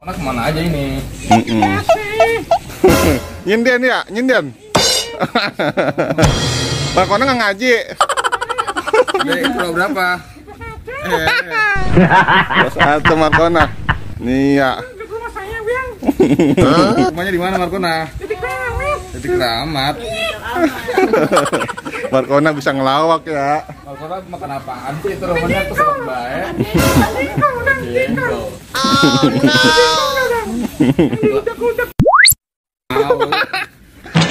Anak kemana aja ini? Nyinden ya, nyinden. Markona nggak ngaji. Pulau berapa? Bos atau Markona. Nih ya. Rumahnya di mana Markona? Titik Keramat. Markona bisa ngelawak ya. Markona makan apaan sih itu rumahnya tuh sangat baik. Jengkol.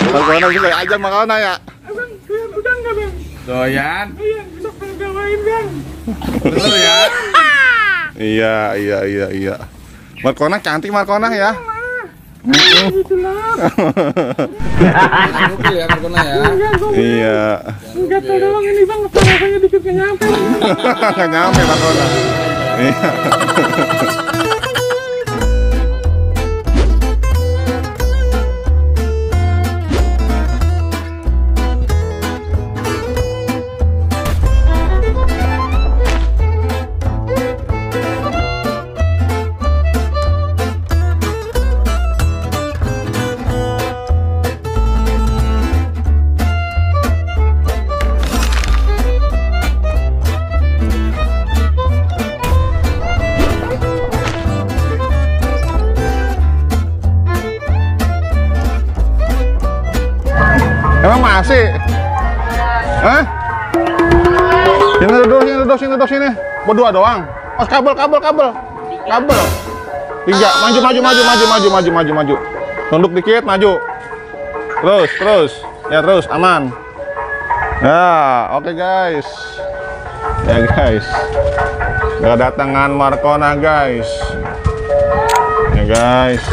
Markona bisa aja Markona ya. Doyan. Betul ya? Iya. Markona cantik Markona ya. Oke ya Markona ya. Iya. Enggak tolong ini bang, rasanya dikit nggak nyampe. Nggak nyampe Markona. Iya. Emang masih? Hah? Sini duduk sini. Berdua doang. Oh, kabel. Tiga, maju. Tunduk dikit, maju. Terus. Ya terus, aman. Ya, oke guys. Ya guys. Kedatangan Markona guys. Ya guys.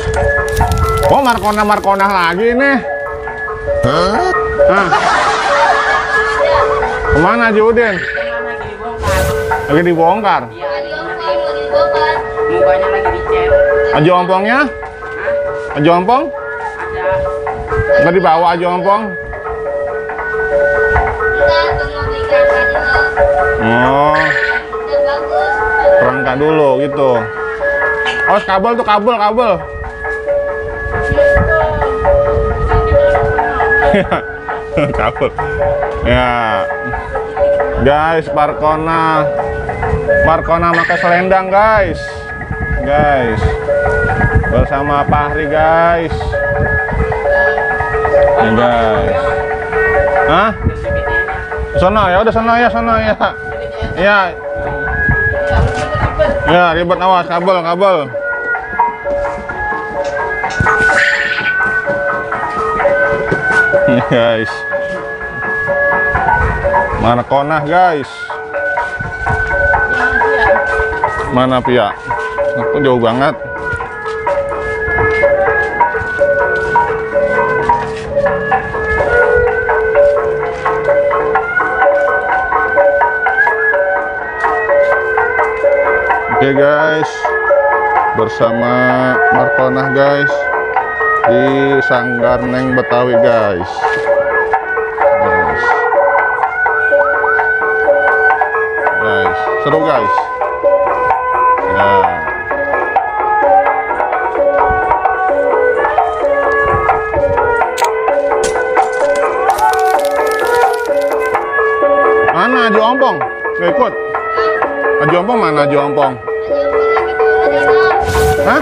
Oh, Markona lagi nih. Hah? Kemana Haji Udin? Lagi dibongkar. Mukanya lagi dicet. Haji Ompongnya? Haji Ompong? Ada. Nggak dibawa Haji Ompong? Oh, perangkat dulu gitu. Oh, kabel tuh kabel. Kabel. Ya. Guys, Markona pakai selendang, guys. Bersama Fahri, guys. Ya, guys. Hah? Udah sana ya. Ya, ribet awas kabel. Guys, Markona guys. Mana pihak? Aku jauh banget. Oke guys, bersama Markona guys di Sanggar Neng Betawi guys. Seru guys. Ya. Mana Haji Ompong? Nggak ikut? Haji Ompong mana Haji Ompong? Hah?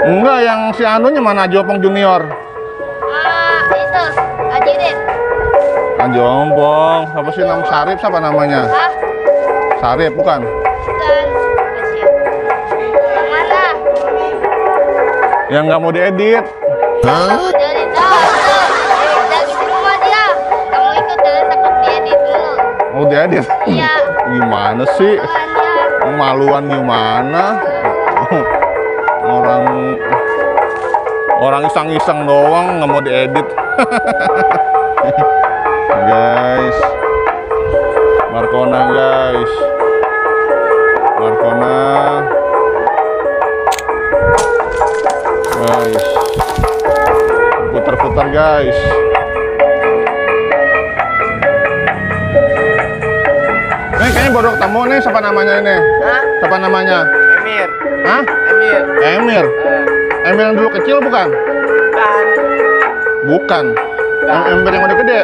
Enggak, yang si anunya mana Haji Ompong Junior? Itu Haji Udin. Haji Ompong, apa sih nama Sarip? Siapa namanya? Hah? Sarip bukan? Bukan. Yang mana? Yang nggak mau diedit. Hah? Dari lagi di rumah dia. Kamu ikut dan takut diedit dulu. Mau diedit? Iya. Gimana sih? Maluan gimana? Orang iseng-iseng doang nggak mau diedit. Guys, Markona guys, guys, putar-putar guys. Ini kayaknya baru ketemu nih, siapa namanya ini? Hah? Siapa namanya? Emir. Hah? Emir. Emir. Emir. Emir yang dulu kecil bukan? Bukan. Emir yang udah gede.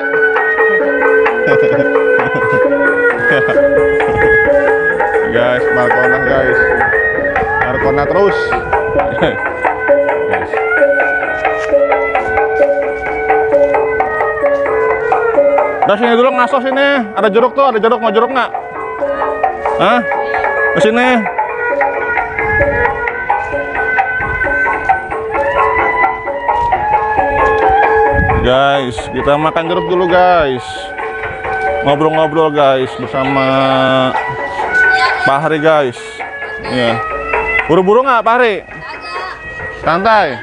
Guys, Markona guys. Markona terus. Guys. Udah sini dulu ngaso sini. Ada jeruk tuh, ada jeruk. Mau jeruk nggak? Hah? Ke sini. Guys, kita makan jeruk dulu guys. Ngobrol-ngobrol guys bersama Pak Hari guys. Iya. Buru-buru nggak Pak Hari? Santai.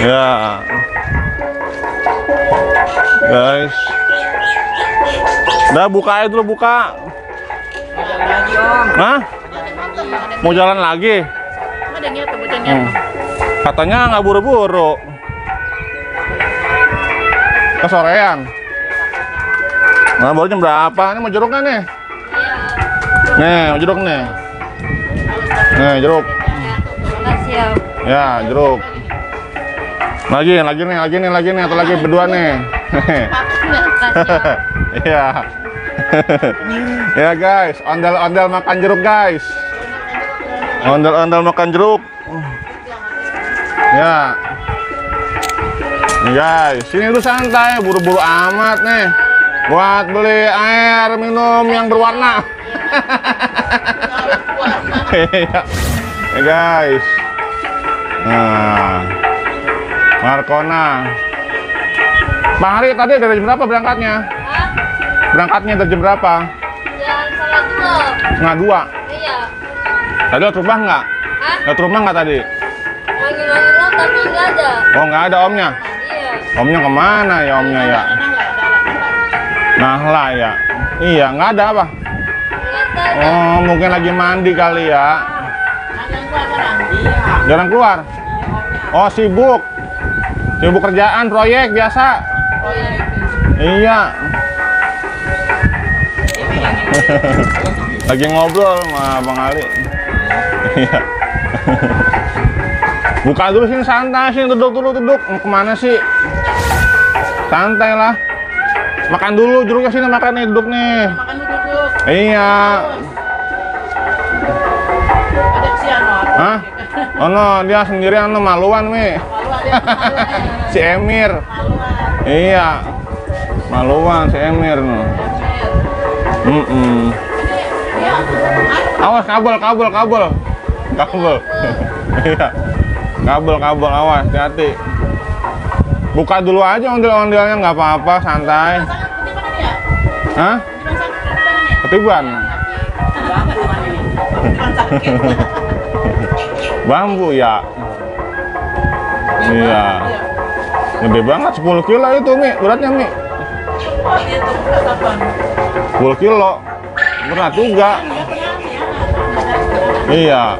Ya. Guys. Udah buka aja dulu buka. Hah? Mau jalan lagi? Katanya nggak buru-buru. Kesorean. Nah, baru jam berapa? Ini mau jeruk nggak nih? Nih, mau jeruk nih. Nih, jeruk. Ya, jeruk. Lagi nih, atau lagi berdua nih. Iya. Ya guys, ondel-ondel makan jeruk guys. Ondel-ondel makan jeruk. Ya. Nih guys, sini tuh santai, buru-buru amat nih. Buat beli air minum yang berwarna. Iya. Ya guys. Nah. Markona. Bang Hari tadi dari jam berapa berangkatnya? Hah? Berangkatnya dari jam berapa? Jam 1:30. Setengah 2. Iya. Tadi lihat rumah nggak? Hah? Lihat rumah nggak tadi? Manggil-manggil lo tapi nggak ada. Oh nggak ada omnya? Iya. Omnya kemana ya omnya ya? Nahla ya? Iya nggak ada apa? Nggak tahu. Oh mungkin lagi mandi kali ya? Jarang keluar? Oh sibuk? Sibuk kerjaan proyek biasa? Iya. Lagi ngobrol sama Bang Ali. Iya. Buka dulu sini santai, sini duduk. Mau kemana sih? Santai lah. Makan dulu, jeruknya sini makan nih, duduk nih. Makan duduk. Iya. Ada siano. Hah? Oh no, dia sendirian no, maluan Mi. Si Emir. Iya. Maluan si Emir no. Awas kabel. Iya. Kabel awas, hati-hati. Buka dulu aja ondel-ondelnya nggak apa-apa, santai. Hah? Ketiban. Bambu ya. Iya. Gede banget 10 kilo itu Mi, beratnya Mi. 10 kilo. Berat juga. Iya.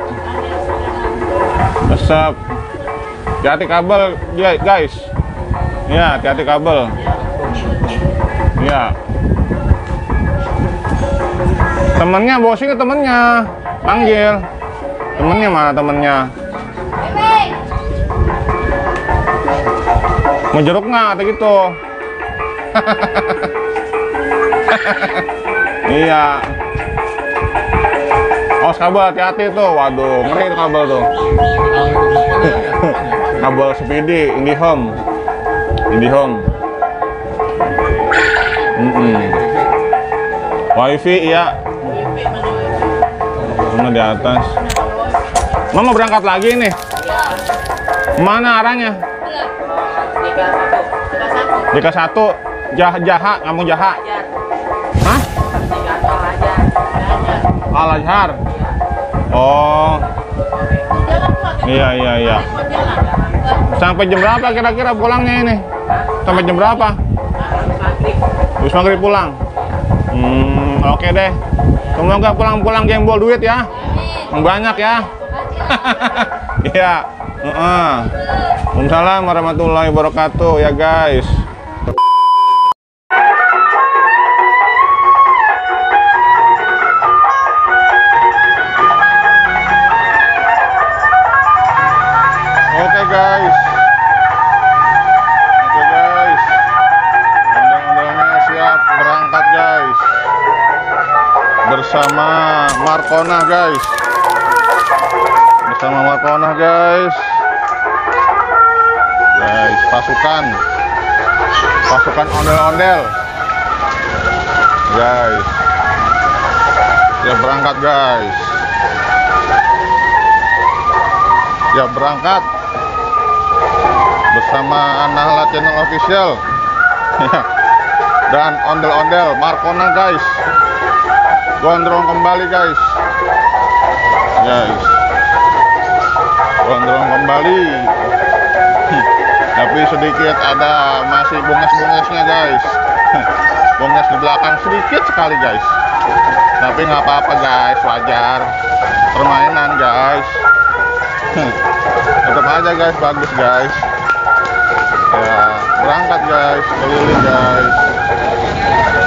Besar. Hati-hati kabel guys. Ya, hati-hati kabel. Ya. Temennya, bosnya temennya. Panggil. Temennya mana temennya? Mau jeruk nggak? Kata gitu. Iya. Oh kabel, hati-hati tuh. Waduh, ngeri itu kabel tuh. Kabel Speedy, IndiHome. Wifi iya. Mana di atas. Mama berangkat lagi nih. Mana arahnya? Jika 1 Jaha, kamu Jaha. Hah? Al-Azhar. Oh. Iya. Sampai jam berapa kira-kira pulangnya ini? Sampai jam berapa? Habis maghrib pulang. Oke deh. Semoga pulang-pulang gembol duit ya. Yang banyak ya. Iya. Waalaikumsalam warahmatullahi wabarakatuh ya guys. Markona guys. Bersama Markona guys. Guys, pasukan ondel-ondel. Guys. Ya berangkat guys. Ya berangkat bersama Anahla Channel Official. Dan ondel-ondel Markona guys. Gondrong kembali guys. Guys. Gondrong kembali. Tapi sedikit ada masih bonges-bongesnya guys. Bonges di belakang sedikit sekali guys. Tapi nggak apa-apa guys, wajar. Permainan guys. Tetap aja guys, bagus guys. Ya, berangkat guys, keliling guys.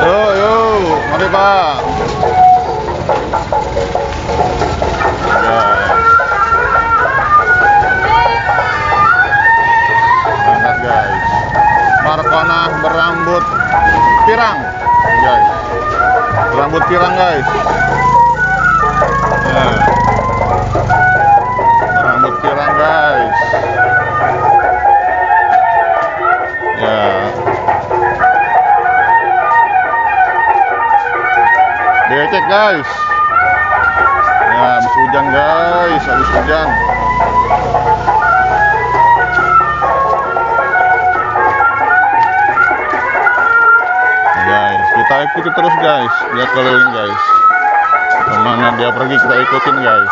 Yuk, mari Pak. Guys. Berangkat guys. Markona berambut pirang guys. Berambut pirang guys. Ya. Berambut pirang guys. Ya. Becek guys. Ya, habis hujan guys, habis hujan. Guys, kita ikuti terus guys, dia keliling guys. Kemana dia pergi kita ikutin guys.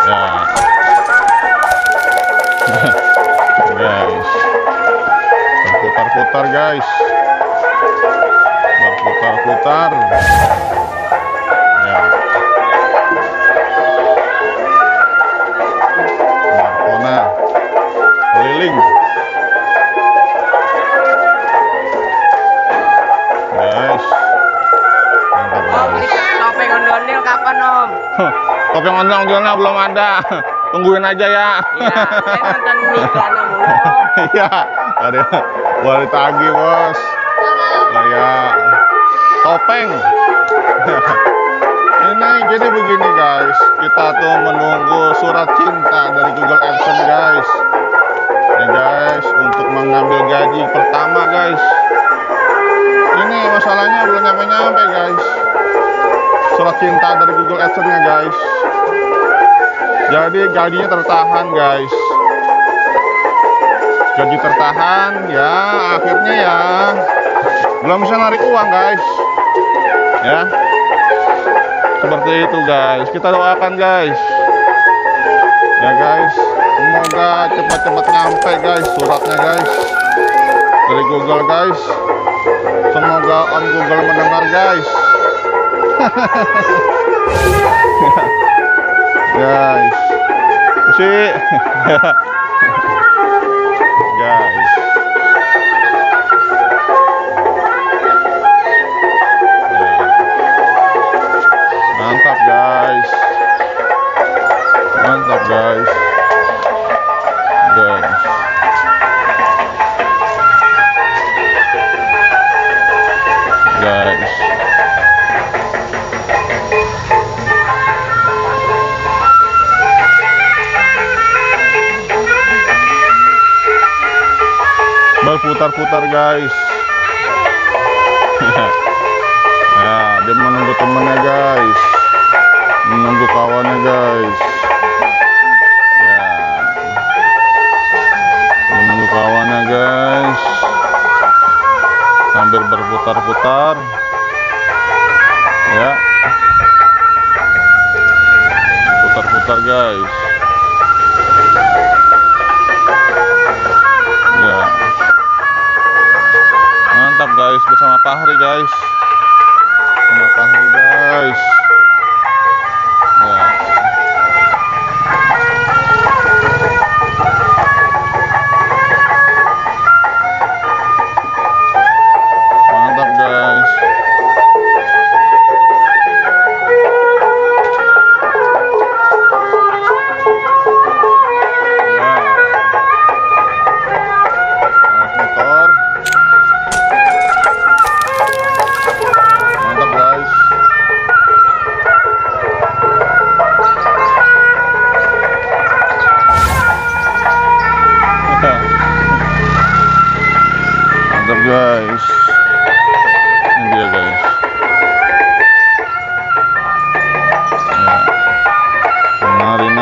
Ya. Guys, berputar-putar guys. Berputar-putar. Ya. Markona keliling. Guys. Mantap guys. Topeng ondel-ondel kapan Om? Topeng ondel-ondelnya belum ada. Tungguin aja ya. Iya, saya nonton iklan mulu. Iya, ada boleh ditagih bos. Kayak topeng. Ini jadi begini guys, kita tuh menunggu surat cinta dari Google AdSense guys. Ini guys, untuk mengambil gaji pertama guys. Ini masalahnya belum nyampe-nyampe guys. Surat cinta dari Google AdSense-nya guys. Jadi gajinya tertahan guys. Gaji tertahan ya, akhirnya ya belum bisa narik uang guys. Ya. Seperti itu guys. Kita doakan guys. Ya guys, semoga cepat-cepat nyampe guys suratnya guys. Dari Google guys. Semoga Om Google mendengar guys. Guys, sih, guys, mantap guys, mantap guys, guys. Guys. Berputar-putar guys. Ya, dia menunggu temannya guys. Menunggu kawannya guys. Ya. Menunggu kawannya guys. Sambil berputar-putar. Ya. Putar-putar guys. Ya. Mantap guys, bersama Fahri guys. Bersama Fahri guys. Ya. Mantap guys.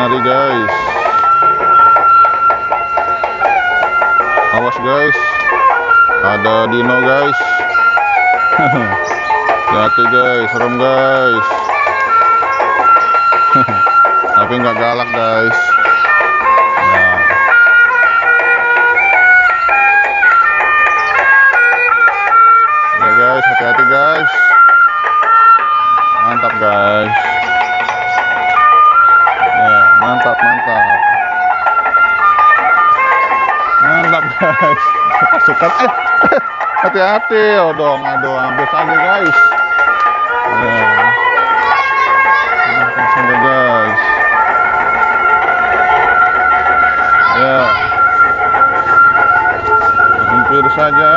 hari guys. Awas guys, ada dino guys. Hati guys, serem guys. Tapi nggak galak guys. Nah. Ya guys, hati-hati guys. Mantap guys. Ya, mantap mantap. Mantap guys. Pasukan hati-hati. Oh dong, aduh hampir saja guys. Ya. Hampir guys. Ya. Hampir saja.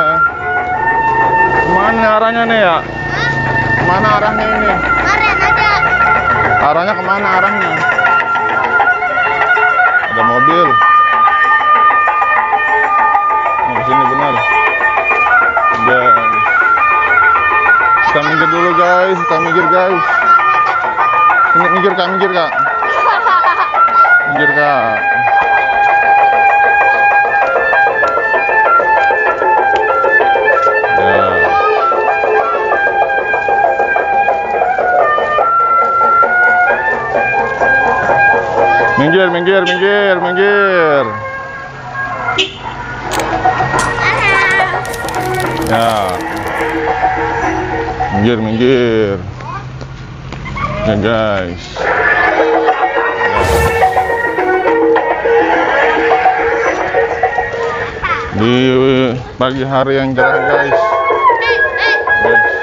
Kemana arahnya nih ya? Kemana arahnya ini? Kemarin aja. Arahnya kemana arahnya? Ada mobil. Oh, sini benar. Guys. Kita minggir dulu guys, kita minggir guys. Sini minggir kak, minggir kak. Minggir kak. Ya. Minggir, minggir, minggir, minggir. Ya. Minggir, minggir. Ya guys. Di pagi hari yang cerah guys. Guys.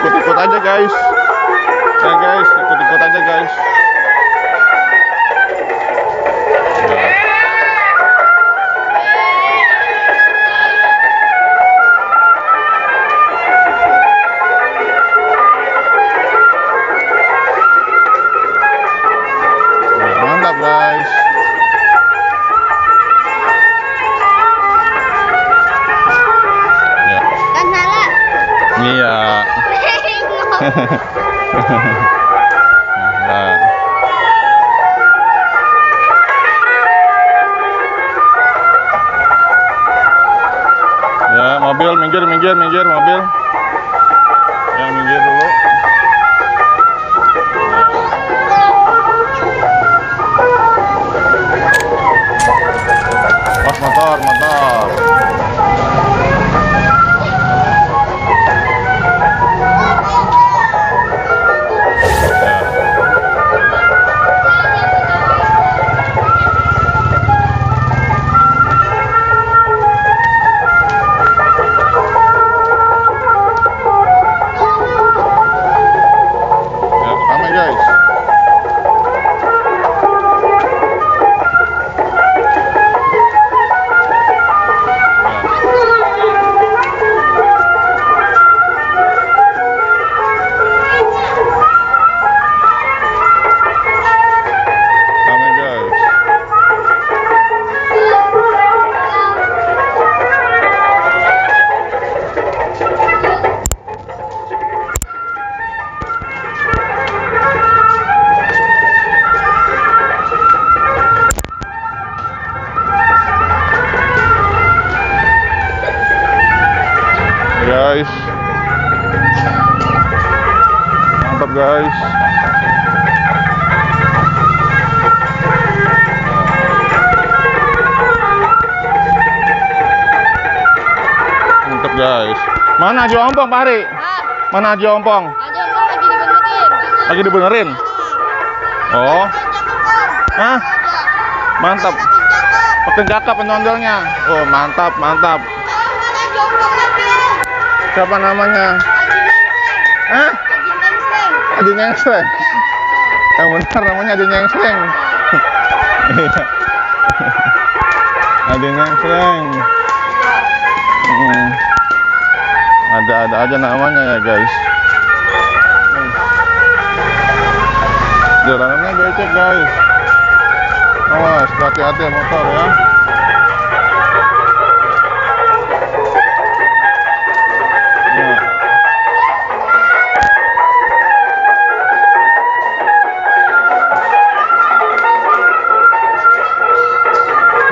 Ikut-ikut aja guys. Ya guys, ikut-ikut aja guys. Ya. Mantap guys. Ya. Kan salah. Iya. Nah. Ya, mobil minggir, minggir, minggir, mobil. Ya, minggir dulu. Pas motor, motor. Guys, mantap guys. Mantap guys. Mana Haji Ompong Pak Hari? Mana Haji Ompong? Aja kok lagi dibenerin. Lagi dibenerin? Oh, hah? Mantap. Makin cakep penonjolnya. Oh mantap, mantap. Siapa namanya? Hah? Haji Nengsreng. Yang benar namanya Haji Nengsreng. Iya. Haji Nengsreng. Ada aja namanya ya guys. Jalanannya becek guys. Awas, hati-hati motor ya.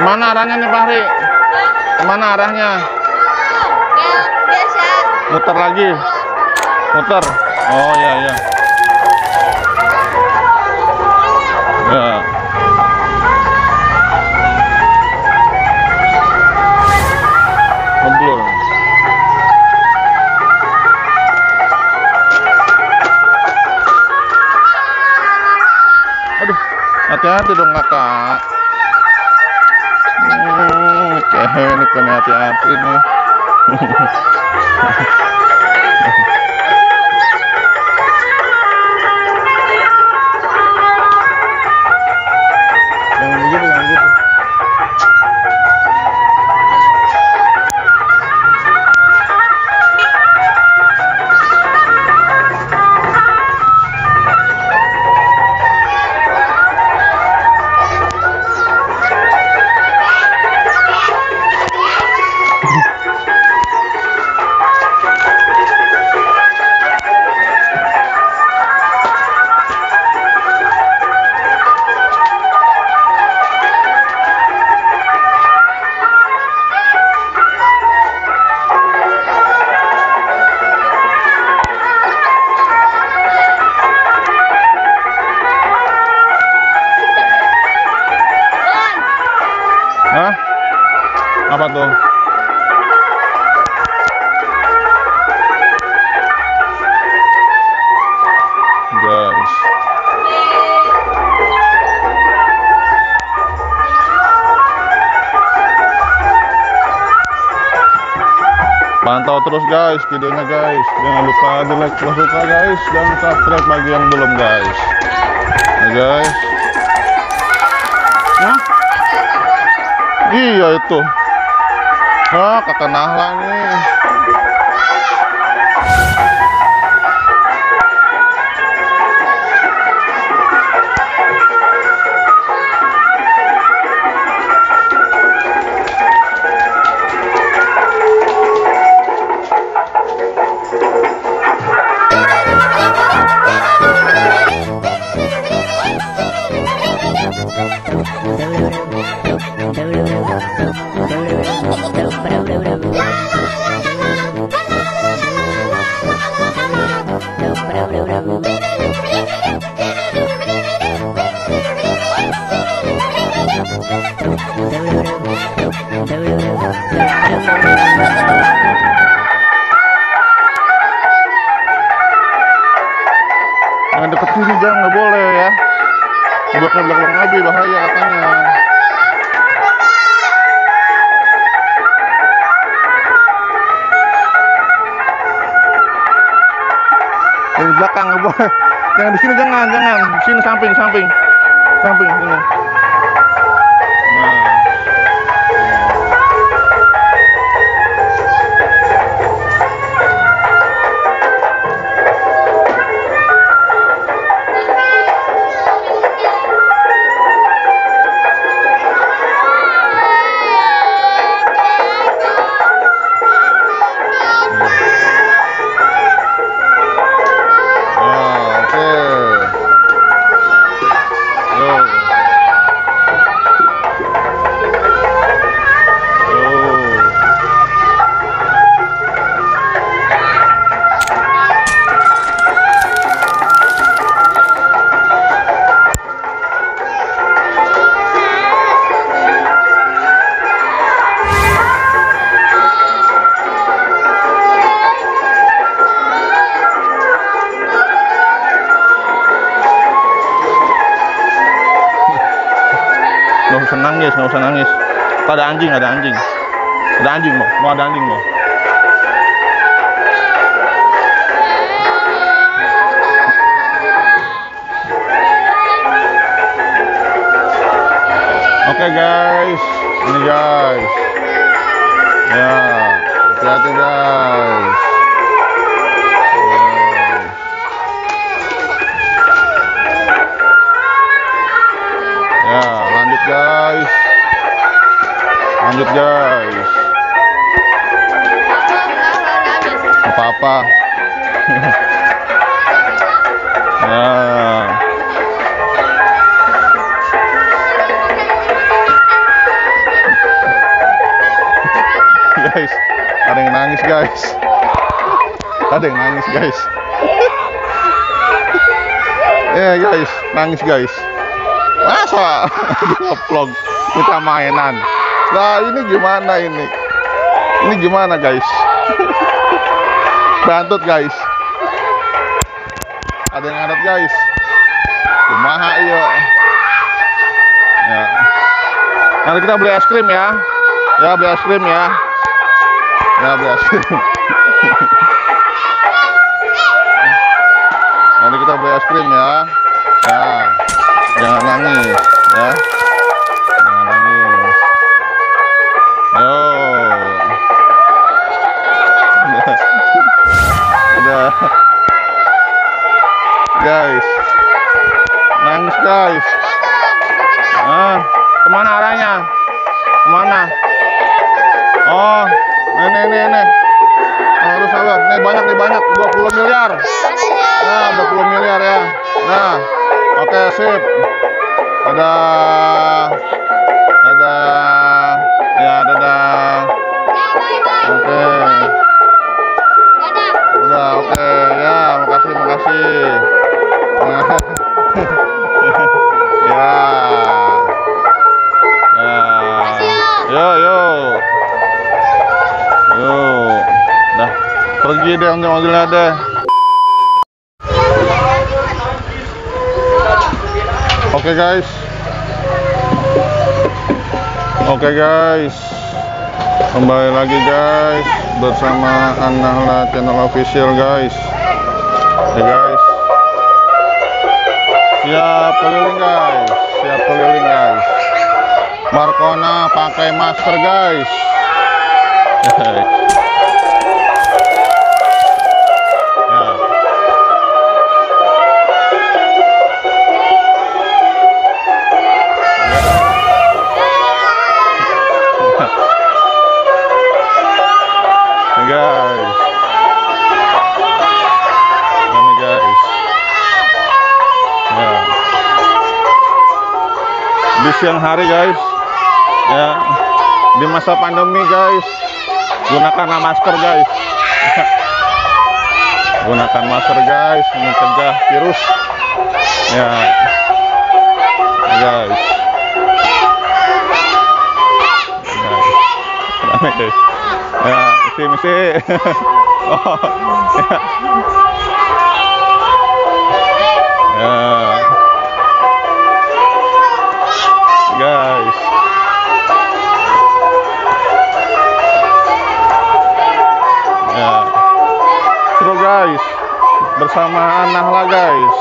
Mana arahnya nih Fahri? Kemana arahnya? Kayak biasa. Muter lagi? Muter? Oh iya iya. Ya. Ngeblur. Aduh, hati-hati dong kakak. Ini kan hati-hati nih. Yang begitu, yang begitu. Hah? Apa tuh? Guys. Pantau terus guys videonya guys. Jangan lupa di like kalau suka guys, dan subscribe bagi yang belum guys. Ya guys. Hah? Iya itu. Ah, kakak Nahla nih. Jangan deket sini, jangan, nggak boleh ya. Belakang Nabi bahaya katanya. Di belakang nggak boleh. Jangan di sini, jangan. Di sini samping ini. Nah. Nggak usah nangis. Ada anjing. Ada anjing mau ada anjing mau. Oke guys, ini guys. Ya, hati-hati guys. Ya, lanjut guys. Lanjut guys. Apa-apa. Ya. Guys, ada yang nangis guys. Ada yang nangis guys. Ya guys, nangis guys. Masa vlog kita mainan. Nah ini gimana ini? Ini gimana guys? Bantut guys. Ada yang ngadat guys. Kumaha iya. Ya. Nanti kita beli es krim ya. Ya beli es krim ya. Ya beli es krim. Nanti kita beli es krim ya. Ya. Jangan nangis ya. Jangan nangis. Yo. Udah. Guys. Nangis guys. Kemana arahnya? Kemana? Oh, ini. Harus sabar. Nih banyak 20 miliar. Nah, 20 miliar ya. Nah, oke sip. Dadah. Ya, dadah. Oke. Udah, oke. Ya, makasih. Ya. Yo. Dah, pergi deh mobilnya deh. Oke guys. Kembali lagi guys bersama An-Nahla channel official guys. Ya guys. Siap keliling guys. Markona pakai masker guys. Ya. Guys, ini guys, ya. Di siang hari guys, ya, di masa pandemi guys, gunakan masker guys. Gunakan masker guys, mencegah virus, ya, guys. Rame guys. Ya, misi. Oh, ya. Guys. Ya. Seru guys. Bersama An-Nahla guys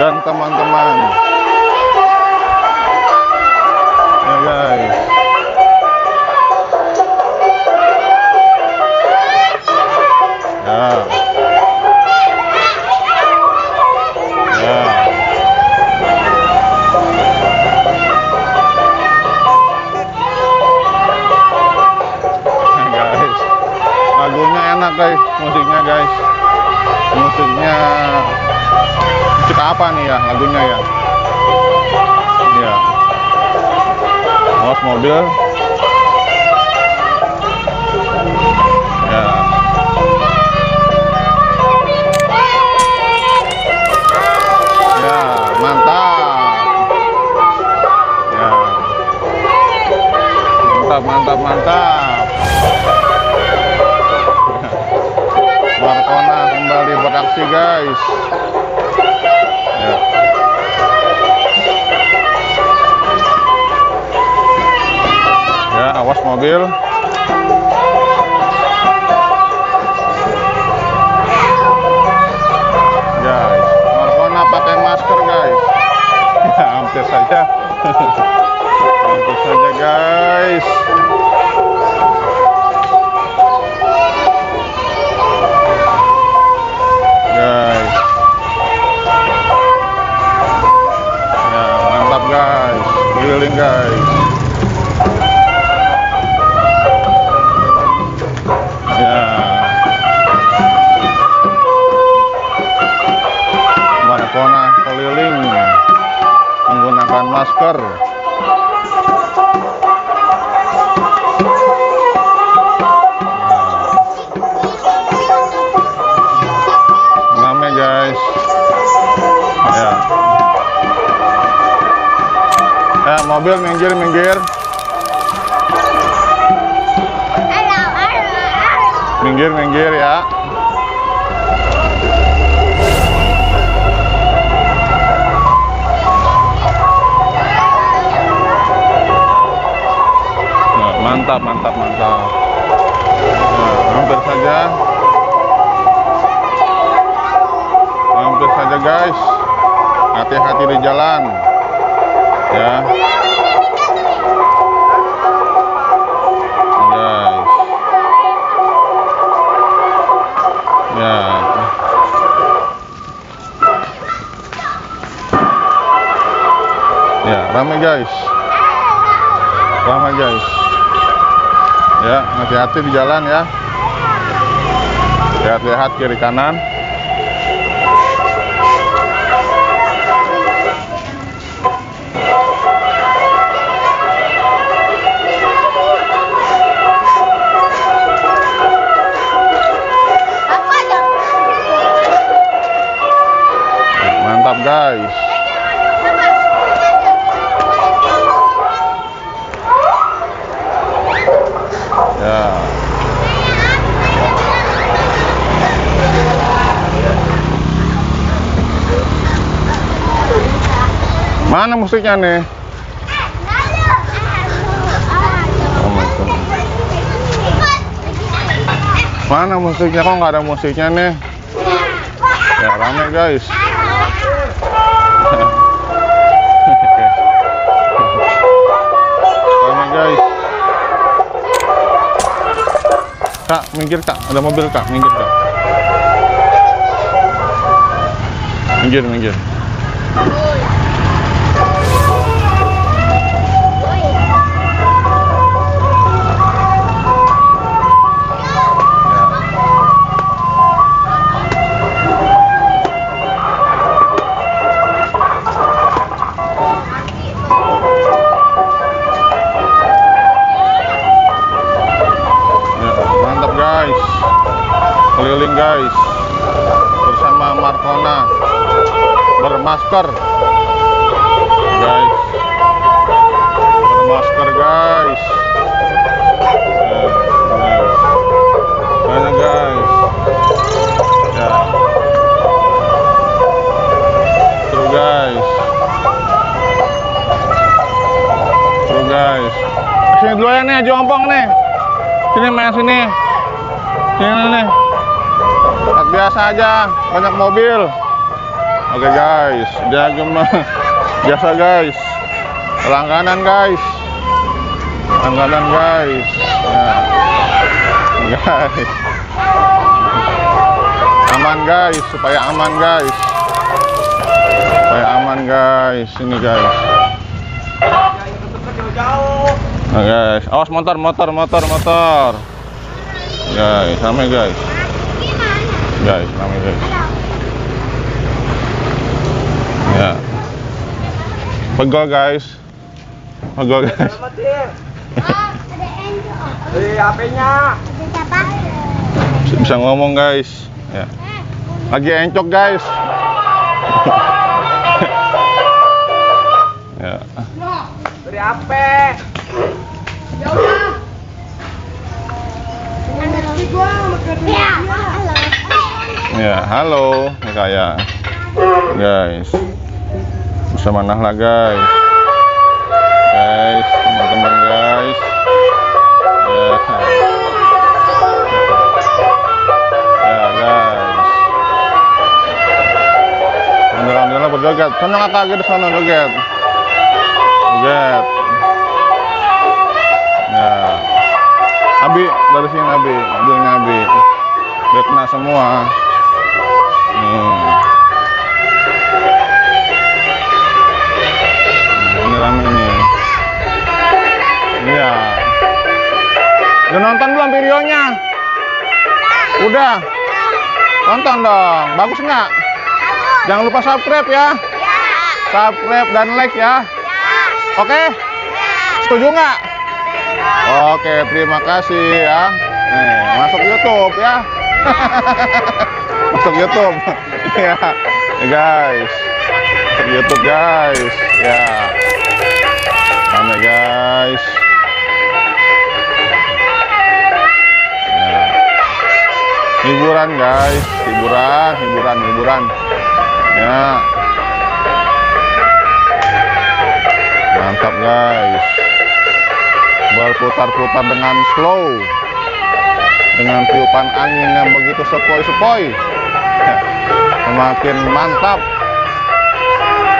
dan teman-teman. Ya guys. Lagunya enak guys, musiknya musik apa nih ya lagunya ya? Iya. Awas mobil. Ya. Ya, mantap. Ya. Mantap. Markona kembali beraksi guys. Ya. Ya, awas mobil. Guys, Markona pakai masker guys. Ya, hampir saja. bermasker. Rame guys. Ya. Mobil minggir. Minggir ya. Mantap. Hampir saja guys. Hati-hati di jalan. Ya. Guys. Ya. Ya, ramai guys. Ya, hati-hati di jalan ya. Lihat-lihat kiri kanan. Mantap guys. Ya. Mana musiknya nih? Mana musiknya? Kok nggak ada musiknya nih? Ya rame guys. Rame guys. Kak, minggir kak, ada mobil kak, minggir kak. Minggir. Keliling guys bersama Markona bermasker guys, banyak guys ya, seru guys, sini dulu ya nih Jompong nih, sini main sini nih. Biasa aja, banyak mobil. Oke guys, biasa guys. Langganan guys. Ya. Guys. Aman guys, supaya aman guys. Ini guys. Nah, guys, awas motor. Guys, ramai guys. Ramai guys. Ya. Pegol guys. HP-nya. Bisa ngomong guys. Ya. Lagi encok guys. Ya. Beri HP. Ya, halo, ini kayak guys, bersama Nahla guys, teman-teman guys, ya guys, alhamdulillah berjoget, sana kakak gitu sana joget, ya, Abi dari sini Abi, mobilnya Abi, udah kena semua. Ini rame nih. Iya. Udah nonton belum videonya? Udah. Tonton dong. Bagus nggak? Jangan lupa subscribe ya. Subscribe dan like ya. Oke? Setuju nggak? Oke, terima kasih ya. Nih, masuk YouTube ya. Masuk YouTube. Ya, guys. Masuk YouTube guys. Ya. Rame guys. Ya. Hiburan guys, hiburan. Ya. Mantap guys. Berputar-putar dengan slow, dengan tiupan angin yang begitu sepoi-sepoi. Semakin mantap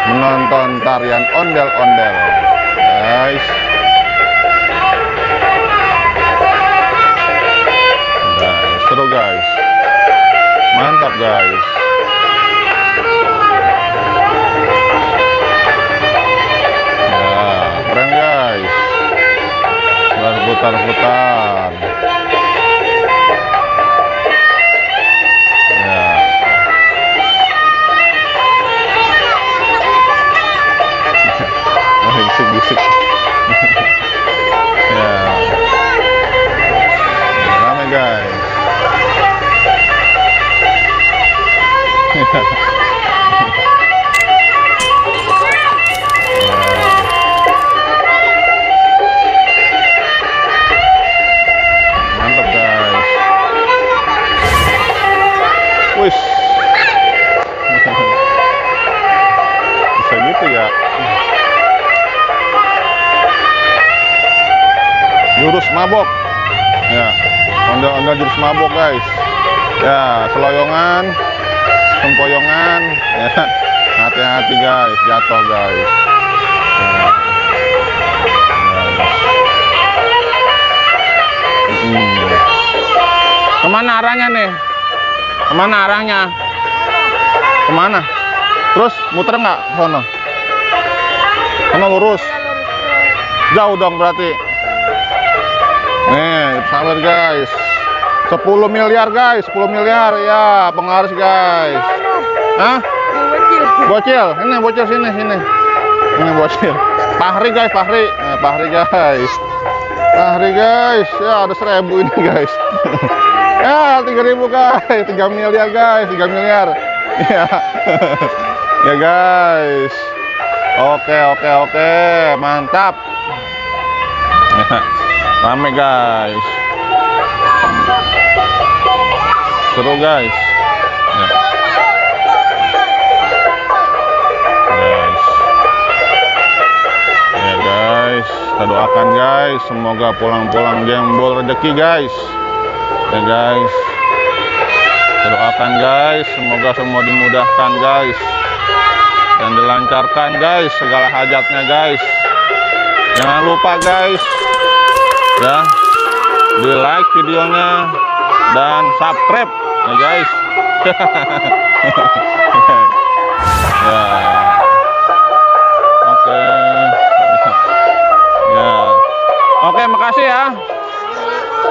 menonton tarian ondel-ondel guys. Seru guys, mantap guys. Keren guys, berputar-putar. Ya. Bisik-bisik. Ya. Ramai guys. Mantap guys. Wih. Bisa gitu ya. Jurus mabok. Ya. Ondel-ondel jurus mabok guys. Ya, seloyongan, sempoyongan. Ya. Hati-hati guys, jatuh guys. Ya. Kemana arahnya nih? Kemana arahnya? Kemana? Terus muter nggak? Sono? Sono lurus? Jauh dong berarti. Nih, sabar guys. 10 miliar guys, 10 miliar ya, pengaris guys. Hah? Bocil. Ini bocil sini. Ini bocil. Fahri guys, Fahri. Nah, Fahri guys. Fahri guys. Ya, ada 1000 ini guys. Ya, 3.000 guys, 3 miliar guys, 3 miliar. Ya. Ya guys. Oke, mantap. Rame guys. Seru guys. Ya. Guys. Ya guys, kita doakan guys, semoga pulang-pulang jembol rezeki guys. Ya guys, kita doakan guys, semoga semua dimudahkan guys dan dilancarkan guys segala hajatnya guys. Jangan lupa guys ya, di like videonya dan subscribe ya guys. Ya. Oke. Ya. Oke, makasih ya.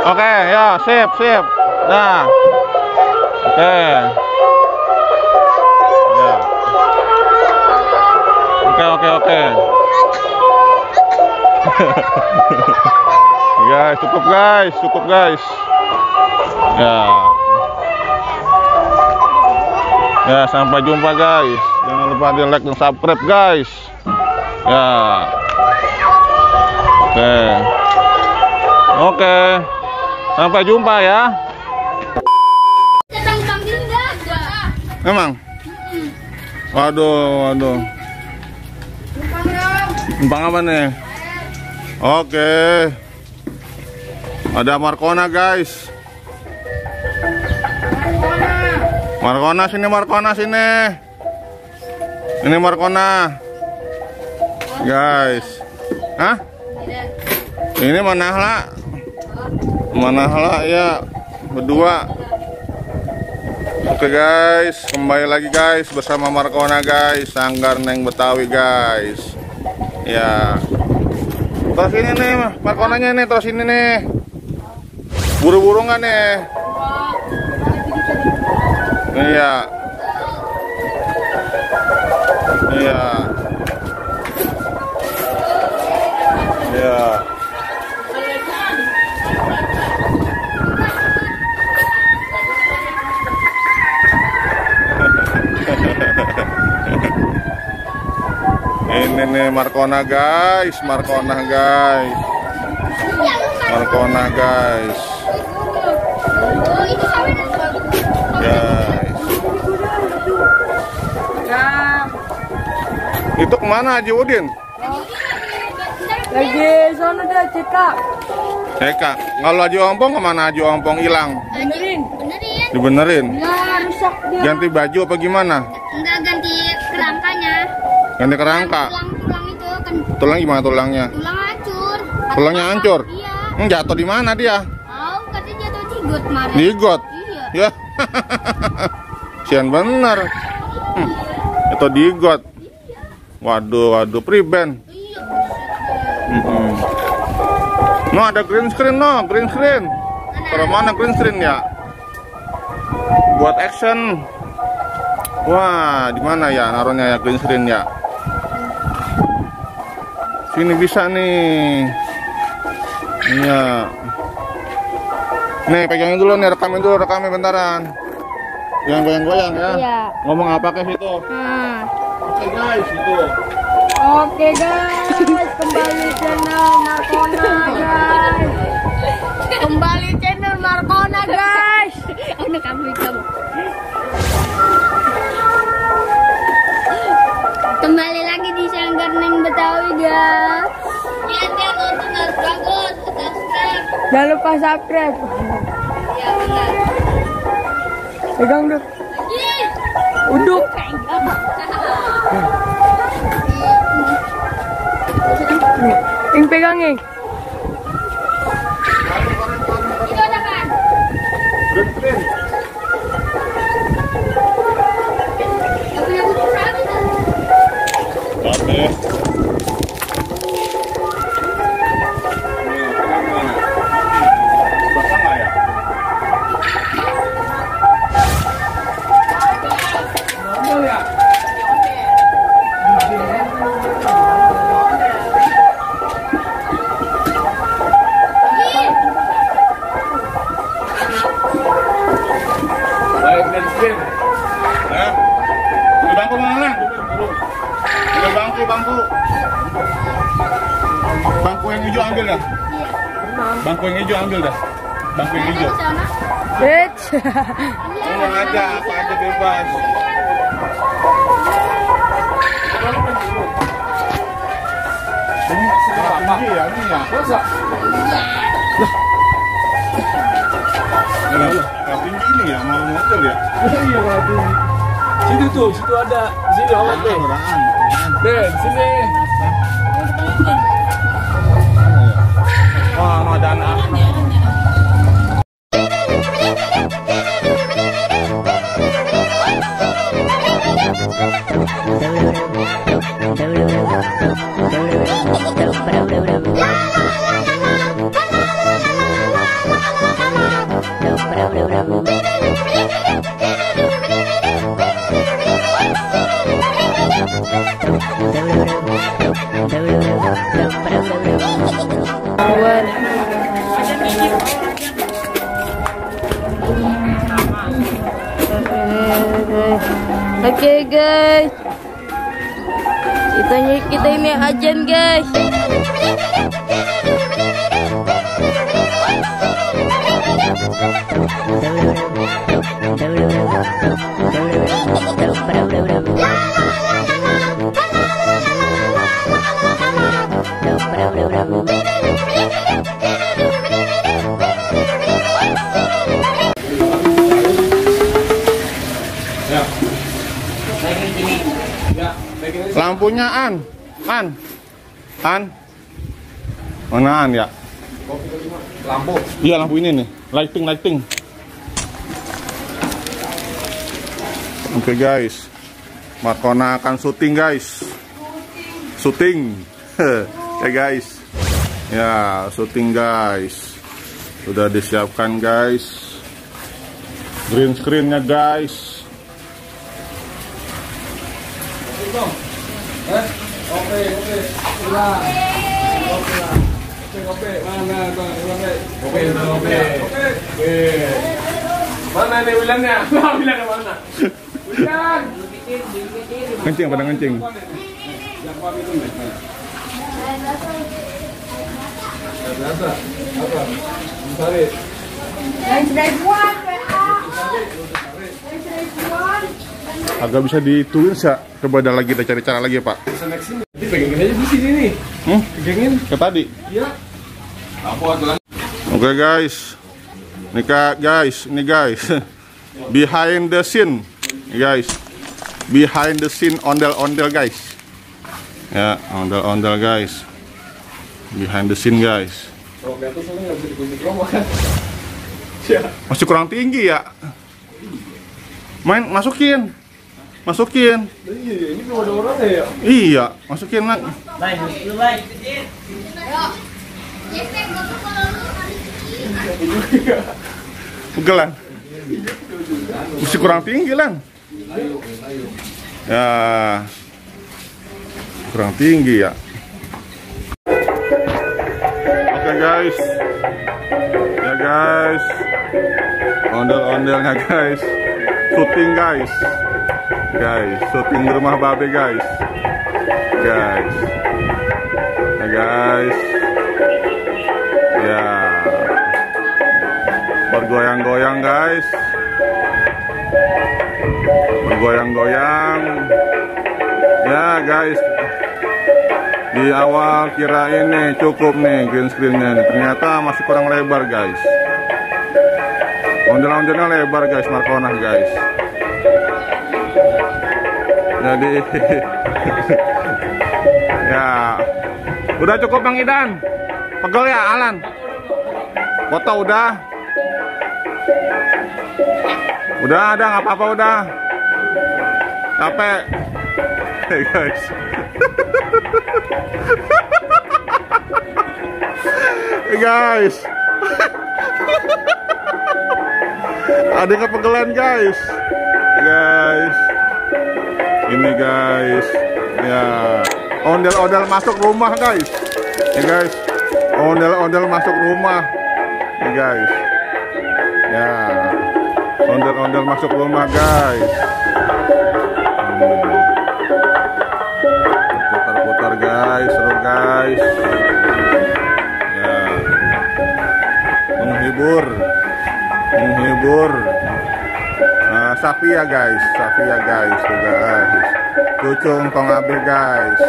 Oke, ya, sip. Nah. Oke. Ya. Oke. Guys, cukup guys. Ya, sampai jumpa guys. Jangan lupa di like dan subscribe guys. Ya. Oke. Sampai jumpa ya. Emang? Waduh. Numpang apa nih? Oke. Ada Marcona guys. Marcona sini. Ini Marcona. Guys. Hah? Ini Manahla ya, berdua. Oke guys, kembali lagi guys bersama Marcona guys, Sanggar Neng Betawi guys. Ya. Terus ini nih, Marconanya nih, terus ini nih. Buru-buru nggak nih? Iya. Ya. Ini nih Marcona guys, Marcona guys. Marcona guys. Guys. Itu kemana Haji Udin? Lagi sono dia cekak. Cekak. Kalau Haji Ompong kemana Haji Ompong hilang? Benerin. Dibenerin. Nggak rusak dia. Ganti baju apa gimana? Enggak, ganti kerangkanya. Ganti kerangka. Tulang itu kan Tulang gimana tulangnya? tulang hancur. Tulangnya hancur? Iya. Jatuh di mana dia? Tahu katanya jatuh di got kemarin. Di got. Iya. Ya. Sian bener. Itu di got. Waduh, preben. Iya. No, ada green screen, no, green screen. Taruh mana green screen ya? Buat action. Wah, di mana ya naruhnya ya green screen ya? Sini bisa nih. Iya. Nih, pegangin dulu nih, rekamin bentaran. Jangan goyang-goyang ya. Iya. Ngomong apa ke situ? Nah. Oke guys, itu. Oke guys, kembali channel Marcona guys. Kembali channel Marcona guys. Udah kamu. Kembali lagi di Sanggar Neng Betawi guys. Jangan nonton harus bagus, subscribe. Jangan lupa subscribe. Ya benar. Pegang dulu. Ih. Uduk. Ing pegang ing. Itu ada kan? Green screen. Gak punya buku berapa tuh? Oke. Basah nggak ya? Baik, dan screen. Ya. Di bangku mana? Di bangku. Bangku yang hijau ambil dah. Bangku yang hijau ambil dah. Bangku yang hijau. Sana. Eits. Ngomong aja, apa aja bebas. Apa? Tinggi ya, ini ya. Masa? Tinggi ini ya, mau model ya. Iya, berarti. Situ tuh, situ ada. Sini awal tuh. Orang. Deh, sini. Wah, ada anak. Oke guys, kita ini ajan guys. Lampunya An. Mana An ya? Lampu. Iya lampu ini nih, lighting. Oke guys, Marcona akan syuting guys. Ya guys. Ya syuting guys. Sudah disiapkan guys. Green screennya guys. Oke. Oke. Kopi, mana bang? Kopi. Mana nih Williamnya? William mana? William. Kencing pada kencing. Biasa. Apa? Sari. Agak bisa ditulis ya. Coba ada lagi, kita cari cara lagi ya Pak. Sana sini. Jadi pegangin aja di sini nih. Pegangin. Kayak tadi. Iya. Apa tuh? Oke guys. Ini guys. Behind the scene. Guys. Behind the scene ondel-ondel guys. Ya, ondel-ondel guys. Behind the scene guys. Kalau ke atas soalnya nggak bisa dikunci rumah kan. Masih kurang tinggi ya. Masukin. Iya, ini belum ada orang ya. Iya, masukin nak. Pegelan. Masih kurang tinggi lang. Ya, kurang tinggi ya. Oke guys. Ya guys. Ondel-ondelnya guys. Syuting guys. Syuting di rumah babe guys. Ya guys. Ya. Bergoyang-goyang guys. Bergoyang-goyang. Ya guys. Di awal kira ini cukup nih green screen-nya nih. Ternyata masih kurang lebar guys. Ondel-ondelnya lebar guys, Markona guys. Jadi ya udah cukup Bang Idan. Pegel ya Alan. Foto udah. Udah ada nggak apa-apa udah. Capek. Hey guys. Hey guys. Ada kepegelan guys. Ini guys. Ya. Ondel-ondel masuk rumah guys. Ya guys. Ondel-ondel masuk rumah. Ya guys. Ya. Ondel-ondel masuk rumah guys. Putar-putar guys, seru guys. Ya. Menghibur. Safia guys juga guys. Cucung pengambil guys.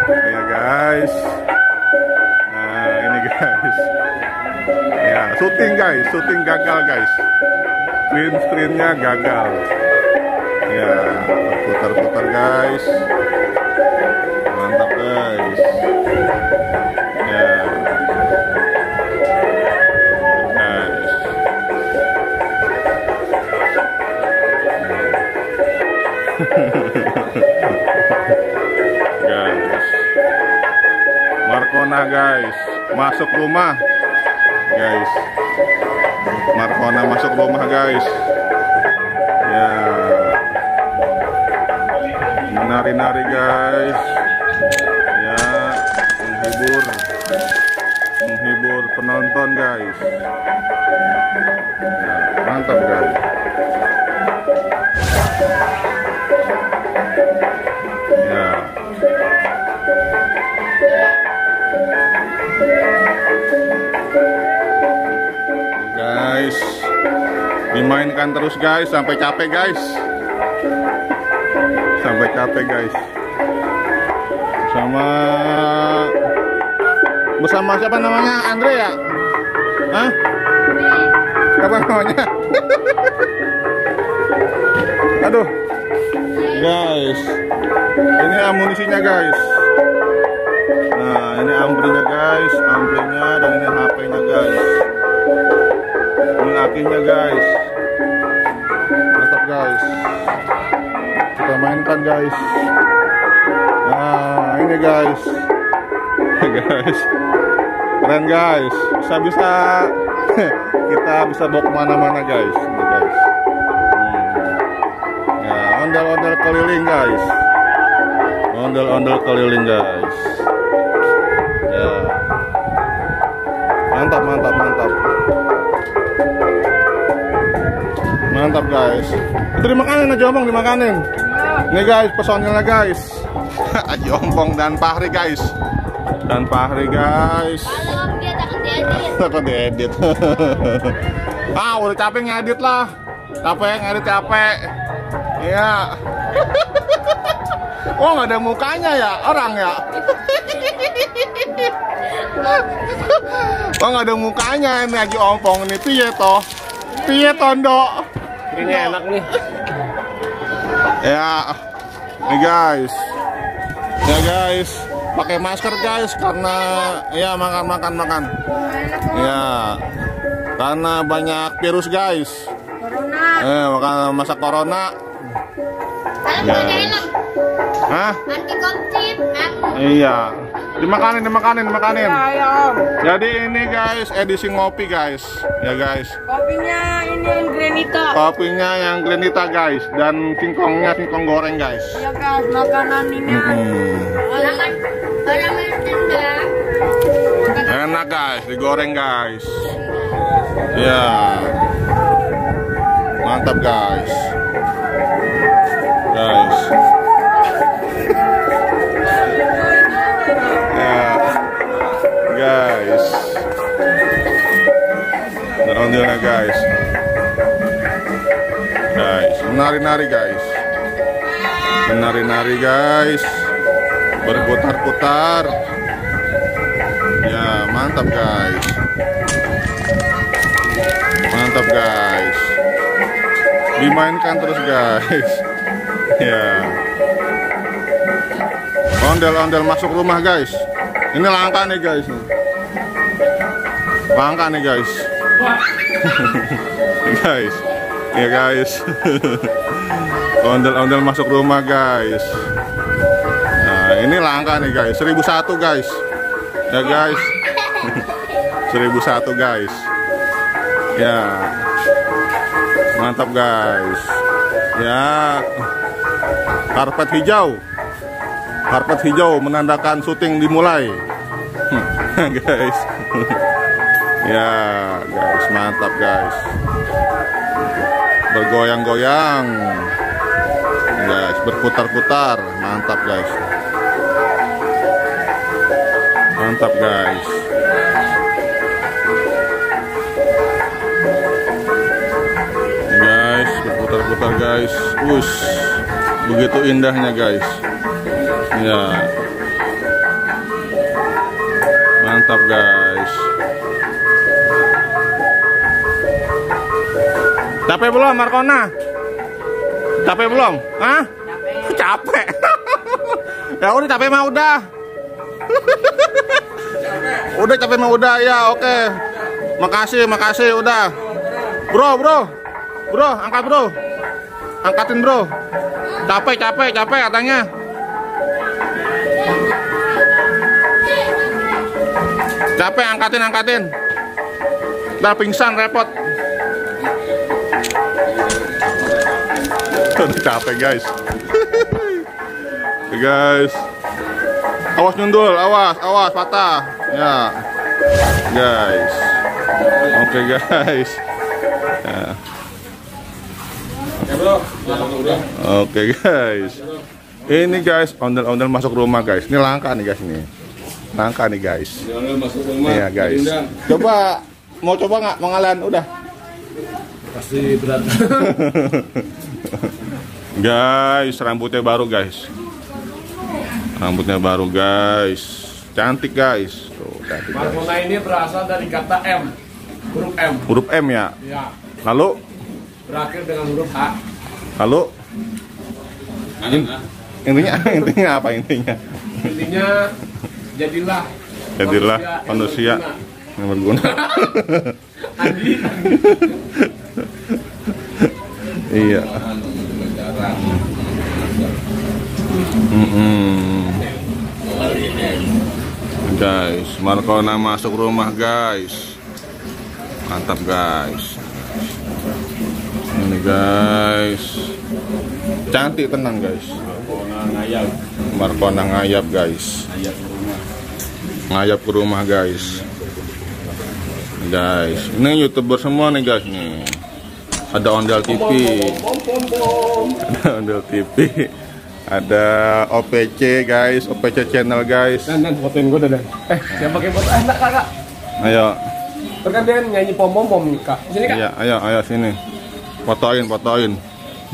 Ya guys. Nah ini guys. Ya syuting gagal guys. Screen-nya gagal. Ya putar-putar guys. Mantap guys. Ya. Guys, Markona guys masuk rumah guys. Markona masuk rumah guys. Ya, menari-nari guys. Ya, menghibur penonton guys. Ya, mantap guys. Ya. Guys, dimainkan terus guys sampai capek guys. Bersama siapa namanya? Andre ya? Hah? Siapa namanya? Aduh. Guys, ini amunisinya guys. Nah, ini amplinya guys, dan ini HP-nya guys. Ini akinya guys. Mantap guys. Kita mainkan guys. Nah, ini guys. Guys, keren guys. Bisa kita bisa bawa kemana-mana guys. Ini guys. Ondel-ondel keliling guys. Mantap guys. Itu dimakanin Haji Ompong, dimakanin. Nih guys, personilnya guys. Haji Ompong dan Fahri guys. Dan Fahri guys. Kalau dia takut diedit. Takut diedit. Ah, udah capek ngedit lah. Capek ngedit capek. Iya. Oh, nggak ada mukanya ya orang ya. Oh, nggak ada mukanya ini Haji Ompong nih. Piye toh? Piye tondo? Ini enak nih. Ya, nih guys. Ya guys, pakai masker guys karena ya makan. Ya, karena banyak virus guys. Corona. Masa corona. Kalau pakai helm. Hah? Anti covid. Iya. Dimakanin. Jadi ini guys, edisi ngopi guys. Ya guys. Kopinya ini yang granita. Kopinya yang granita guys, dan singkongnya singkong goreng guys. Ya guys, makanan ini. Orang tenda. Enak guys, digoreng guys. Ya. Mantap guys. Guys. Ya. Guys. Ondel-ondelnya guys. Guys, menari-nari guys. Menari-nari guys. Berputar-putar. Ya, mantap guys. Mantap guys. Dimainkan terus guys. Ya. Ondel-ondel masuk rumah guys. Ini langka nih guys. Langka nih guys. Guys. Ya guys. Ondel-ondel masuk rumah guys. Nah, ini langka nih guys. 1001 guys. Ya guys. 1001 guys. Ya. Mantap guys. Ya. Karpet hijau. Karpet hijau menandakan syuting dimulai. Guys. Ya, guys, mantap guys. Bergoyang-goyang. Guys, berputar-putar. Mantap guys. Mantap guys. Guys, berputar-putar guys. Begitu indahnya guys. Ya. Mantap guys. Capek belum Markona? Capek belum? Hah? Capek. Ya udah capek mah udah. Udah capek mah udah ya, oke. Makasih udah. Bro, angkat bro. Angkatin bro. Capek katanya. Capek angkatin. Udah pingsan repot. Udah capek guys. Guys. Awas nyundul, awas patah. Ya. Guys. Oke guys. Ya. Oke guys. Ini guys, ondel-ondel masuk rumah guys. Ini langka nih guys nih. Langka nih guys. Iya guys. Mau coba nggak mengalan? Udah. Pasti berat. Guys, rambutnya baru guys. Rambutnya baru guys. Cantik guys. Tuh, cantik guys. Markona ini berasal dari kata M. Huruf M. Huruf M ya? Ya. Lalu? Berakhir dengan huruf H. Lalu? Intinya apa intinya? Intinya jadilah manusia yang berguna. Andi. Iya. Guys, Markona masuk rumah guys. Mantap guys. Ini guys. Cantik tenang guys. Markona ngayap guys. Ngayap ke rumah guys. Guys, ini YouTuber semua nih guys nih. Ada ondel TV. Ada ondel TV. Ada OPC guys, OPC channel guys. Dan fotoin gue dan. Siapa pakai foto? Enggak kakak. Ayo. Terus kan dia nyanyi pom nih kak. Sini kak. Iya, ayo sini. Fotoin.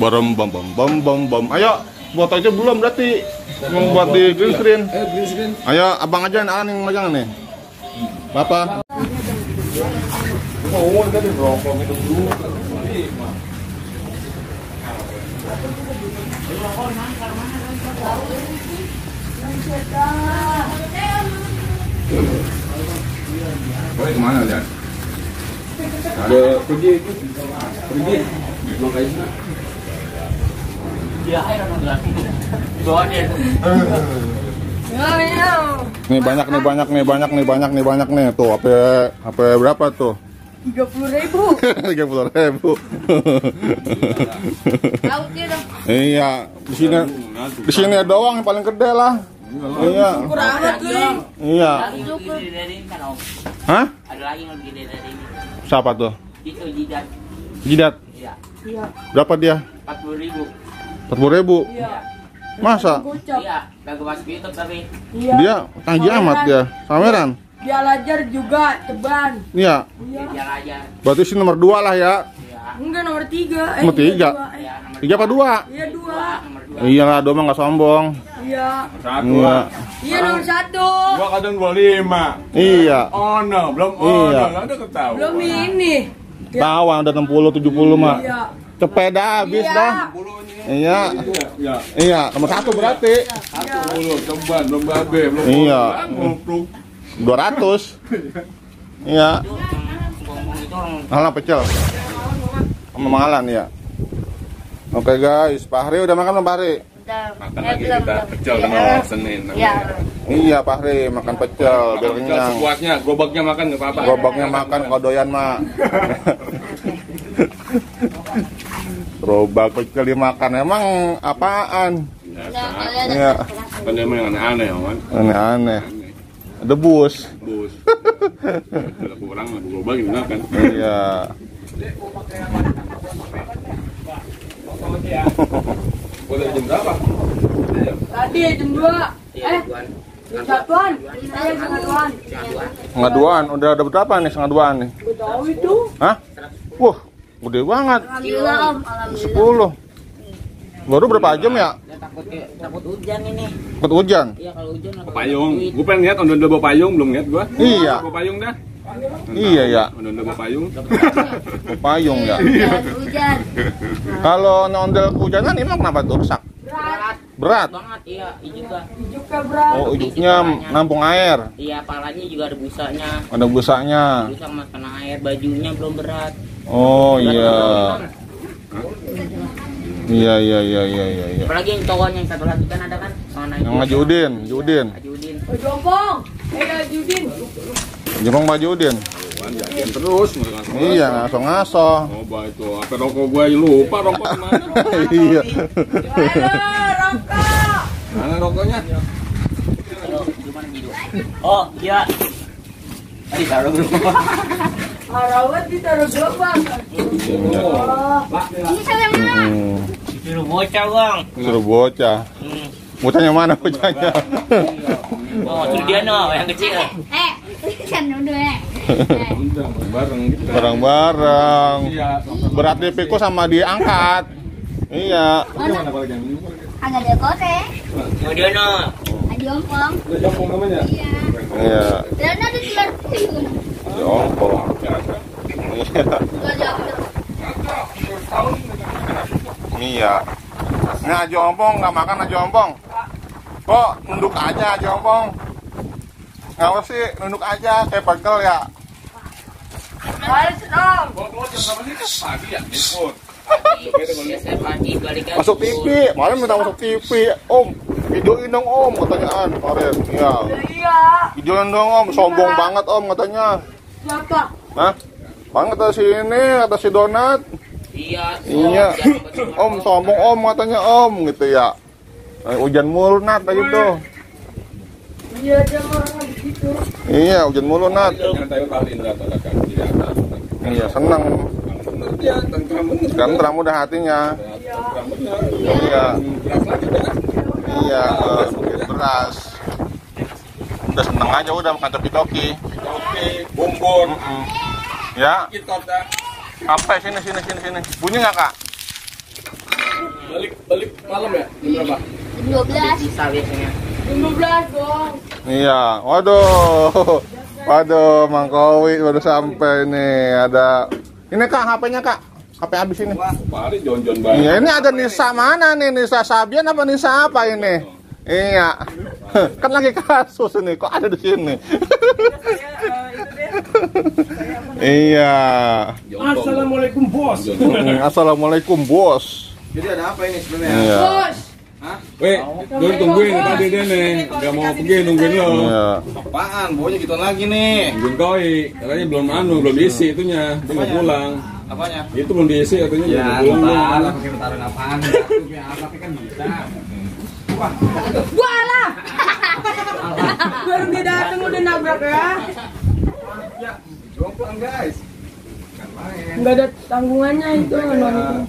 Bom. Ayo, foto aja belum berarti. Membuat di green screen. Green screen. Ayo, abang aja yang megang nih. Bapak. Oh, kan rokok itu dulu. Boy, kemana lihat? Ada pergi. Makanya. Ya, ayo nonton. Bawa dia. Nih banyak nih. Tuh, HP berapa tuh? 30.000. 30.000. Iya, di sini doang yang paling gede lah. Iya. Kurang amat ling. Iya. Hah? Ada lagi yang lebih gede dari ini. Siapa tuh? Itu jidat. Jidat. Iya. Berapa dia? 40.000. 40.000. Iya. Masa? Iya, kagak masuk YouTube tapi. Dia canggih amat dia. Sameran. Dia lajar juga, ceban. Iya. Dia lajar. Berarti sih nomor 2 lah ya. Iya. Nomor 3. Enggak, nomor Tiga apa 2? Iya, 2. Nomor 2. Iya lah, 2 mah nggak sombong. Iya. Iya. Iya, nomor 1. Gua kadang 25. Iya. Oh no, belum Iya. Ada ketahuan. Belum ini. Tawan udah 60 70 mah. Iya. Cepet dah habis Iya. dah. Iya. Ya. Iya, nomor 1 berarti. 10 ceban belum babe, belum. Iya. Belum. 200. Iya. Alah pecel. Sama malan ya. Oke guys, Pak Hari udah makan belum Pak Hari? Makan lagi kita pecel sama Senin. Iya Pak Hari makan pecel biar kenyang. Sepuasnya, gerobaknya makan enggak apa-apa. Gerobaknya makan kodoyan mah. Gerobak pecel dimakan emang apaan? Iya. Kan emang yang aneh-aneh, kan? Aneh-aneh. Debus. Bus. Ada kurang gerobak gimana kan? Iya. Udah jam berapa? Tadi jam 2. Jam 1-an. Saya jam 1-an. Setengah 2-an, udah ada berapa nih setengah 2-an nih? Gua tahu itu. Hah? Wah, gede banget. Alhamdulillah Om. 10. Baru berapa jam ya? Takut hujan ini. Ikut hujan? Iya, kalau hujan aku Payung. Gua pengen lihat ondel bawa payung, belum lihat gua. Iya. Bawa payung dah. Iya ya, Ondel bawa payung. payung ya. Hujan. Kalau nondel kehujanan emang kenapa tuh rusak? Berat. banget. Iya, juga. Juga berat. Oh, ujungnya nampung air. Iya, palanya juga ada busanya. Ada busanya. Busa sama kena air, bajunya belum berat. Oh iya. Iya. Apalagi yang cowoknya yang satu lagi kan ada kan? Yang Haji Udin. Ajudin. Jompong. Ajudin. Jempong Haji Udin. Jajan terus. Iya, ngaso-ngaso. Coba itu, apa rokok gua lupa rokok mana? Iya. Rokok. Mana rokoknya? Oh, iya. Tadi taruh dulu. Harawat ditaruh gerobak. Ini saya yang mana? Suruh bocah, Bang. Suruh bocah. Bocahnya mana bocahnya? Oh, suruh dia no, yang kecil. Kan udah. Bareng gitu. Barang-barang. Berat dipikul sama diangkat. Iya. Agak ada kote. Oh, dia no. Ada ompong. Jompong namanya? Iya. Dan ada telur puyuh. Jongkok. Iya. Ini Haji Ompong nggak makan Haji Ompong. Kok nunduk aja Haji Ompong? Nggak sih nunduk aja kayak pegel ya. Pagi ya, ikut. Biasa pagi balik lagi. Masuk TV, kemarin minta masuk TV. Om, videoin dong Om katanya kemarin. Iya. Iya. Videoin dong Om, sombong banget Om katanya. Siapa? Hah? Bang kata si ini, kata si Donat. Iya. Om sombong Om katanya Om gitu ya. Hujan mulu Nat tadi tuh. Iya, dia orang begitu. Iya, hujan mulu Nat. Jangan tahu kali Indra atau kan. Iya, senang. Iya, tentram bener. Tentram udah hatinya. Tentram bener. Iya. Beras lagi dah. Iya, beras. Udah seneng aja udah makan toki-toki. Oke, bumbun. Ya, Kita dah apa sini. Bunyi nggak kak? balik malam ya? Jam berapa? 12. Bisa biasanya. 15 dong. Iya, waduh, Mang Kowi baru sampai nih. Ada, ini kak, HP-nya kak, HP habis ini. Wah, Pak Jon banget. Iya, ini ada Nisa mana nih? Nisa Sabian apa Nisa apa ini? Iya, kan lagi kasus ini, kok ada di sini? Iya. Assalamualaikum bos. Assalamualaikum bos. Jadi ada apa ini sebenarnya? Iya. Bos. Weh, dulu tungguin tadi dia nih, nggak mau pergi nungguin lo. Iya. Apaan? Baunya gituan lagi nih. Nungguin koi, katanya belum diisi itunya, dia nggak pulang. Apanya? Itu belum diisi katanya Ya, belum pulang. bentar, pakai bentaran apaan? Tapi kan bisa. Gua lah. Baru dia datang udah nabrak ya. Ya, jomplang guys. Kan main. Enggak ada tanggungannya itu.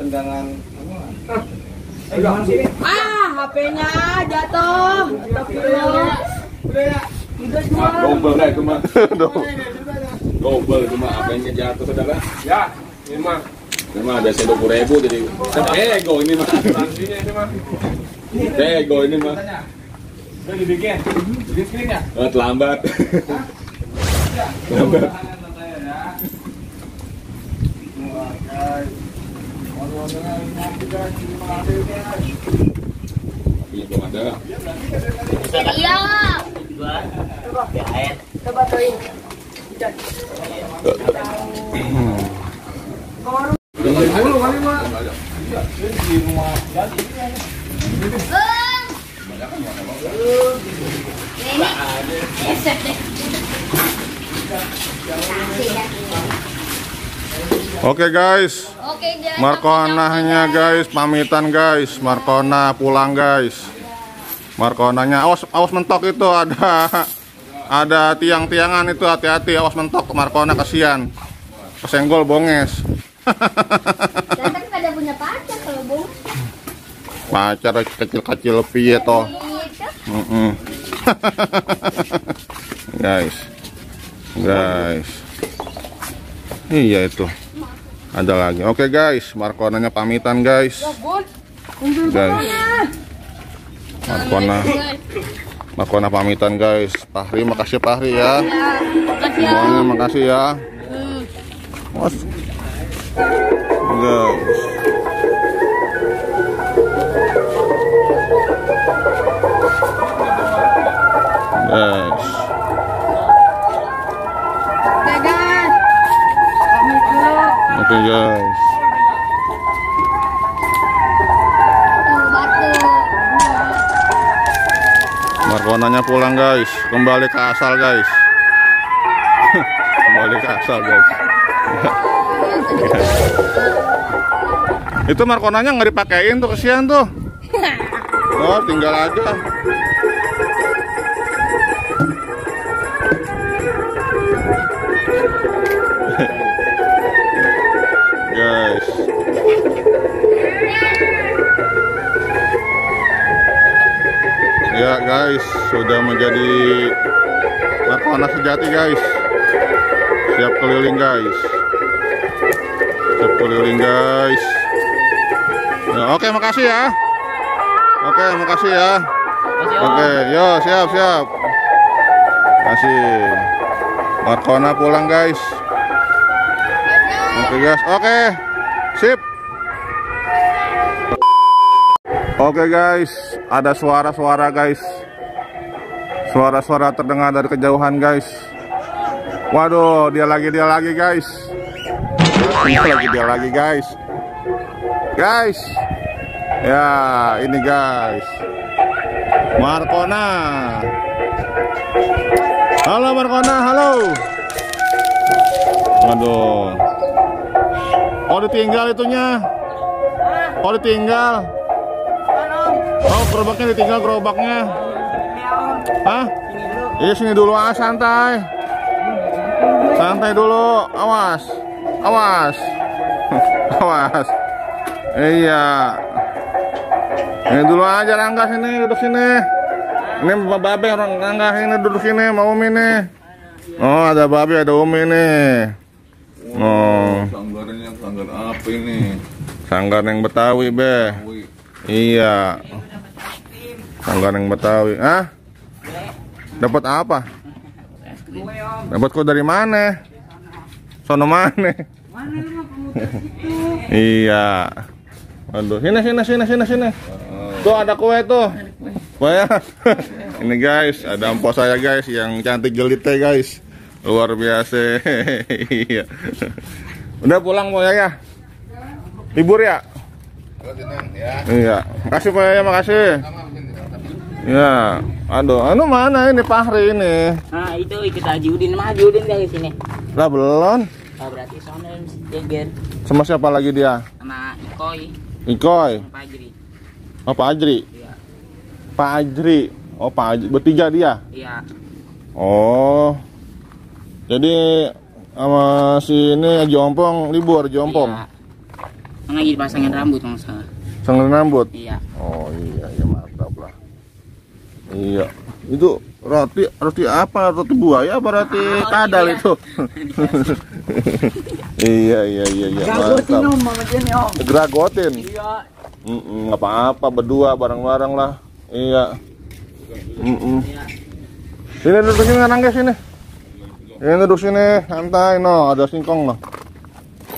Tendangan. HP-nya jatuh. Astagfirullah. Udah semua. Double dah itu mah, Aduh. double itu mah apa yang jatuh saudara? Ya, ini mah. Ini mah ada 20.000 jadi kan ego ini mah. Transfernya ini mah. Ego ini mah. Udah dibikin. Bikin screen ya? Terlambat. Iya belum ada. Iya. Coba tuin. Dulu kali mah. Ini set deh. Oke guys, Oke guys. Markonanya guys, pamitan guys, Markona pulang guys. Markonanya, awas mentok itu ada tiang-tiangan itu, hati-hati, awas mentok Markona kasihan. Kesenggol bonges. Dan kan pada punya pacar kalau bung. Pacar kecil-kecil piye toh. Gitu. Guys. Iya itu. Ada lagi. Oke guys, Markonanya pamitan guys. Guys. Markona pamitan guys. Fahri, makasih Fahri ya. Semuanya makasih ya. Mas. Guys. Guys. Oke guys. Pamit dulu. Oke guys. Tuh batu. Markonanya pulang guys. Kembali ke asal guys. Kembali ke asal guys. Itu Markonanya nggak dipakein tuh, kesian tuh. Oh, tinggal aja. Guys. Ya guys, sudah menjadi Markona sejati guys. Siap keliling guys. Siap keliling guys. Ya, oke, makasih ya. Oke, makasih ya. Oke, yo siap. Makasih. Markona pulang guys. Oke guys, oke. Sip. Oke guys, ada suara-suara guys. Suara-suara terdengar dari kejauhan guys. Waduh, dia lagi guys. Dia lagi guys. Guys. Ya, ini guys. Markona. Halo Markona, halo. Waduh. Oh, ditinggal itunya. Oh, ditinggal. Oh, gerobaknya ditinggal gerobaknya. Hah? Iya, sini dulu ah, santai. Santai dulu, awas. Awas. Iya. Ini dulu aja Rangga sini, duduk sini. Ini Babe orang Rangga ini duduk sini, mau Umi nih. Oh, ada Babe, ada Umi nih. Oh. Sanggarnya sanggar apa ini? Sanggar yang Betawi, Be. Iya. Sanggar yang Betawi. Ah? Dapat apa? Dapat kok dari mana? Sono mana? Iya. Aduh, sini. Tuh ada kue tuh. Kue. Ini guys, ada empok saya guys yang cantik jelitnya guys. Luar biasa. Iya. Udah pulang mau ya? Libur ya? Iya. Makasih Pak ya, makasih. Ya. Aduh, anu mana ini Fahri ini? Nah, itu ikut Haji Udin dari sini. Lah belum. Oh, berarti soalnya Jeger Sama siapa lagi dia? sama Ikoy, Ikoy. sama Fajri. Oh, Pak Ajri. Iya. Pak Ajri. Oh, Pak Ajri. Bertiga dia. Iya. Oh. Jadi sama si ini Jompong libur, Jompong. Iya. Kan lagi dipasangin rambut kalau nggak salah. Sanggar rambut. Iya. Oh iya, ya mantap lah. Iya. Itu roti apa? Roti buaya apa roti kadal iya. itu? Iya. Mantap. Gragotin. Iya. Nggak apa-apa, berdua bareng-bareng lah. Iya. Sini duduk sini Rangga sini. Ini duduk sini, santai no, ada singkong no.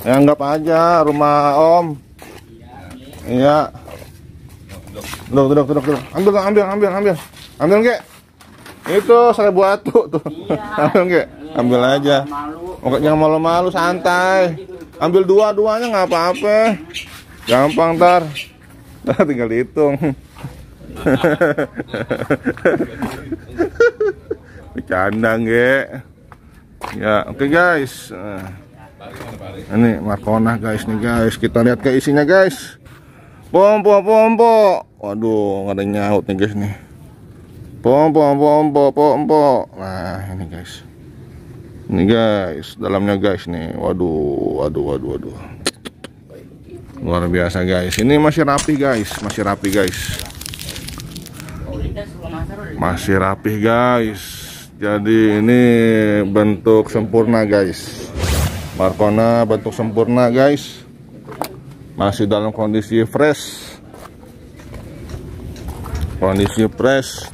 Ya anggap aja rumah Om. Iya. Duduk. Ambil Ge. Itu 1.000 atu tuh. Ambil Ge. Ambil aja. Pokoknya malu-malu santai. Ambil dua-duanya nggak apa-apa. Gampang ntar tinggal dihitung. Bercanda Ge. Ya, oke guys. Ini Markona guys nih guys. Kita lihat ke isinya guys. Pompo. Waduh, nggak ada nyaut nih guys nih. Pompo. Nah, ini guys. Ini guys, dalamnya guys nih. Waduh. Luar biasa guys. Ini masih rapi guys. Masih rapi guys. Jadi ini bentuk sempurna guys. Markona bentuk sempurna guys. Masih dalam kondisi fresh.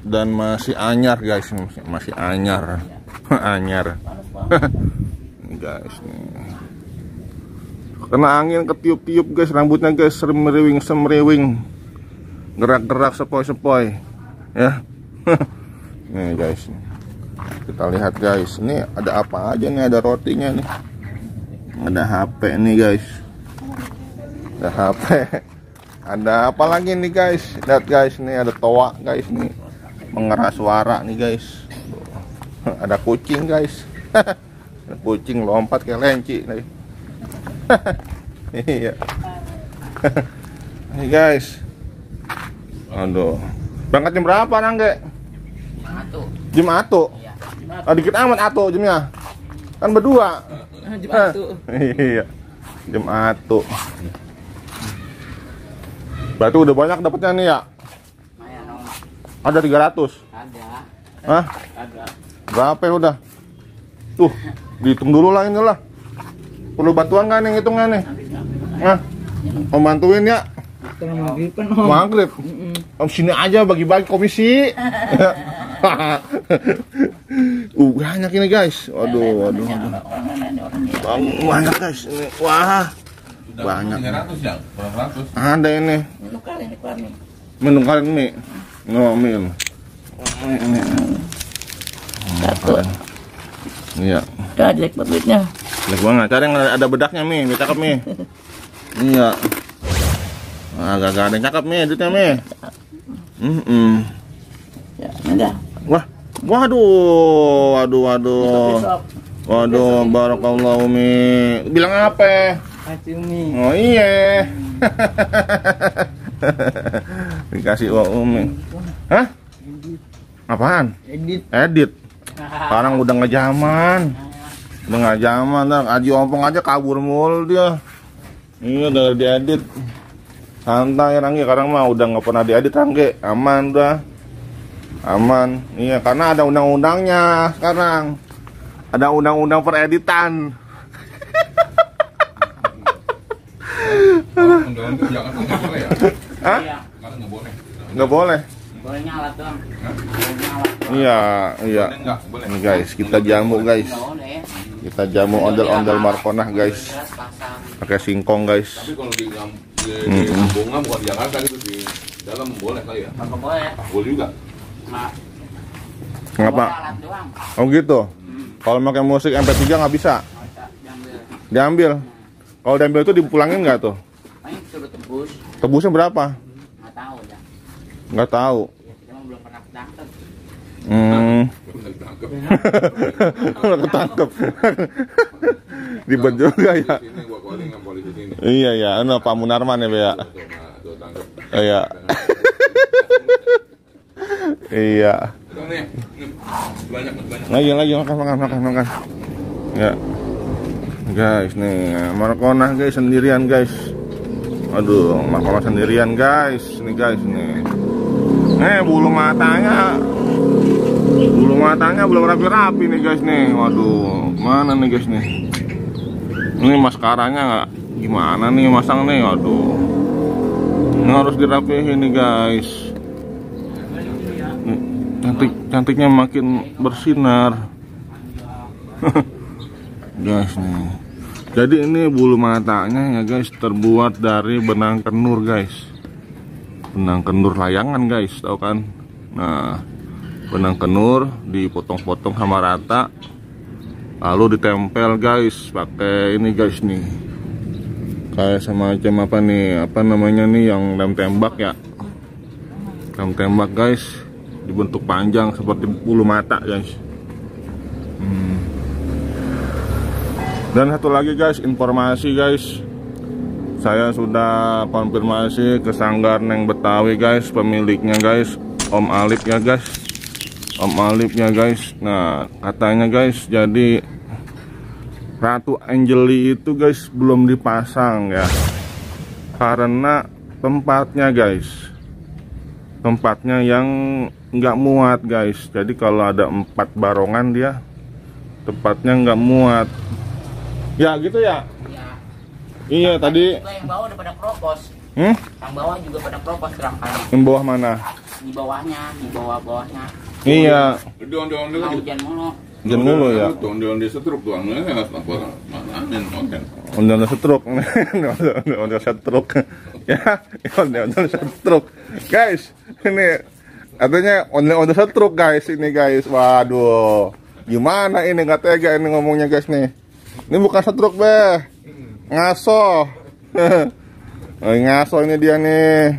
Dan masih anyar guys. Masih anyar. Anyar. Ini guys nih. Kena angin ketiup-tiup guys, rambutnya guys semriwing. Gerak-gerak sepoi-sepoi. Ya. Nih guys. Kita lihat guys, ini ada apa aja nih, ada rotinya nih. Ada HP nih guys. Ada HP. Ada apa lagi nih guys? Lihat guys, nih ada toa guys nih. Mengeras suara nih guys. Ada kucing guys. Ada kucing lompat kayak lenci nih. Iya. Nih guys. Aduh. Berangkat jam berapa Rangga? Jam atu. Oh, dikit amat atu jamnya. Kan berdua. Jam atu. Iya. Jam atu. Berarti udah banyak dapatnya nih ya? Ada 300? Ada. Hah? Ada. Berapa ya udah? Tuh, dihitung dulu lah inilah. Perlu bantuan nggak nih ngitungnya nih? Nah, mau bantuin ya? Maghrib. Om sini aja bagi-bagi komisi. Banyak ini guys. Waduh. Banyak guys. Ini. Wah. Banyak. 300 ya? Berapa ratus? Ada ini. Minum kalian mie. Ngomil. Ini. Satu. Iya. Udah jelek banget duitnya. Jelek banget. Cari yang ada bedaknya mie. Biar cakep mie. Iya. Agak ada yang cakep mie. Duitnya mie. Ya, udah. Wah. Waduh, barakallahu mi. Bilang apa? Umi. Oh iya. Dikasih uang Umi. Hah? Apaan? Edit. Sekarang udah nggak zaman. Ntar Haji Ompong aja kabur mulu dia. Iya udah diedit. Santai Rangge, sekarang mah udah nggak pernah diedit Rangge, aman udah. Aman. Iya, karena ada undang-undangnya sekarang. Ada undang-undang pereditan. Undang-undang jangan boleh ya. Hah? Karena nggak boleh. Nggak boleh. Bolehnya alat doang. Iya, iya. Nggak boleh. Ini guys, kita jamu guys. Boleh ya. Kita jamu ondel-ondel Markonah guys. Jelas pasang. Pakai singkong guys. Tapi kalau di Lampung bukan di Jakarta gitu di dalam boleh kali ya. Nggak boleh. Boleh juga. Nah, Kenapa? boleh alat doang. Oh gitu. Kalau pakai musik MP3 nggak bisa. Diambil. Diambil. Kalau diambil itu dipulangin nggak tuh? Paling suruh tebus. Tebusnya berapa? Nggak tahu ya. Nggak tahu. Ya, kita mah belum pernah ketangkep. Udah ketangkep. Ribet juga ya. Ini gua calling sama polisi sini. Iya ya, anu Pak Munarman ya, Be ya. Tuh tangkap. Iya. Iya. Tuh, nih. Banyak. Lagi makan. Ya. Guys, nih Markonah guys sendirian guys. Aduh, Markonah sendirian guys. Nih guys nih. Bulu matanya belum rapi-rapi nih guys nih. Waduh, mana nih guys nih? Ini maskaranya nggak gimana nih masang nih? Waduh, ini harus dirapihin nih guys. Cantiknya makin bersinar. Guys nih. Jadi ini bulu matanya ya guys terbuat dari benang kenur guys. Benang kenur layangan guys, tahu kan? Nah, benang kenur dipotong-potong sama rata, lalu ditempel guys pakai ini guys nih, kayak semacam apa nih, apa namanya nih yang lem tembak ya, lem tembak guys, dibentuk panjang seperti bulu mata guys. Dan satu lagi guys, informasi guys, saya sudah konfirmasi ke Sanggar Neng Betawi guys, pemiliknya guys, Om Alip ya guys, Om Alipnya guys. Nah katanya guys, jadi Ratu Angeli itu guys belum dipasang ya, karena tempatnya guys, tempatnya yang nggak muat guys. Jadi kalau ada 4 barongan dia tempatnya nggak muat ya gitu ya. Iya tadi. Juga yang bawah udah pada kropos. Yang bawah juga pada kropos gerakannya. Yang bawah mana? Di bawahnya, di bawahnya. Iya. Ondel-ondel Mau hujan mulu. Hujan mulu ya. Ondel-ondel setruk tuh, nggak apa. Amin. Ondel setruk. Ondel setruk. Ya, ondel setruk. Guys, ini artinya ondel setruk guys ini guys. Waduh. Gimana ini, nggak tega ini ngomongnya guys nih. Ini bukan setruk, Beh. Ngaso. Lagi ngaso ini dia nih.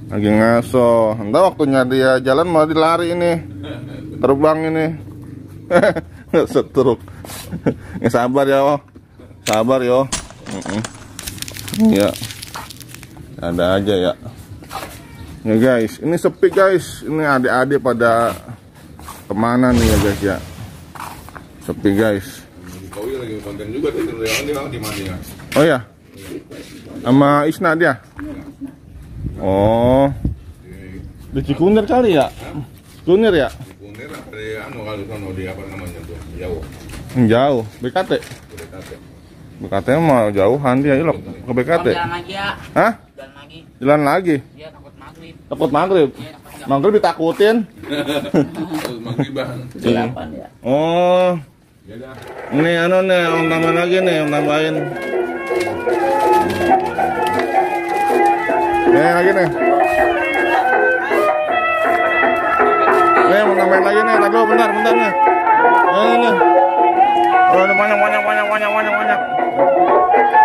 Lagi ngaso. Entah waktunya dia jalan mau dilari ini. Terbang ini. Setruk. Ya sabar ya, oh. Sabar yo. Ya. Ada aja ya. Ya guys, ini sepi guys. Ini adik-adik pada kemana nih ya guys ya. Sepi guys. Kau lagi konten juga tuh, dia di mana ya? Oh ya, sama Isna dia. Oh, di Cikunir kali ya? Cikunir ya? Cikunir apa di kalau sono di apa namanya tuh? Jauh. Jauh, BKT. BKT mah jauhan dia, yuk ke BKT. Jalan lagi ya. Hah? Jalan lagi. Jalan lagi? Iya, takut maghrib. Takut maghrib? Maghrib ditakutin? Terus maghriban. Delapan ya. Oh, Ya dah. ini anu nih, om tambahin lagi nih, om tambahin. Nih lagi nih. Nih mau tambahin lagi nih, tadi bentar nih. Nih. Oh, ada banyak.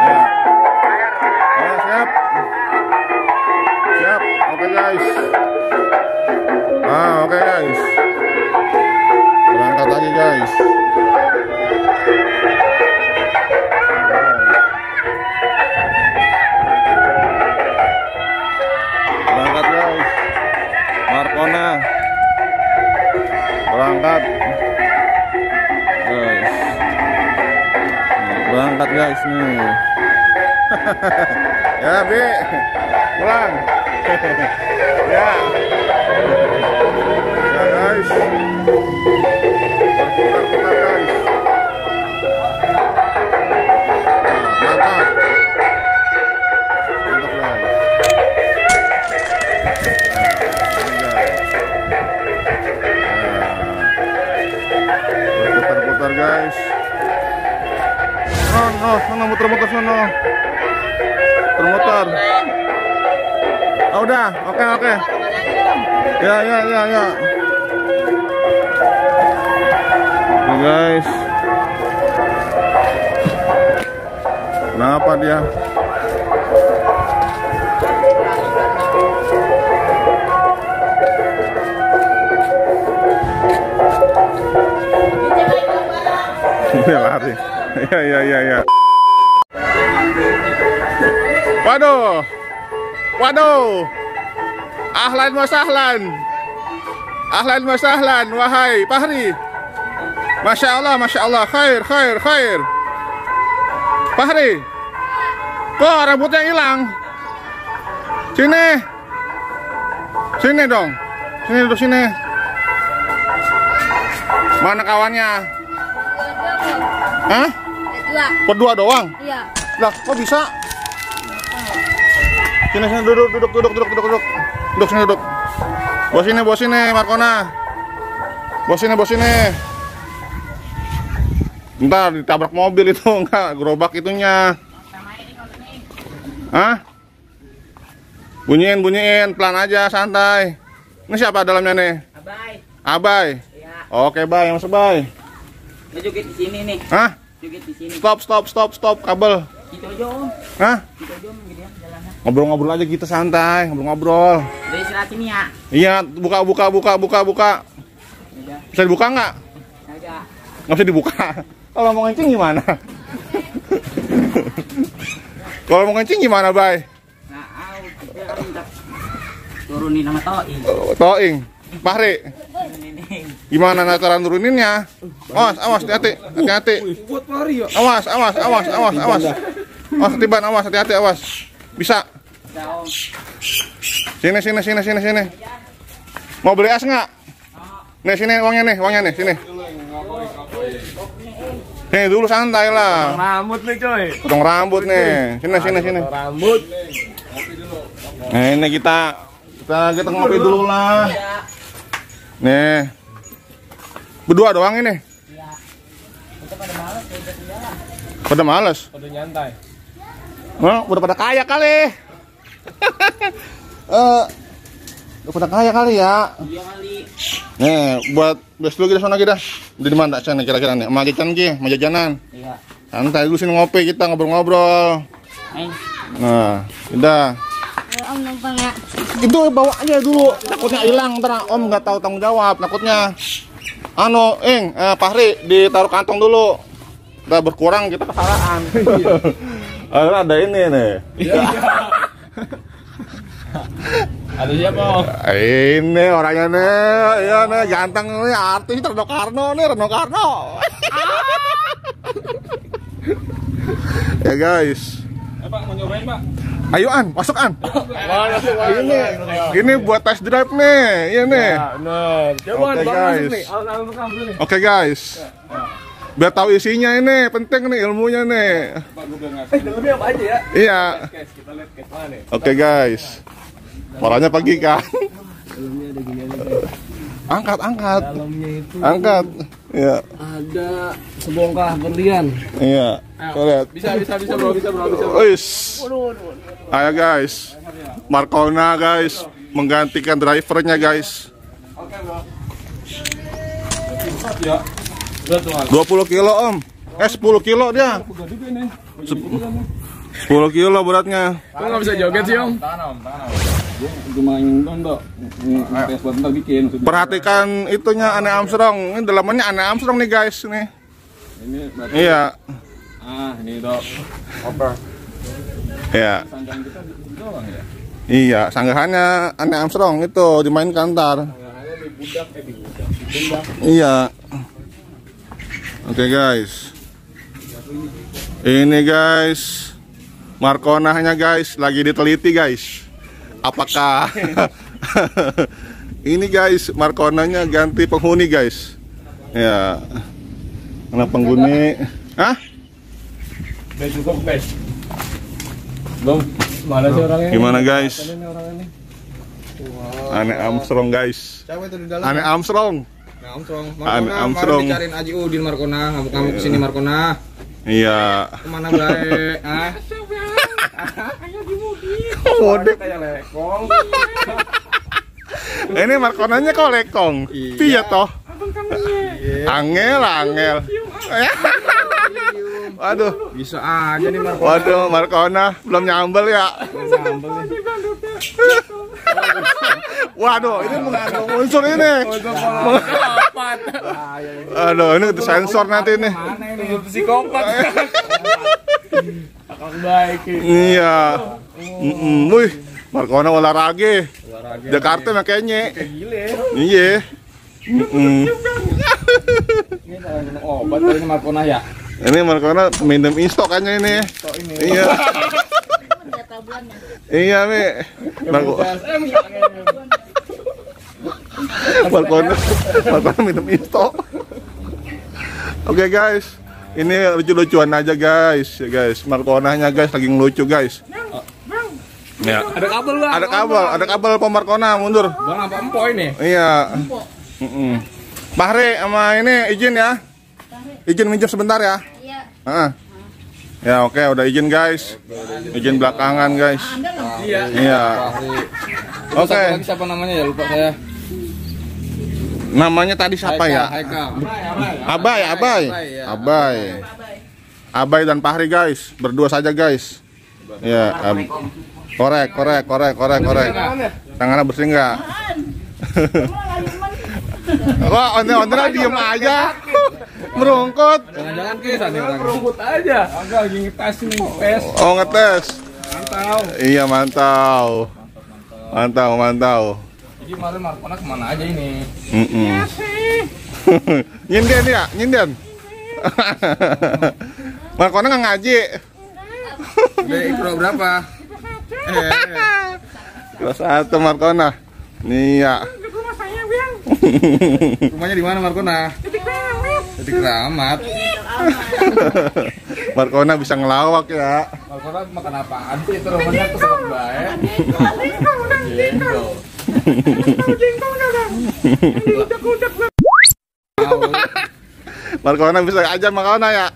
Ya. Ya, siap. Siap. Oke guys. Oke guys. Berangkat lagi guys. Berangkat guys. Markonah. Berangkat. Guys. Berangkat guys nih. Ya, Bi. Pulang. Ya. Ya, guys. Berputar-putar, guys. Mantap. Mantap, guys. Berputar-putar, guys. Sana muter-muter sana. Muter-muter. Oh, udah. Oke. Ya. Oke, guys. Kenapa dia? Dia lari. Ya. Waduh. Ahlan wa sahlan. Wahai Fahri. Masya Allah. Khair. Fahri. Kok rambutnya hilang? Sini dong. Sini duduk sini. Mana kawannya? Hah? Berdua doang? Iya. Lah, kok bisa? Sini duduk. Duduk sini. Bos sini, Markona. Bos sini. Bentar, ditabrak mobil itu, enggak, gerobak itunya. Hah? Bunyiin, pelan aja, santai. Ini siapa dalamnya nih? Abai. Iya. Oke, Bay, masuk, Bay. Ini joget di sini nih. Hah? Joget di sini. Stop, kabel. Gitu aja, Om. Hah? Gitu aja, Om, gitu ya, jalannya. Ngobrol-ngobrol aja gitu, santai, ngobrol. Dari istirahat sini ya. Iya, buka. Bisa dibuka nggak? Kagak. Nggak bisa dibuka. Kalau mau ngencing gimana? Kalau mau ngencing gimana, Bay? Nah, kita kan minta turunin sama Toing. Toing. Fahri. Ini. Gimana cara turuninnya? Awas, hati-hati. Awas, ketiban, hati-hati, awas. Bisa. Sini. Mau beli es nggak? Nih, sini uangnya nih, sini. Nih, dulu santai lah. Rambut nih, coy. Potong rambut nih. Sini. Rambut. Nah, ini kita ngopi dulu lah. Nih. Berdua doang ini. Pada males. Udah nyantai. Udah pada kaya kali. Udah pada kaya kali ya. Iya kali. Nih, buat bes dulu kita sana kita. Udah di mana sana kira-kira nih? Sama jajan ki, sama jajanan. Iya. Santai dulu sini ngopi kita ngobrol-ngobrol. Main. Nah, udah. Om numpang ya. Itu bawa aja dulu. Takutnya hilang, ntar Om nggak tahu tanggung jawab. Takutnya. Fahri ditaruh kantong dulu. Udah berkurang kita kesalahan. Ada ini nih. Ada siapa, Om? Ini orangnya nih, iya nih, ganteng nih, artis Reno Karno. Ya guys. Pak, mau nyobain, Pak? Ayo masuk An. Ini buat test drive nih, iya nih. Bener. Coba Oke, guys. nih. Oke guys. Biar tahu isinya ini, penting nih ilmunya nih. Dalamnya apa aja ya? Iya. Kita lihat case mana nih. Oke guys. Warnanya pagi kan. Dalamnya ada gini aja. Angkat. Dalamnya itu Angkat. Iya. ada sebongkah berlian. Iya. Tuh lihat. Bisa bro. Wis. Ayo guys. Markona guys menggantikan drivernya guys. Oke, bro. Ya. 20 kilo Om. 10 kilo dia. 10 kilo beratnya. Kok nggak bisa joget sih, Om? Tanam. Cuma yang dong, tes buat ntar bikin. Perhatikan itunya Anne Armstrong. Ini dalamannya Anne Armstrong nih guys nih. Ini berarti. Iya. Ini dok. Oper. Iya. Sangkaan kita doang ya. Iya, sanggahannya Anne Armstrong itu dimainkan ntar. Sanggahannya di budak. Iya. Oke guys. Ini guys. Markonahnya guys lagi diteliti guys. Apakah ini guys Markonahnya ganti penghuni guys? Ya. Karena penghuni. Hah? Udah cukup guys. Belum. Mana sih orangnya? Gimana guys? Wow. Ane Armstrong guys. Siapa itu di dalam? Ane Armstrong. Nah, Armstrong. Ane Armstrong. Dicariin Aji Udin Markona, ngamuk-ngamuk kesini Markona. Iya. Kemana baik? Ah? Modek. Kayak lekong. Ini Markonanya kok lekong. Piye toh? Angel. Waduh. Bisa aja nih Markona. Waduh, Markona belum nyambel ya. Waduh, ini mengandung unsur ini. Aduh, ini sensor nanti nih. Mana ini psikopat? Akal baik. Iya. Wih, Markona olahraga. Jakarta makanya. Iya. Ini obat ini Markona ya. Ini Markona minum instok kayaknya ini. Iya. Iya, Mi. Markona minum instok. Oke, guys. Ini lucu-lucuan aja, guys. Ya, guys. Markonanya guys lagi ngelucu, guys. Ya. Ada kabel Bang. Ada kabel pemarkona mundur. Bang apa empo ini? Iya. Bahri sama ini izin ya. Izin minjem sebentar ya. Iya. Ya oke, udah izin guys. Izin belakangan guys. Iya. Oke. Siapa namanya ya? Lupa saya. Namanya tadi siapa ya? Haikal. Abai dan Fahri guys. Berdua saja guys. Ya. Korek. Tangannya bersih nggak? Wah, ondel-ondel diem aja. Merungkut. Jangan-jangan kisah nih orang. Rumput aja. Agak lagi ngetes nih, tes. Oh, ngetes. Mantau. Iya, mantau. Jadi kemarin Markona kemana aja ini? Nyinden. Markona nggak ngaji. Udah ikro berapa? Kelas 1 Markona. Iya. Rumahnya di mana Markona? Titik Keramat. Markona bisa ngelawak ya. Markona makan apaan sih? Itu rumahnya kesepak baik. Jengkol. Markona bisa aja Markona ya.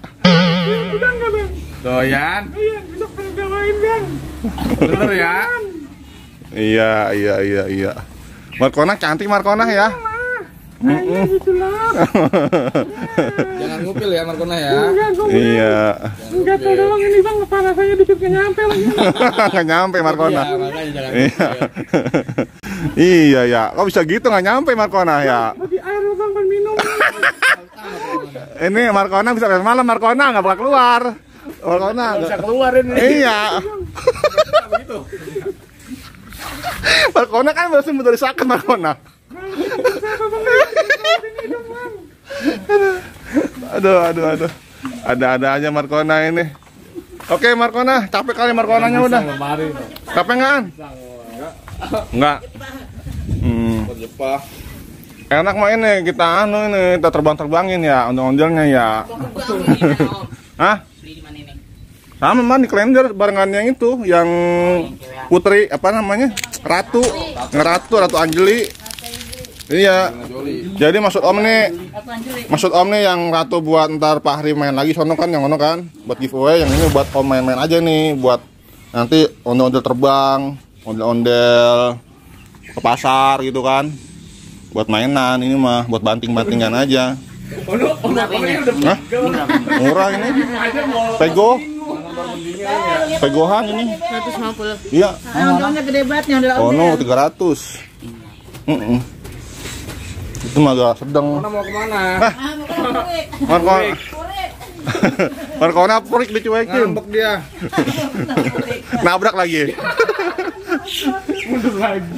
Doyan. Bener ya? Iya. Markona cantik Markona ya. Jangan ngupil ya Markona ya. Iya. Enggak tahu doang ini Bang, kepala saya dikit nggak nyampe lagi. Nggak nyampe Markona. Iya, makanya jangan Iya. Iya ya. Kok bisa gitu nggak nyampe Markona ya? Bagi air Bang, buat minum. Ini Markona bisa sampai malam Markona nggak bakal keluar. Markona Bisa keluarin nih. Iya. Markona kan baru sembuh dari sakit Markona. Aduh. Ada aja Markona ini. Oke Markona, capek kali Markonanya udah. Capek nggak? Enggak. Enak mah ini kita kita terbangin ya, ondel-ondelnya ya. Hah? Sama man di Klender barengan yang itu, yang Putri apa namanya? Ratu Anjeli. Iya. Jadi maksud Om nih yang Ratu buat ntar Pak Hari main lagi sono kan, yang ono kan buat giveaway, yang ini buat Om main-main aja nih, buat nanti ondel-ondel terbang, ondel-ondel ke pasar gitu kan. Buat mainan ini mah, buat banting-bantingan aja. Hah? Murah ini. Pegohan ini 150. Iya. Ondel-ondelnya gede banget nih ondel-ondel. 300. Itu mah agak sedang. Mau kemana? Markona purik dicuekin. Ngambek dia. Nabrak lagi. Mundur lagi.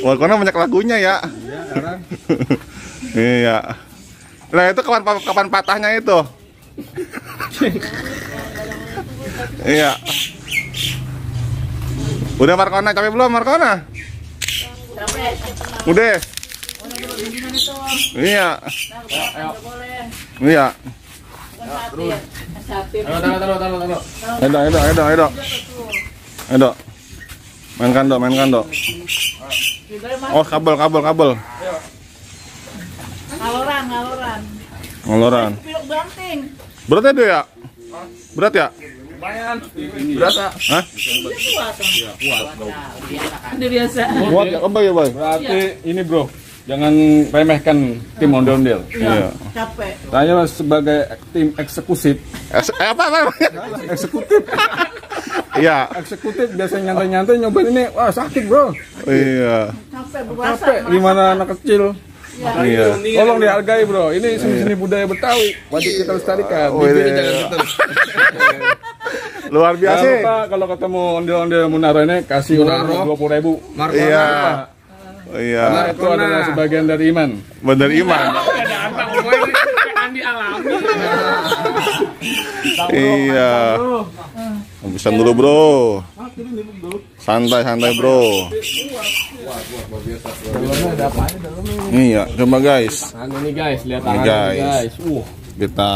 Markona banyak lagunya ya. Iya. Nah itu kapan patahnya itu? Iya. Udah Markona, capek belum Markona? Udah. Iya. Iya. Ayo. Ayo. Mainkan dok. Oh, kabel. Ngaloran. Berat ya, ya? Berat ya? Berasa. Hah? Udah biasa. Kuat ya, apa ya, Boy? Berarti ini bro, jangan remehkan tim ondel-ondel. Iya. Capek. Tanya sebagai tim eksekutif. Apa? Eksekutif. Iya. Eksekutif biasanya nyantai-nyantai nyobain ini, wah sakit bro. Iya. Capek berpuasa. Capek gimana anak kecil. Iya. Tolong dihargai bro, ini seni budaya Betawi, wajib kita lestarikan. Oh, Bibirnya iya. jangan putus. Luar Jangan biasa. lupa kalau ketemu ondel-ondel Munaro ini kasih uang 20.000. Iya. Iya. Karena itu adalah sebagian dari iman. Bener iman. Iya. Bisa dulu bro. Santai bro. Iya, coba guys. Ini guys, lihat Ini tangannya guys. guys. Kita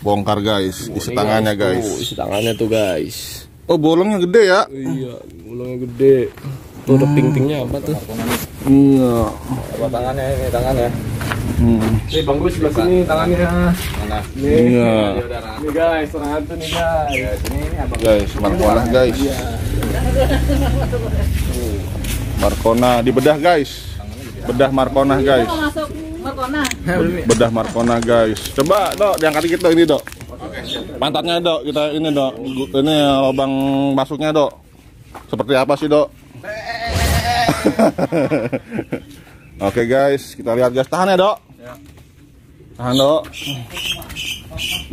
bongkar guys. Isi tangannya guys. Isi tangannya tuh guys. Oh, bolongnya gede ya? Iya, bolongnya gede. Tuh ada ping-pingnya apa tuh? Iya. Coba tangannya ini tangannya. Nih Bang Gus sebelah sini tangannya. Mana? Iya. Nih guys, tangan tuh nih guys. Ini abang. Guys, Markona guys. Markona dibedah guys. Bedah Markona guys. Masuk Markona. Bedah Markona guys. Coba dok, diangkat dikit dok ini dok. Pantatnya dok, kita ini dok. Ini lubang masuknya dok. Seperti apa sih dok? Oke guys, kita lihat guys. Tahan ya dok. Tahan dok.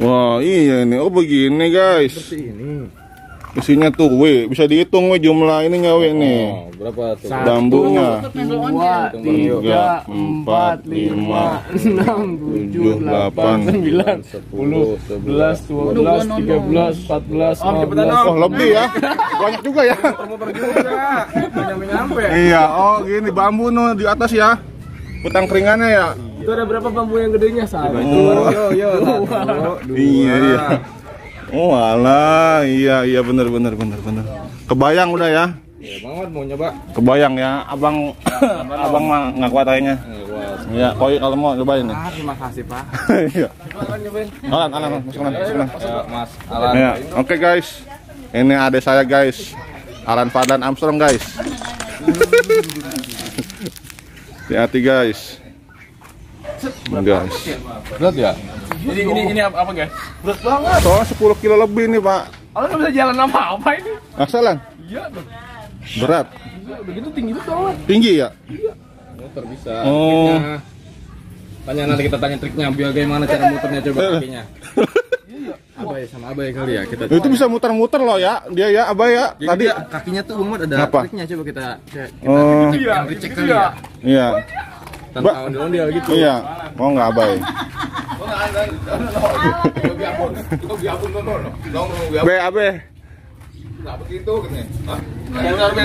Wah iya ini, oh begini guys. Seperti ini. Isinya tuh, bisa dihitung jumlah ininya nih. Oh, berapa tuh? Bambunya. 2, 3, 4, 5, 6, 7, 8, 9, 10, 11, 12, 13, 14, 15. Oh lebih ya, banyak juga ya. Muter juga, nyampe. Iya, oh gini bambu di atas ya, putang keringannya ya. Itu ada berapa bambu yang gedenya? Satu. Yo. Iya. Oh alah, iya bener. Kebayang udah ya. Iya banget mau nyoba. Kebayang ya, abang mah nggak kuat kayaknya. Iya, koi kalau mau cobain nih. Terima kasih Pak. Iya. Alan, masuk Alan. Ya, Mas Alan. Ya, oke guys. Ini adik saya guys. Alan Fadlan Armstrong guys. Hati-hati guys. Guys. Berat ya? Ini apa guys? Berat banget. Soalnya 10 kilo lebih nih Pak. Alan nggak bisa jalan apa ini? Asalan. Iya. Berat. Begitu tinggi itu Alan. Tinggi ya? Muter bisa. Oh. Tanya nanti kita tanya triknya bagaimana cara muternya coba kakinya. Abai sama Abai kali ya kita. Itu bisa muter-muter loh ya. Dia ya, Abah ya. Tadi kakinya tuh Bang ada apa? triknya coba kita Oh. cek kali ya. Iya. Tanpa ondel-ondel gitu. Iya. Mau nggak Abah? Abe. Enggak begitu katanya.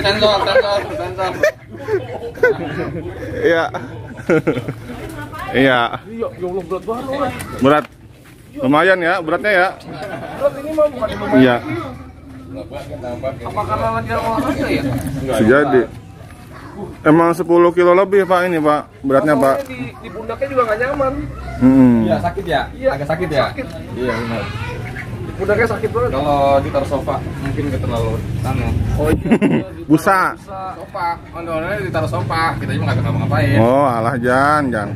Sensor. Iya. Iya. Ya Allah berat banget. Berat. Lumayan ya, beratnya ya. Berat ini mah bukan Iya. apa karena lagi olahraga ya? Bisa jadi. Emang 10 kilo lebih Pak ini Pak, beratnya Pak. Di pundaknya juga nggak nyaman. Iya Sakit ya? Iya. Agak sakit ya? Sakit. Iya benar. Di pundaknya sakit banget. Kalau ditaruh sofa mungkin nggak terlalu tanu. Oh iya. Busa. Sofa. Ondel-ondelnya ditaruh sofa. Kita juga nggak ngapa-ngapain. Oh, alah jangan.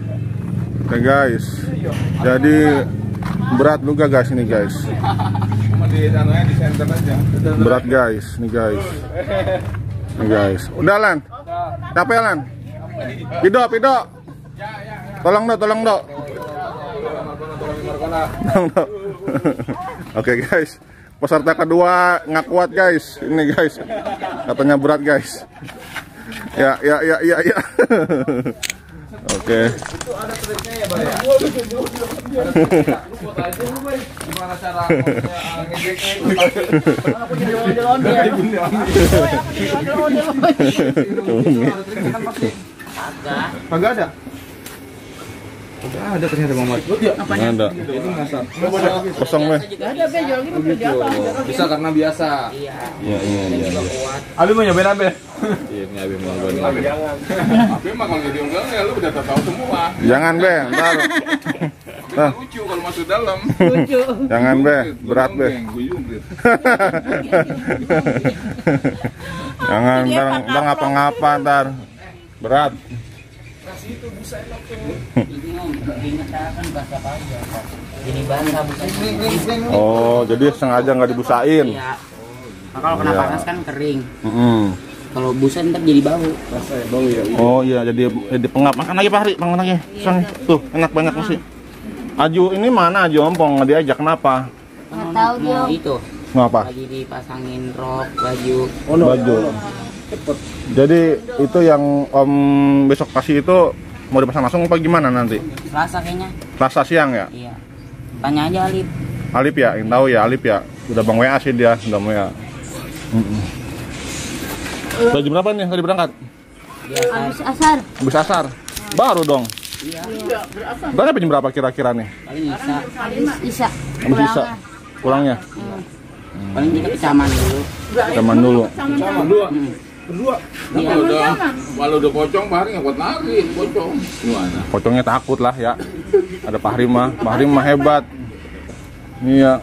Oke guys. Jadi berat juga guys ini guys. Cuma di tanunya di center aja. Berat guys, nih guys. Nih guys. Udah Lan. Capek Lan. Pido. Tolong dok. Oke guys. Peserta kedua nggak kuat guys. Ini guys. Katanya berat guys. Ya. Oke. Itu ada triknya ya, Bang ya? gimana cara ngejeknya itu? Aku jadi ondel-ondel. Kagak ada. Ada ternyata Muhammad. Nggak ada. Itu ngasar. Kosong weh. Ada be jual gitu di atas. Bisa karena biasa. Iya. Abi mau nyobain apa? Iya, ini Abi mau nyobain. Tapi mah kalau jadi unggal ya lu udah tahu semua. Jangan be, ntar. Tapi lucu kalau masuk dalam. Lucu. Jangan be, berat be. Jangan, ntar ngapa-ngapa ntar. Berat. Oh, jadi sengaja nggak dibusain. Iya. Nah, kalau kena Iya. panas kan kering. Kalau busa ntar jadi bau. Oh iya, jadi pengap. Makan lagi Pak Hari, makan lagi. Sang, tuh enak banyak masih. Aju ini mana Aju ompong nggak diajak kenapa? Nggak tahu dia. Itu Ngapa? lagi dipasangin rok baju. Baju. Jadi itu yang Om besok kasih itu mau dipasang langsung apa gimana nanti? Selasa kayaknya. Selasa siang ya? Iya. Tanya aja Alip. Alip ya, yang tahu ya Alip ya. Udah Bang WA sih dia, udah WA. Udah jam berapa nih tadi berangkat? Habis asar. Habis asar. Baru dong. Iya. Berapa jam berapa kira-kira nih? Paling bisa. Habis isa. Habis bisa. Pulangnya. Paling kita kecaman dulu. Zaman dulu. Sama dua. Berdua. Iya. Kalau udah pocong Pak Hari nggak kuat lari, pocong. Gimana? Pocongnya takut lah ya. Ada Pak Hari mah. Pak Hari mah hebat. Iya.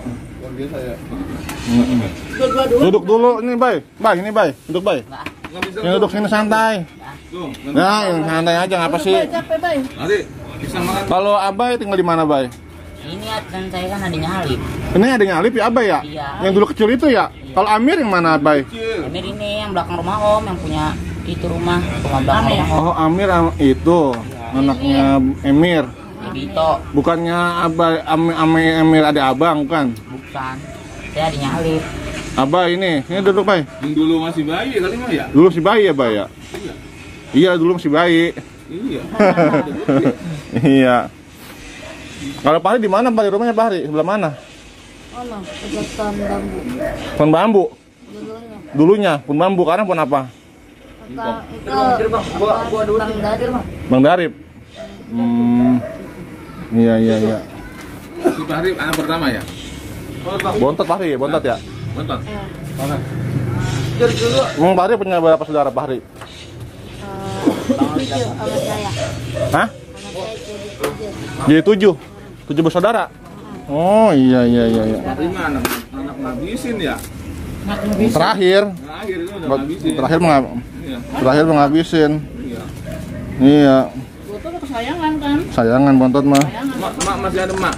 Duduk dulu ini Bay. Bay, ini Bay. Duduk Bay. Ini duduk sini santai. Nah, yang santai aja ngapa sih? Capek, Bay. Hari bisa makan. Kalau Abai tinggal di mana Bay? Ini kan saya kan adanya Alip. Ini adanya Alip ya Abai ya? Iya. Yang dulu kecil itu ya? Kalau Amir yang mana Abai? Amir ini yang belakang rumah Om yang punya itu rumah belakang rumah Om. Oh Amir itu anaknya Emir. Dito. Bukannya Abai Amir ada abang bukan? Bukan. Saya adanya Alip. Abai ini duduk Bay. Yang dulu masih bayi kali mah ya? Dulu si bayi ya Bay ya? Iya dulu masih bayi. Iya. Iya. Kalau Pak Hari di mana Pak? Di rumahnya Pak Hari? Sebelah mana? Oh no, dekat pohon bambu. Pohon bambu. Dulunya. Dulunya pohon bambu. Sekarang pohon apa? Itu Bang Dadir mah. Bang Darip. Iya. Si Pak Hari anak pertama ya? Bontot Pak Hari, bontot ya? Bentar. Emang Pak Hari punya berapa saudara Pak Hari? 7 sama saya. Hah? Sama saya jadi 7. Jadi 7 bersaudara? Oh iya. Tapi mah anak ngabisin ya? Terakhir Terakhir itu udah ngabisin. Iya. Terakhir menghabisin. Iya. Iya. Itu kesayangan kan. Sayangan bontot mah. Mak masih ada mak.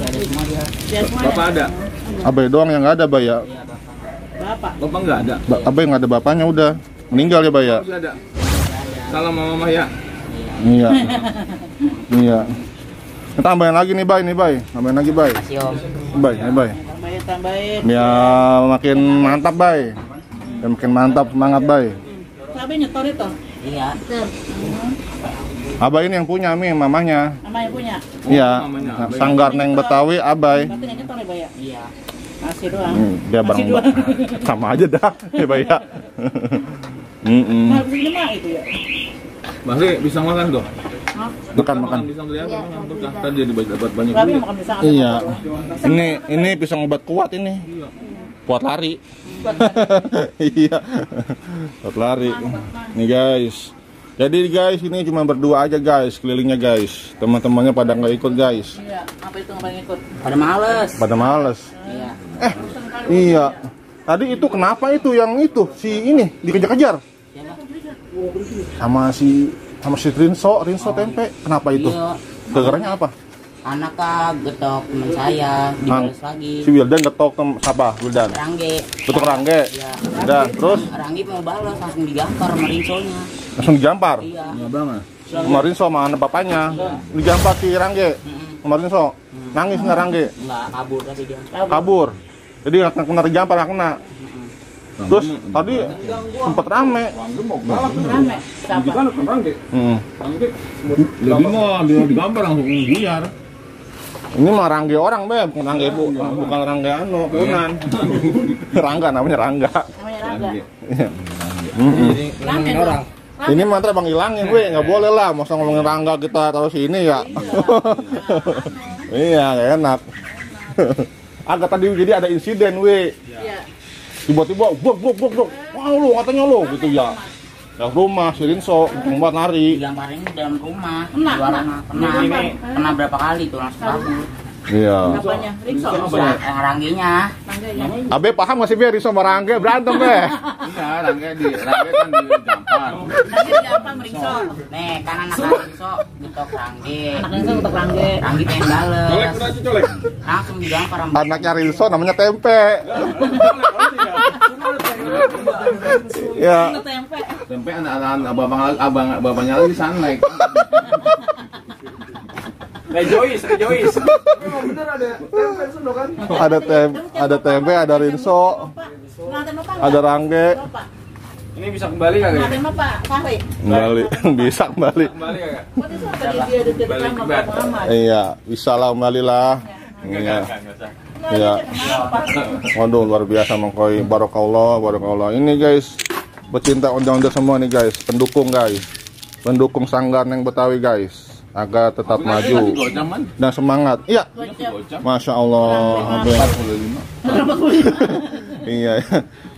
Ada semua dia. Dia semua. Bapak ada. Abai doang yang nggak ada Bay ya. Bapak. Bapak nggak ada. Abai nggak ada bapaknya udah meninggal ya Bay ya. Masih ada. Salam mama ya. Iya. Iya. Kita tambahin lagi nih Bay, tambahin lagi Bay. Kasih Om. Bay, ini Bay. Tambahin. Biar makin mantap Bay. Biar makin mantap semangat Bay. Cabai nyetor itu. Iya. Abah ini yang punya Mi, mamanya. Sama yang punya. Iya. mamanya Abai. Sanggar Neng Betawi Abai. Berarti nggak nyetor ya, Bay ya? Iya. Masih doang. Dia bareng Masih doang. sama aja dah, ya Bay ya. Nah, begini mah itu ya. Masih bisa makan dong. Makan. Bisa melihat berkah. Tadi dia dapat banyak Tapi duit. makan pisang. Iya. Ini pisang obat kuat ini. Kuat lari. Iya. Kuat lari. Nih guys. Jadi guys, ini cuma berdua aja guys, kelilingnya guys. Teman-temannya pada nggak ikut guys. Iya, apa itu nggak ikut? Pada males. Pada males. Iya. Iya. Tadi itu kenapa itu yang itu si ini dikejar-kejar? Siapa? Sama si Rinso tempe. Kenapa itu? Iya. Gegernya apa? Anak getok teman saya dibales lagi. Si Wildan ketok siapa? Wildan. Rangge. Betul Rangge. Iya. Udah, terus Rangge mau balas langsung digampar sama Rinsonya. langsung digampar. Iya. Abang. Sama Rinso sama anak bapaknya. Digampar si Rangge. Sama Rinso. Nangis nggak Rangge? Enggak kabur tadi dia. Kabur. Jadi nggak kena digampar, nggak kena. Terus tadi sempet rame. Rame. Siapa? Kan orang deh. Hmm. Lebih mau ambil digambar langsung buyar. Ini mah rangge orang, Beb. Bukan rangge bukan rangge anu, punan. Rangga namanya Rangga. Namanya Rangga. Ngomongin orang. Ini mantra Bang hilangin, we. Nggak boleh lah, masa ngomongin Rangga kita taruh sini ya. Iya, nggak enak. Agak tadi jadi ada insiden, we. Tiba-tiba, buk. Wah, lu katanya lu, gitu ya. Ya rumah, si Rinso, buat nari. Digamparin di dalam rumah. Kena berapa kali tuh langsung kabur. Iya. Apanya? Rinso. Yang Rangginya. Abe paham nggak sih, Be? Rinso sama Rangge berantem, Be? Iya, Rangga kan digampar. Rangge digampar Rinso. Nih, kan anak Rinso getok Rangge. Anak Rinso getok Rangge. Rangge pengen bales. Colek. Langsung digampar sama Anaknya Rinso namanya Tempe. Ya. Sampai anak bapaknya lagi sunlight. Rejoice. Bener ada tempe Sunda kan? Ada Tempe, ada Rinso, ada Rangge. Ini bisa kembali kagak? Ada apa Pak? Fahri. Kembali, bisa kembali. Kembali kagak? Waktu itu apa dia ada di kamar Muhammad. Iya, bisa lah kembali lah. Iya. Iya. Waduh, luar biasa mengkoi. Barokallah. Ini guys, pecinta ondel-ondel semua nih guys, pendukung guys. Pendukung Sanggar Neng Betawi guys. Agar tetap maju dan semangat. Iya. Masya Allah. Iya.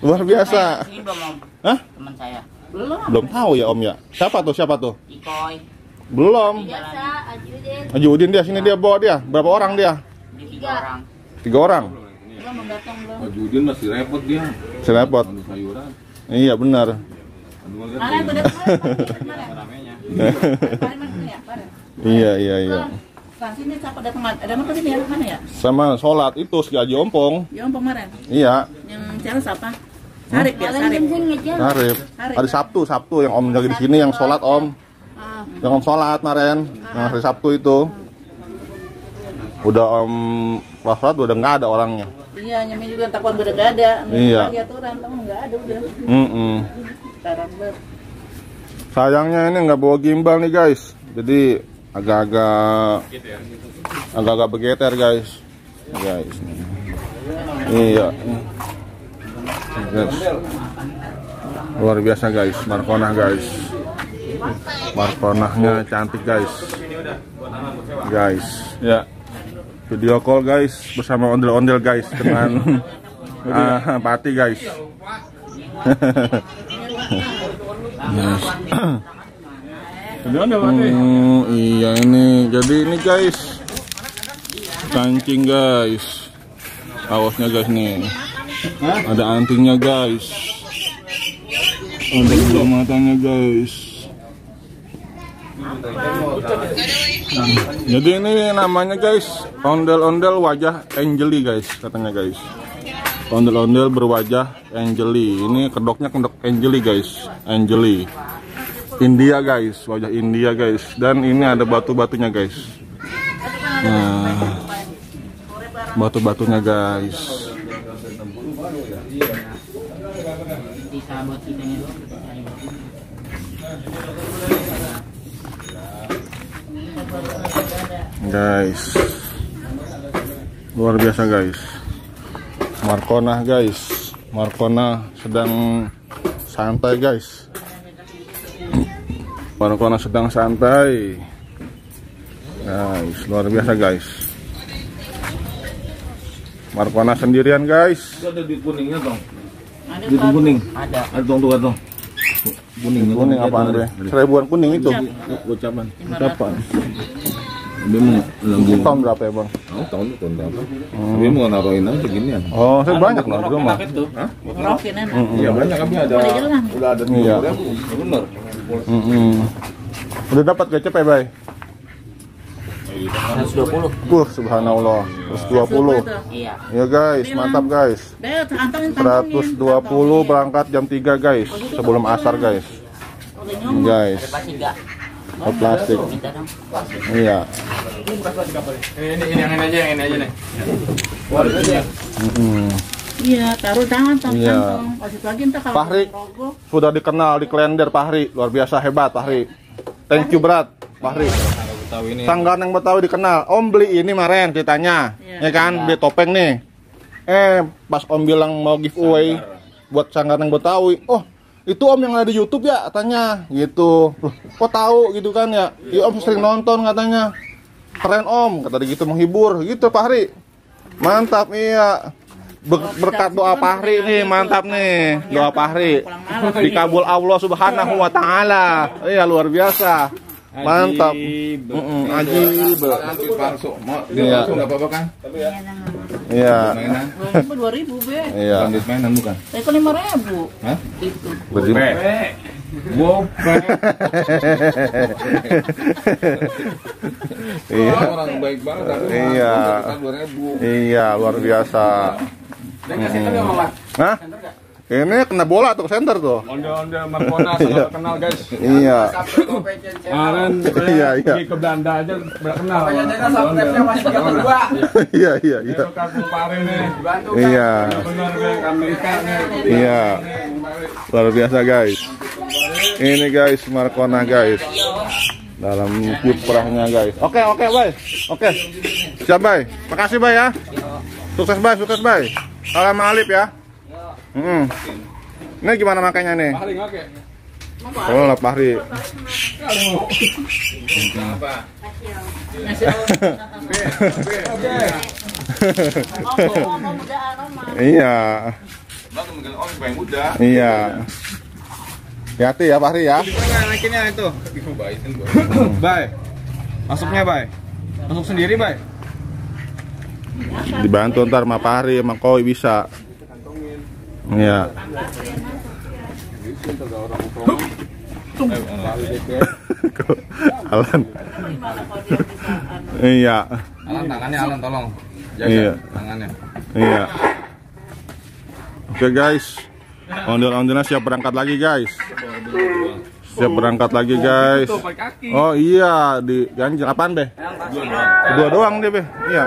Luar biasa. ini belum Hah? teman saya. Belum tahu ya Om ya. Siapa tuh? Ikoy. Belum. Biasa, Ajudin. Haji Udin dia sini dia bawa dia. Berapa orang dia? Di 3 orang. 3 orang. Belum datang belum. Pak Judin masih repot dia. Serepot. Ambil sayuran. Iya benar. Mana yang udah kemarin? Iya. Kan sini siapa datang? Ada apa sini ya? Mana ya? Sama sholat itu si Haji Ompong. Yang kemarin. Iya. Yang Charles apa? Sarip ya, Sarip. Sarip. Hari Sabtu yang Om lagi di sini yang sholat Om. Yang Om sholat kemarin. Nah, hari Sabtu itu. Udah Om pas sholat udah nggak ada orangnya. Iya, nyami juga takut udah gak ada. Iya. Lihat orang, kamu nggak ada udah. Sekarang Sayangnya ini nggak bawa gimbal nih guys. Jadi agak-agak begeter guys. Iya. Guys. Luar biasa guys, Markonah guys. Markonahnya cantik guys. Guys, ya. Video call guys bersama ondel-ondel guys dengan Pati guys. Iya ini. Jadi ini guys. Kancing guys. Kaosnya guys nih. Ada antingnya guys. Ada bulu matanya guys. Jadi ini namanya guys ondel-ondel wajah Angeli guys katanya guys. Ondel-ondel berwajah Angeli. Ini kedoknya kedok Angeli guys. Angeli India guys, wajah India guys. Dan ini ada batu-batunya guys. Nah, batu-batunya guys. Guys, luar biasa guys. Markonah guys. Markonah sedang santai guys. Markonah sedang santai. Guys, luar biasa guys. Markonah sendirian guys. Itu ada duit kuningnya dong. Duit kuning. Ada dong tuh dong. Kuning apaan deh? Seribuan kuning itu. Gocapan. Gocapan. Dia mau lagi Tahun berapa ya bang? tahun berapa? Dia mau naruhin aja ginian. Oh, saya banyak loh di rumah. Rokin enak. Iya banyak kami ada. Udah ada 30.000. Bener. Udah dapat gocap ya bay? 120. Subhanallah. 120. Iya. Ya guys, mantap guys. 120 berangkat jam 3 guys, sebelum asar guys. Guys. Plastik. Iya. Ini yang ini aja nih. Iya, taruh tangan kantong. Iya. Kasih lagi entar kalau Fahri sudah dikenal di kalender Fahri, luar biasa hebat Fahri. Thank you berat Fahri. Betawi ini. Sanggar Neng Betawi dikenal. Om beli ini kemarin ceritanya, ya kan? Beli topeng nih. Pas Om bilang mau giveaway buat Sanggar Neng Betawi. Oh, itu Om yang ada di YouTube ya katanya, gitu. Loh, kok tahu gitu kan ya? Iya Om sering nonton katanya. Keren Om, kata dia gitu menghibur, gitu Pak Hari. Mantap iya. Berkat doa Fahri nih, mantap nih. Doa Fahri dikabul Allah Subhanahu wa taala. Iya, luar biasa. Mantap. Ajib. Iya. Enggak apa-apa kan? Iya. 2.000 be. Iya. Lanjut mainan bukan? Saya kan 5.000. Hah? Itu. Begini. Iya. Orang baik banget tapi Iya. 2.000. Iya, luar biasa. Hah? Ini kena bola tuh center tuh. Onde-onde Markona sangat terkenal guys. Iya. Kemarin Iya, iya. pergi ke Belanda aja terkenal. Iya, iya, iya. Kartu pare nih. Iya. Benar ke Amerika nih. Iya. Luar biasa guys. Ini guys Markona guys. Dalam kiprahnya guys. Oke, bye. Oke. Siap, bye. Makasih, bye ya. Sukses, bye. Salam Alip ya. Ini gimana makanya nih? Paling oke. Oh, lah Fahri. Iya. Iya. Hati-hati ya Fahri ya. Naikinnya itu. Bye. Masuknya, Bye. Masuk sendiri, Bye. Dibantu ntar sama Fahri sama Koi bisa. Iya. Alan. Iya. Alan tangannya, Alan tolong. Jaga Iya. tangannya. Iya. Oke guys. Ondel-ondelnya siap berangkat lagi guys. Siap berangkat lagi guys. Oh iya, di ganjil apaan Be? Dua doang deh Be. Iya.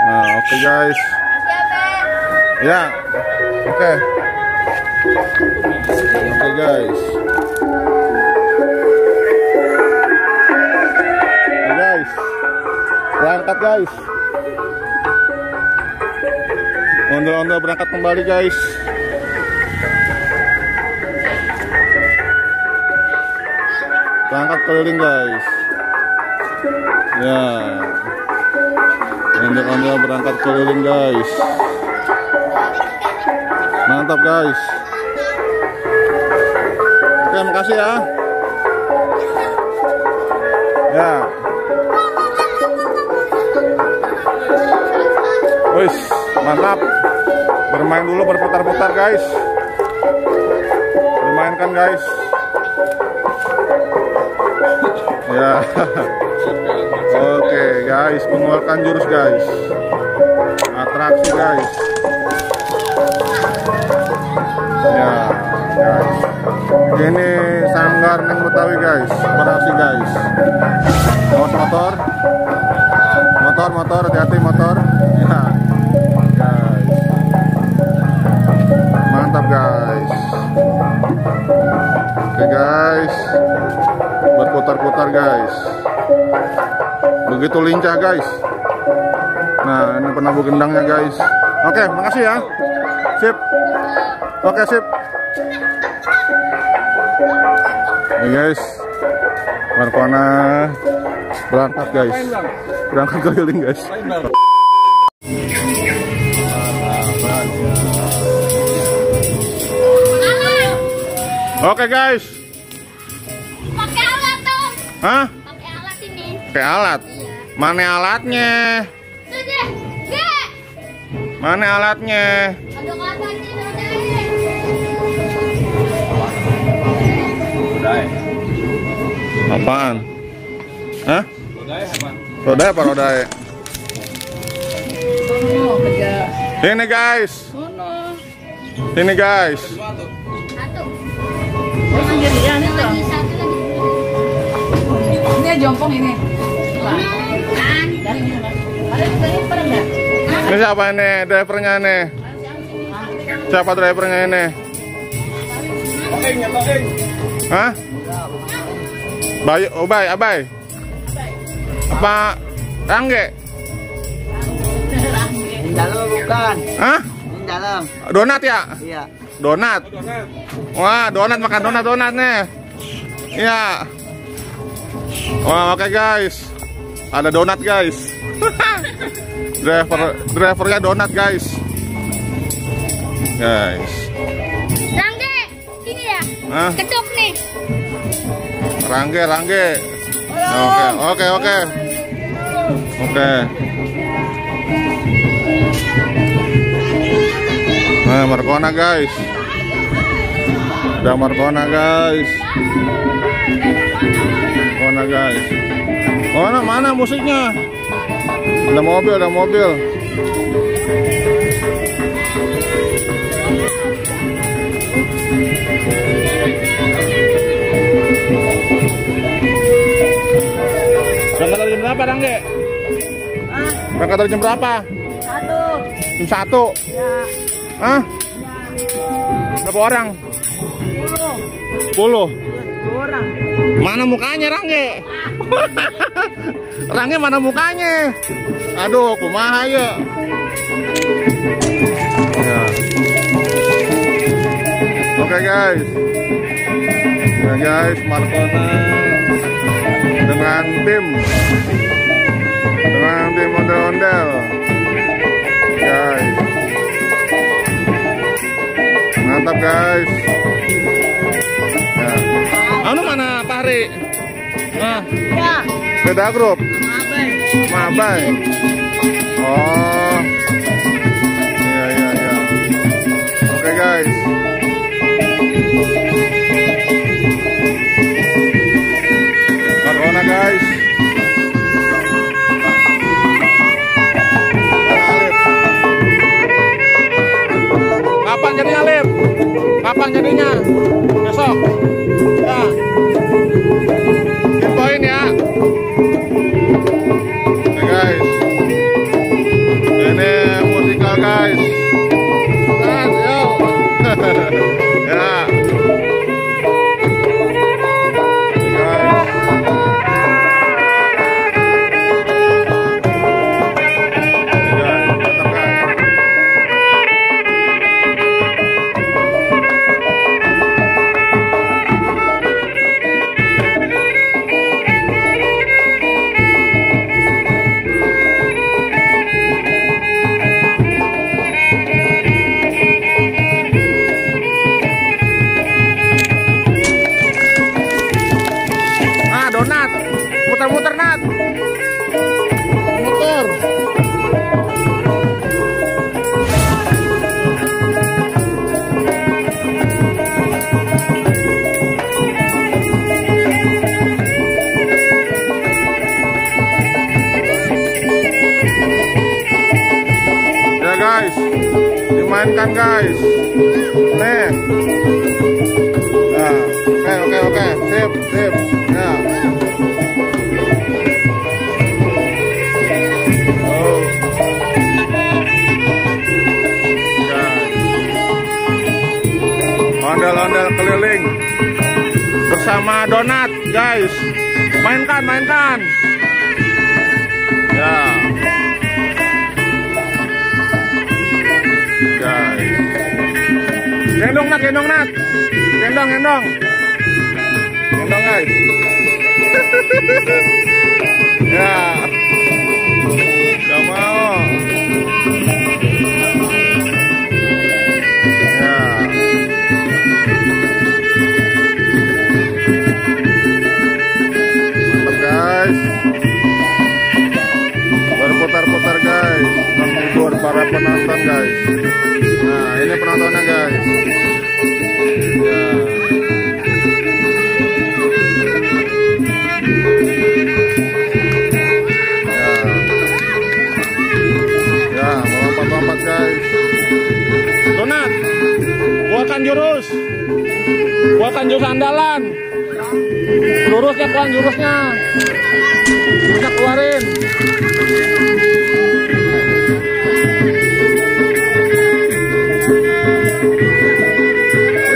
Nah, oke guys. Ya. Oke. Oke guys. Oke guys. Berangkat guys. Ondel-ondel berangkat kembali guys. Berangkat keliling guys. Ya. Ondel-ondel berangkat keliling guys. Mantap guys. Oke, makasih ya. Ya. Wis, mantap. Bermain dulu berputar-putar guys. Bermainkan guys. Ya. Oke guys, mengeluarkan jurus guys. Atraksi guys. Ya, guys. Ini Sanggar Neng Betawi guys. Beraksi guys. Awas motor. Motor, hati-hati motor. Ya. Guys. Mantap guys. Oke guys. Berputar-putar guys. Begitu lincah guys. Nah, ini penabuh gendangnya guys. Oke, makasih ya. Sip. Oke, sip. Ini guys. Markona berangkat guys. Berangkat keliling guys. Oke guys. Pakai alat dong. Hah? Pakai alat ini. Pakai alat? Mana alatnya? Sudah. Gak. Mana alatnya? Ada alatnya Rodai. Apaan? Hah? Rodai apa? Rodai apa rodai? Ini guys. Ini guys. Satu. Sendirian itu. Lagi satu lagi. Ini jompong ini. Kan. Pada enggak? Ini siapa ini drivernya ini? Siapa drivernya ini? Hah? Bayu, Abai. Apa Rangge? Ini dalam bukan? Hah? Ini dalam. Donat ya? Iya. Donat. Wah, donat, makan donat nih. Iya. Wah, oke guys. Ada donat guys. Drivernya donat guys. Rangge, sini ya. Hah? Ketuk nih. Rangge. Oke. Nah, Markona guys. Ada Markona guys. Oh, mana musiknya? Ada mobil. Berangkat dari jam berapa, Rangge? Berangkat dari jam berapa? 1. Jam 1? Ya. Hah? Berapa orang? 10. 2 orang. Mana mukanya, Rangge? Rangge mana mukanya? Aduh, kumaha ya? Oke guys. Ya guys, Markona dengan tim ondel-ondel. Guys. Mantap guys. Ya. Anu mana Fahri? Nah, Ya. beda grup. Sama Abai. Oh. Iya. Oke guys. Markona guys. Kapan jadinya, Lip? Kapan jadinya? Besok. Ya. Infoin ya. Oke guys. Ini musikal guys. Yuk. Ya. Donat, muter-muter Nat. Muter. Ya guys, dimainkan guys. Nih. Nah, oke, sip. Ya. Ondel-ondel keliling bersama Donat guys. Mainkan. Ya. Guys. Gendong Nat. Gendong guys. Ya. Gak mau. Ya. Mantap guys. Berputar-putar guys. Menghibur para penonton guys. Nah, ini penontonnya guys. Ya. Lompat guys. Donat, buatkan jurus andalan. Jurusnya keluarin.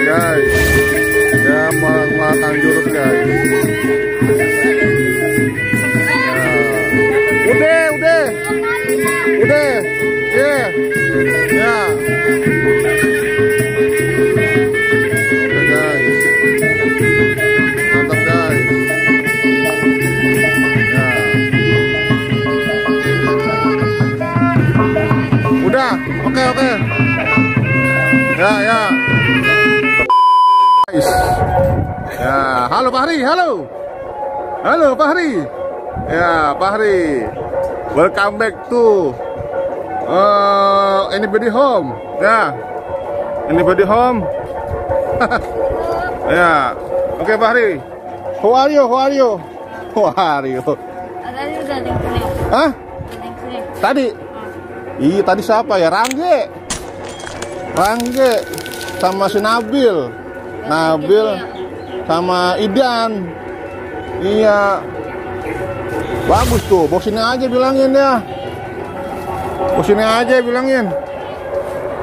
Guys, dia mengeluarkan jurus guys. Halo Fahri, halo. Halo Fahri. Ya, Fahri. Welcome back to Anybody Home. Ya. Anybody Home. Ya. Oke Fahri. How are you? How are you? How are you? Tadi udah ada yang kuning. Hah? Ada yang kuning. Tadi? Iya, tadi siapa ya? Rangge. Rangge sama si Nabil. Nabil sama Idan. Iya. Bagus tuh, bawa sini aja bilangin ya. Bawa sini aja bilangin.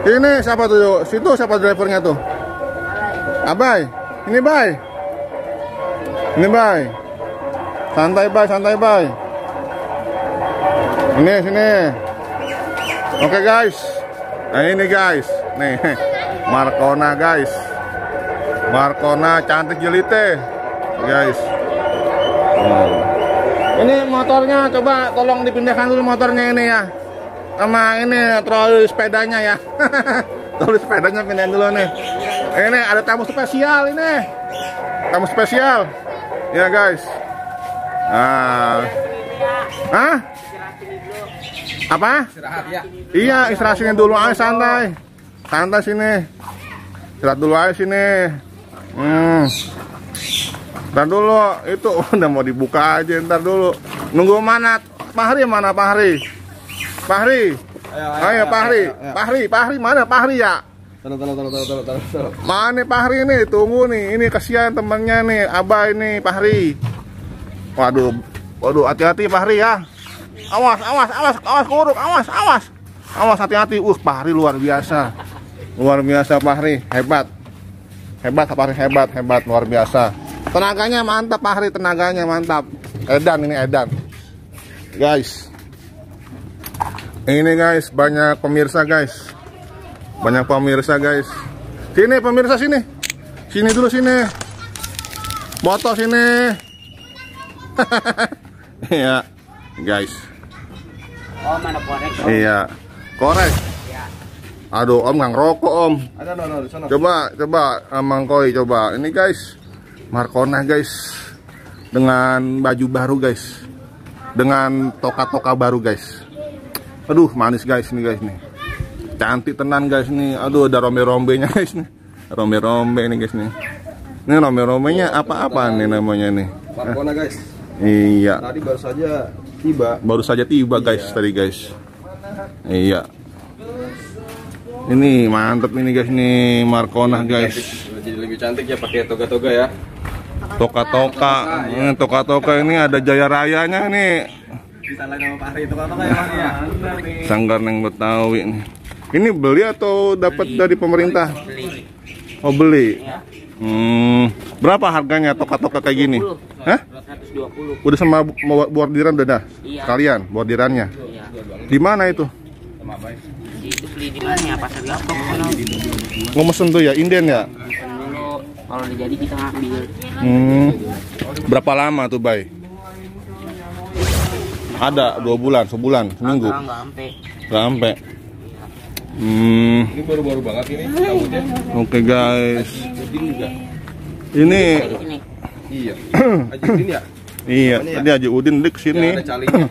Ini siapa tuh? Situ siapa drivernya tuh? Abai. Ini Bay. Ini Bay. Santai Bay, santai Bay. Ini sini. Oke guys. Nah ini guys. Nih. Marcona guys. Marcona cantik jelite. Guys. Ini motornya coba tolong dipindahkan dulu motornya ini ya. Sama ini troli sepedanya ya. Troli sepedanya pindahin dulu nih. Ini ada tamu spesial ini. Tamu spesial. Ya guys. Nah. Hah? Apa? Istirahat ya. Iya, istirahat sini dulu aja santai. Santai sini. Istirahat dulu aja sini. Ntar dulu, itu udah mau dibuka aja ntar dulu. Nunggu mana? Fahri mana Fahri? Fahri. Ayo Fahri. Fahri mana Fahri ya? Taruh. Mana Fahri nih? Tunggu nih. Ini kasihan temannya nih. Abah ini Fahri. Waduh, hati-hati Fahri ya. Awas kuruk, awas hati-hati. Fahri luar biasa. Luar biasa Fahri, hebat Fahri, hebat luar biasa. Tenaganya mantap Fahri, tenaganya mantap. Edan ini Edan. Guys. Ini guys, banyak pemirsa guys. Banyak pemirsa guys. Sini pemirsa sini. Sini dulu sini. Foto sini. Iya, guys. Oh, mana korek? Iya, korek. Aduh, Om nggak ngerokok Om. Ada di sana. Coba Mang Koi coba. Ini guys, Marcona guys, dengan baju baru guys, dengan toka-toka baru guys. Aduh, manis guys nih guys nih. Cantik tenan guys nih. Aduh, ada rombe-rombenya guys nih. Rombe-rombe nih guys nih. Ini rombe-rombenya apa-apa nih namanya nih. Marcona guys. Iya. Tadi baru saja tiba. Guys tadi guys. Iya. Ini mantep ini guys nih Marcona guys. Jadi lebih cantik ya pakai toga-toga ya. Toka-toka ini ada Jaya Rayanya nih. Salah nama Fahri toga-toga ya Mas ya. Sanggar Neng Betawi nih. Ini beli atau dapat dari pemerintah? Beli. Oh beli. Berapa harganya toka-toka kayak gini? Hah? 120. Udah sama bordiran udah dah? Iya. Kalian bordirannya? Iya. Di mana itu? Itu beli di mana ya? Pasar Gampang. Mau mesen tuh ya, inden ya? Pesen dulu. Kalau udah jadi kita ngambil. Berapa lama tuh, Bay? Ada 2 bulan, sebulan, seminggu? Enggak sampai. Nggak sampai. Ini baru-baru banget ini rambutnya. Oke guys. Udin juga. Ini Ini. Iya. Haji Udin ya? iya, tadi Haji Udin dia kesini. Ya, ada calinya.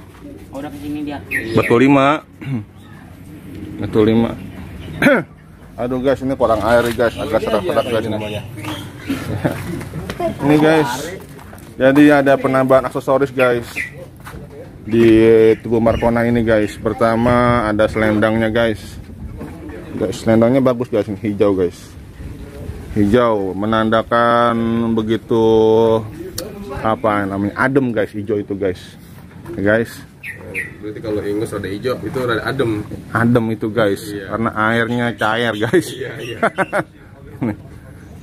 Oh, udah kesini dia. Betul 5. Betul 5. Aduh guys, ini kurang air guys, agak serak-serak guys namanya. Ini guys. Jadi ada penambahan aksesoris guys di tubuh Marcona ini guys. Pertama ada selendangnya guys. Selendangnya bagus guys, hijau guys. Hijau menandakan begitu apa namanya? Adem guys, hijau itu guys. Guys. Berarti kalau ingus rada hijau itu rada adem. Adem itu guys, Iya. karena airnya cair guys. Iya.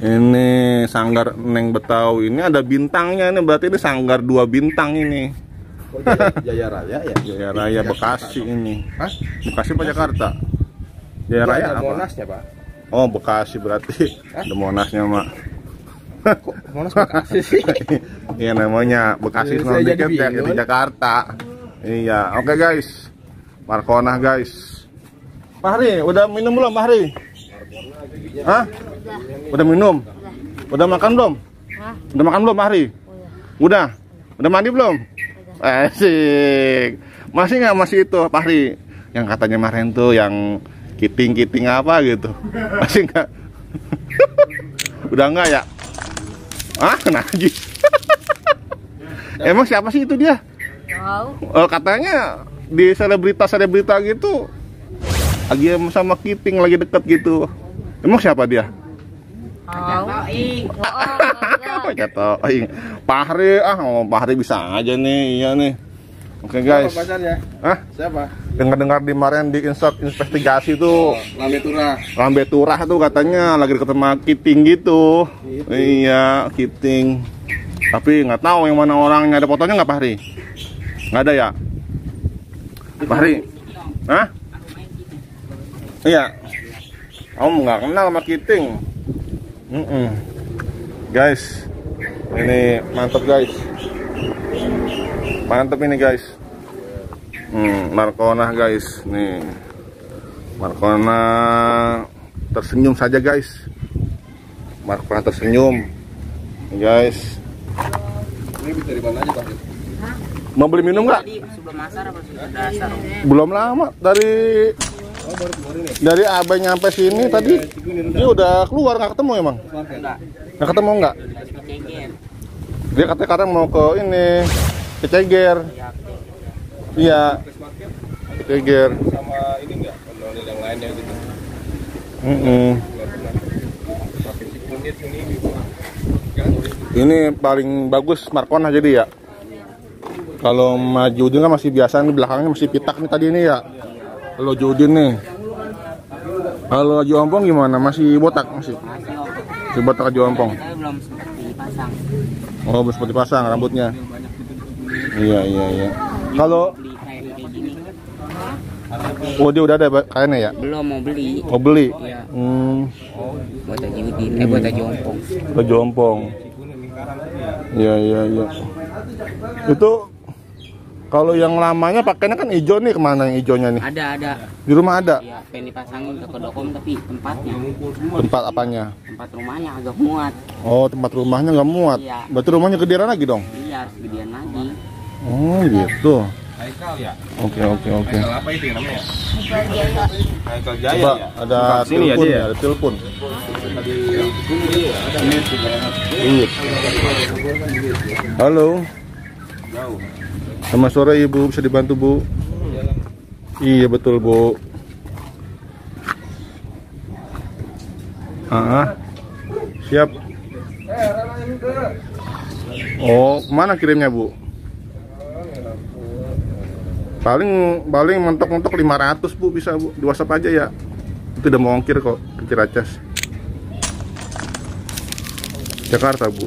Ini Sanggar Neng Betawi. Ini ada bintangnya nih, berarti ini Sanggar 2 bintang ini. Oh, Jaya Raya ya? Jaya Raya Bekasi ini. Hah? Bekasi apa Jakarta? Jaya Raya Ada apa? Monasnya Pak. Oh Bekasi berarti. Ada Monasnya mak. Kok Monas Bekasi sih? Iya namanya Bekasi Saya Snow jadi Dikit ya, bingung. di Jakarta. Iya, oke guys. Marcona guys. Fahri, udah minum belum Fahri? Hah? Udah minum? Udah makan belum? Udah makan belum Fahri? Udah. Udah mandi belum? Asik. Masih nggak masih itu Fahri yang katanya kemarin tuh yang kiting apa gitu? Masih nggak? Udah nggak ya? Ah, najis. Emang siapa sih itu dia? Tahu. Katanya di selebrita gitu lagi sama kiting lagi deket gitu. Emang siapa dia? Kata Fahri, Fahri bisa aja nih, iya nih. Oke guys. Siapa pacarnya? Hah? Siapa? Dengar kemarin di investigasi tuh. Lambe Turah tuh katanya lagi deket sama kiting gitu. Iya, kiting. Tapi nggak tahu yang mana orangnya. Ada fotonya nggak Fahri? Nggak ada ya? Fahri? Hah? Iya. Kamu nggak kenal sama kiting? Guys, ini mantap guys. Mantap ini guys. Markona guys. Nih, Markona tersenyum saja guys. Markona tersenyum, guys. Ini bisa di mana aja Pak? Mau beli minum nggak? Sebelum asar apa sudah dasar? Belum lama dari Abang nyampe sini tadi. Dia udah keluar, nggak ketemu emang? Nggak ketemu nggak? Dia katanya mau ke ini, ke Ceger. Iya. Ceger. Sama ini enggak? Ondel yang lainnya gitu. Ini paling bagus Markona jadi ya. Kalau maju Udin kan masih biasa nih, belakangnya masih pitak nih tadi ini ya. Kalau Judin nih. Kalau Jompong gimana? Masih botak masih? Masih botak Jompong. Belum sempat dipasang. Oh, belum sempat dipasang rambutnya. Iya. Kalau dia udah ada kayaknya ya? Belum mau beli. Oh, beli. Iya. Buat Haji Udin, buat Haji Jompong. Ke Jompong. Iya. Itu kalau yang lamanya pakainya kan hijau nih, kemana yang hijaunya nih? Ada. Di rumah ada? Iya, pengen dipasangin ke Kodokom tapi tempatnya. Tempat apanya? Tempat rumahnya agak muat. Oh, tempat rumahnya nggak muat. Iya. Berarti rumahnya gedean lagi dong? Iya, harus gedean lagi. Oh, gitu. Haikal ya? Oke. Haikal apa itu namanya? Haikal Jaya. Coba Ya? ada Sini ya, telepon dia. ya, ada telepon. Halo. Selamat sore Ibu, bisa dibantu Bu? Iya betul Bu. Siap. Oh, mana kirimnya Bu? Paling mentok-mentok 500 Bu, bisa Bu, di WhatsApp aja ya. Itu udah mau ongkir kok ke Ciracas. Jakarta Bu.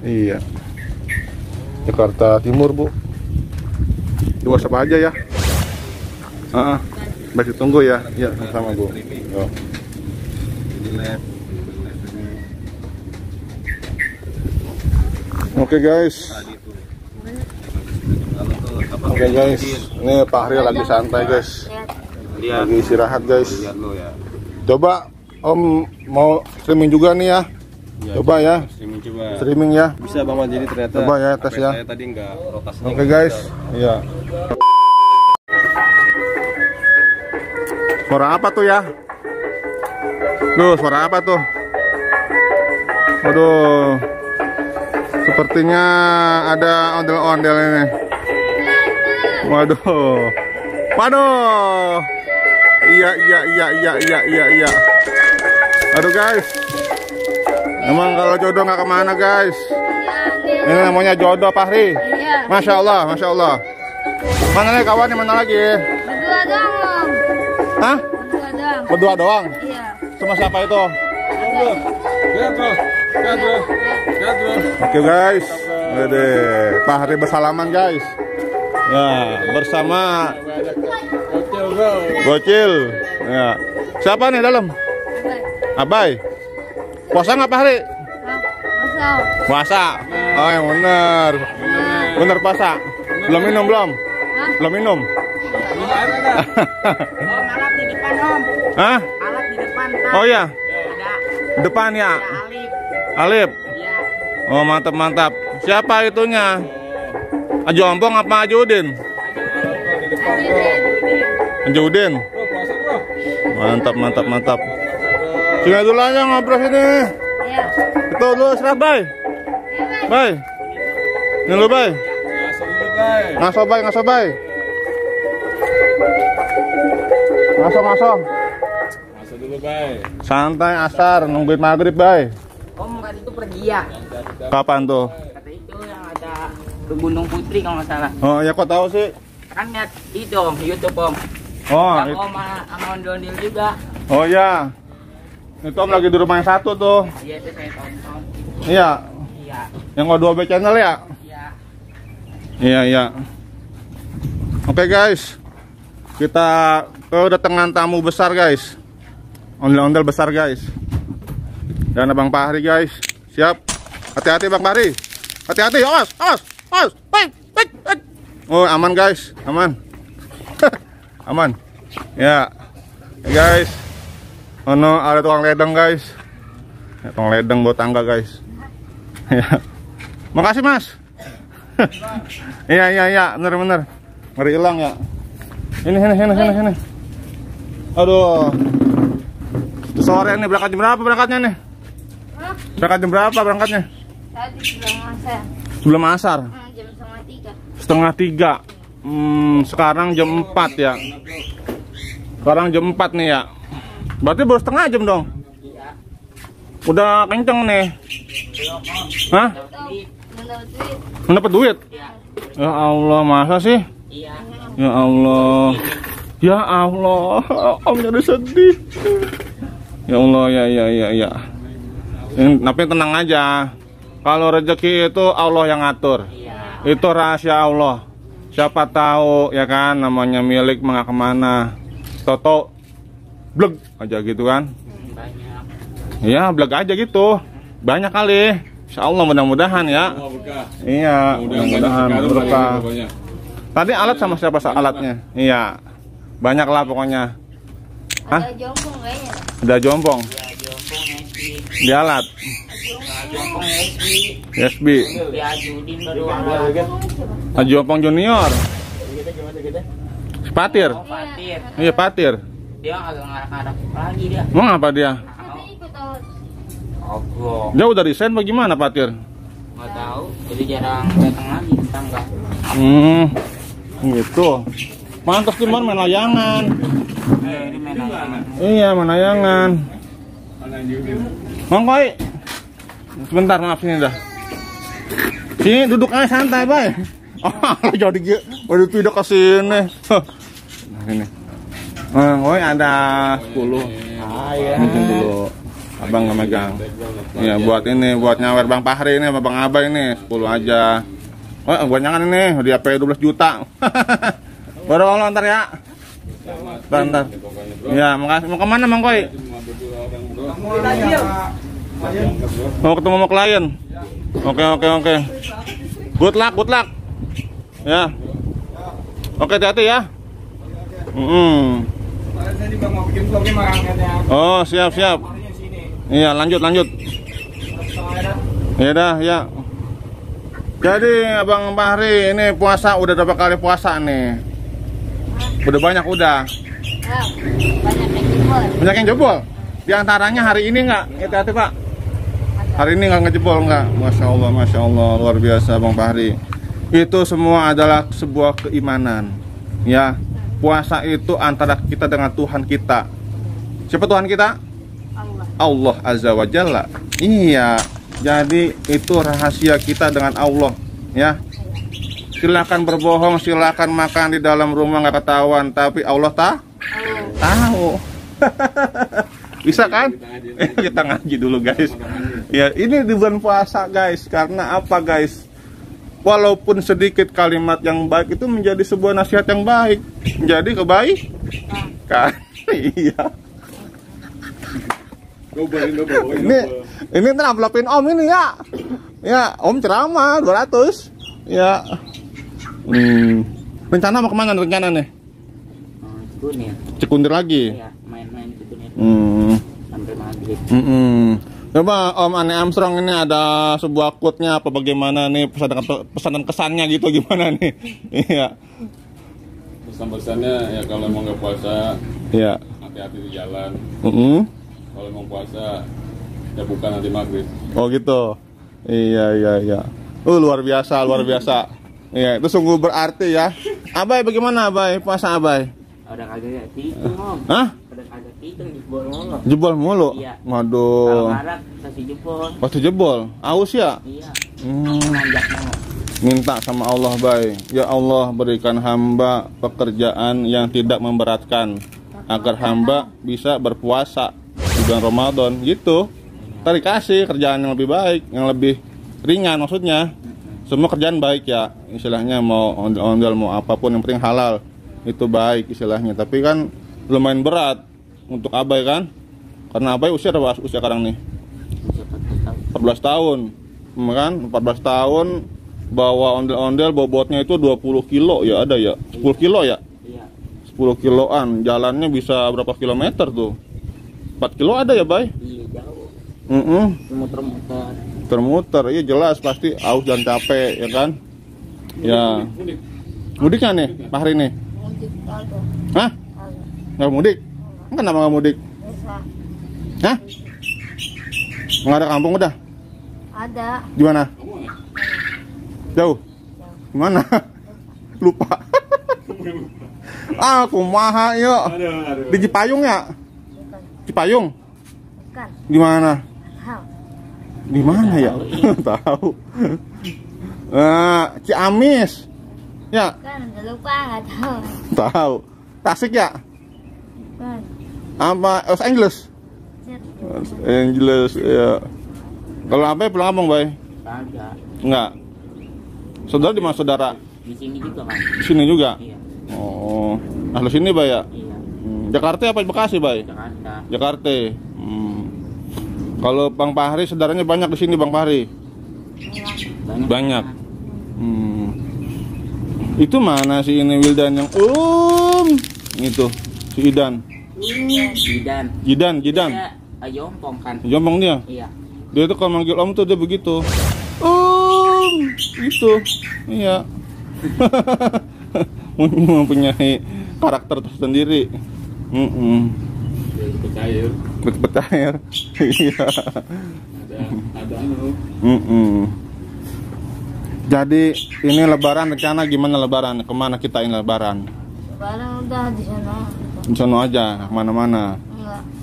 Iya. Jakarta Timur Bu. Di WhatsApp aja ya. Baik, tunggu ya. Ya, sama Bu. Oh. Oke guys. Oke guys, ini Pak Hari lagi santai guys. Lagi istirahat guys. Coba Om mau streaming juga nih ya. Coba ya. Streaming ya. Bisa Bang jadi ternyata. Coba ya tes ya. Saya tadi enggak rotasi. Oke guys. Iya. Suara apa tuh ya? Duh, suara apa tuh? Waduh. Sepertinya ada ondel-ondel ini. Waduh. Iya. Aduh guys. Emang kalau jodoh nggak kemana guys. Ini namanya jodoh Fahri. Iya. Masya Allah. Mana nih kawannya, mana lagi? Berdua doang, Om. Hah? Berdua doang? Iya. Sama siapa itu? Oke guys. Fahri bersalaman guys. Ya, bersama Gocil. Ya. Siapa nih dalam? Abai. Puasa nggak Fahri? Puasa. Oh yang bener. Bener puasa. Belum minum belum? Belum minum. Om, alat di depan Om. Hah? Alat di depan. Oh iya. Ada. Depan ya. Alif. Alip. Iya. Oh, mantap mantap. Siapa itunya? Ajompong apa Ajudin? Ajudin. Mantap mantap mantap. Sini dulu aja ngobrol sini. Iya. Itu dulu serah, Bay. Bay. Ini lu, Bay. Ngaso, Bay, ngaso, Bay. Ngaso. Masuk dulu, Bay. Santai asar, nungguin maghrib, Bay. Om kata itu pergi ya. Kapan tuh? Kata itu yang ada ke Gunung Putri kalau nggak salah. Oh, ya kok tahu sih? Kan lihat itu Om, YouTube Om. Oh, Yang Om sama Ondondil juga. oh ya. Itu Om lagi di rumah yang satu tuh. Iya itu saya tonton. Iya. Iya. Yang O2B channel ya? Iya. Iya. Oke guys. Kita kedatangan tamu besar guys. Ondel-ondel besar guys. Dan Abang Fahri guys. Siap. Hati-hati Bang Fahri. Hati-hati. Awas. Baik. Oh, aman guys. Aman. Aman. Ya. Guys. Oh no, ada tukang ledeng guys. Ya, tukang ledeng buat tangga guys. Ya. Makasih Mas. Iya, bener. Ngeri hilang ya. Ini. Aduh. Sore nih berangkat jam berapa berangkatnya nih? Berangkat jam berapa berangkatnya? Tadi sebelum asar. Sebelum asar. Jam 2:30. Sekarang jam 4 ya. Sekarang jam 4 nih ya. Berarti baru setengah jam dong. Udah kenceng nih. Hah? Mendapat duit? Ya Allah, masa sih? Iya. Ya Allah. Om jadi sedih. Ya Allah, ya. Tapi tenang aja. Kalau rezeki itu Allah yang ngatur. Itu rahasia Allah. Siapa tahu ya kan, namanya milik mengak kemana. Toto bleg aja gitu kan. Iya, bleg aja gitu. Banyak kali. Insyaallah mudah-mudahan ya. Iya, mudah-mudahan berkah. Tadi alat sama siapa alatnya? Iya. Banyak lah pokoknya. Hah? Ada jompong kayaknya. Udah jompong. Di alat. SB. Jompong junior. Patir. Iya, Patir. Dia agak ngarak-ngarak lagi dia. Mau apa dia? Allah. Dia udah resign bagaimana Patir? Nggak tahu. Jadi jarang datang lagi tetangga. Gitu. Pantas gimana main layangan? Ini main. Iya, main layangan. Mang Koi. Sebentar, maaf sini dah. Sini duduk aja santai, Bay. Oh, jadi gitu. Waduh, tidak ke sini. Nah, ini. Mang Koi ada 10. Iya. Mungkin dulu. Abang nggak megang. Iya, buat ini, buat nyawer Bang Fahri ini, sama Bang Abay ini, 10 aja. Oh, banyakan ini, dia HP 12 juta. Baru Allah ntar ya. Bentar. Ya, makasih. Mau kemana Mang Koi? Mau ketemu sama klien. Oke. Good luck. Ya. Oke, hati-hati ya. Oh, siap. Iya, lanjut. Ya dah, ya. Jadi Abang Fahri ini puasa udah berapa kali puasa nih? Udah banyak udah. Banyak yang jebol. Di antaranya hari ini enggak? Hati-hati Pak. Hari ini enggak ngejebol enggak? Masya Allah, luar biasa Bang Fahri. Itu semua adalah sebuah keimanan. Ya, puasa itu antara kita dengan Tuhan kita. Siapa Tuhan kita? Allah Azza wa Jalla. Iya. Jadi itu rahasia kita dengan Allah. Ya. Silakan berbohong, silakan makan di dalam rumah nggak ketahuan, tapi Allah tahu. Bisa kan? Kita ngaji dulu guys. Ya, ini di bulan puasa guys. Karena apa guys? Walaupun sedikit kalimat yang baik itu menjadi sebuah nasihat yang baik, menjadi kebaikan. Iya. Ini ntar amplopin Om ini ya. Ya, Om ceramah 200. Ya. Rencana mau kemana rencana nih? Cikunir. Cikunir lagi. Iya, main-main Cikunir. Sampai maghrib. Coba Om Ane Armstrong ini ada sebuah quote-nya apa bagaimana nih pesan kesannya gitu gimana nih? Iya. Pesan-pesannya ya kalau mau nggak puasa, Iya. hati-hati di jalan. Kalau mau puasa, ya bukan nanti maghrib. Oh gitu. Iya. Luar biasa. Iya, itu sungguh berarti ya. Abai bagaimana Abai? Puasa Abai? Udah kagak hitung Om. Hah? Udah kagak hitung jebol mulu. Jebol mulu? Iya. Waduh. Kalau marah kasih jebol. Pasti jebol. Aus ya? Iya. Nanjak mulu. Minta sama Allah Bay. Ya Allah berikan hamba pekerjaan yang tidak memberatkan agar hamba bisa berpuasa di bulan Ramadan gitu. Tadi kasih kerjaan yang lebih baik, yang lebih ringan maksudnya. Semua kerjaan baik ya, istilahnya mau ondel-ondel mau apapun yang penting halal itu baik istilahnya. Tapi kan lumayan berat untuk Abai kan, karena Abai usia berapa usia sekarang nih? 14 tahun, kan? 14 tahun bawa ondel-ondel bobotnya itu 20 kilo ya ada ya, 10 kilo ya? Iya. 10 kiloan, jalannya bisa berapa kilometer tuh? 4 kilo ada ya Bay? Iya jauh. Muter-muter, iya jelas pasti aus dan capek ya kan? Ya. Mudiknya nih, Pak Hari nih? Mudik kagak. Hah? Nggak mudik? Kenapa nggak mudik? Bisa. Hah? Nggak ada kampung udah? Ada. Di mana? Jauh? Gimana? Lupa. Kumaha yuk. Di Cipayung ya? Bukan. Cipayung? Bukan. Gimana? Hal. Di mana ya? Tahu. Ciamis. Ya, Kan udah lupa nggak tahu. tahu. Tasik ya? Kan. Apa Los Angeles? Cet. Los Angeles ya. Kalau apa pulang kampung, Bay? Kagak. Enggak. Saudara di mana saudara? Di sini juga kan. Di sini juga. Iya. Oh. Nah, di sini, Bay ya? Iya. Jakarta apa Bekasi, Bay? Jakarta. Jakarta. Kalau Bang Fahri saudaranya banyak di sini, Bang Fahri. Banyak. Itu mana si ini Wildan yang itu si Idan. Jidan. Iya. Jompong kan. Jompong dia. Iya. Dia tuh kalau manggil Om tuh dia begitu. Gitu. Iya. Mempunyai karakter tersendiri. Bercair. Iya. Ada anu. Jadi ini Lebaran rencana gimana Lebaran? Kemana kita ini Lebaran? Lebaran udah di sana. Di sana aja, kemana-mana?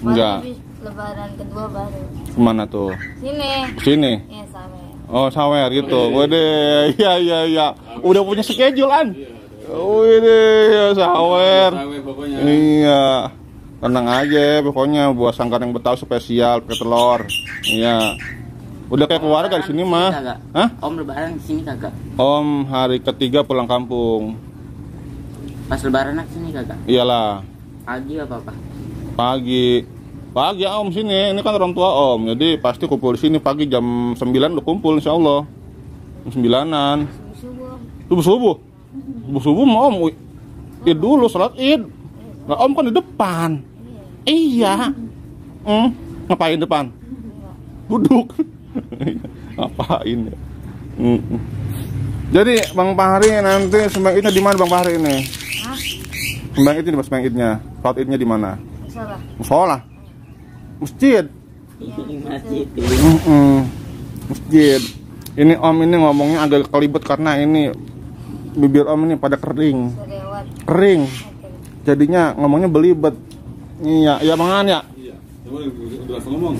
Enggak. Habis Lebaran kedua baru. Kemana tuh? Sini. Sini. Ya sama. Oh sawer gitu. Waduh, iya. Udah punya schedule an. Waduh, sawer. Pokoknya. Iya. Tenang aja, pokoknya buat sangkar yang Betawi spesial pakai telur. Iya. Udah kayak keluarga di sini mah. Hah? Om Lebaran di sini kagak. Om hari ketiga pulang kampung. Pas Lebaran ke sini kagak. Iyalah. Pagi apa? Pagi ya Om sini. Ini kan orang tua Om. Jadi pasti kumpul di sini pagi jam 9 udah kumpul insyaallah. Jam 9-an. Subuh mau Om. Id dulu salat Id. Nah, Om kan di depan. Iya. Ngapain depan? Duduk. Ngapain ya? Jadi Bang Fahri nanti sembang idnya di mana Bang Fahri ini? Hah? Sembang idnya di mana sembang idnya? Salat idnya di mana? Salah. Musola. Masjid. Masjid. Masjid. Ini Om ini ngomongnya agak kelibet karena ini bibir Om ini pada kering. Serewat. Kering. Oke. Jadinya ngomongnya belibet. Iya, ya Bang An ya. Iya. Coba udah langsung ngomong.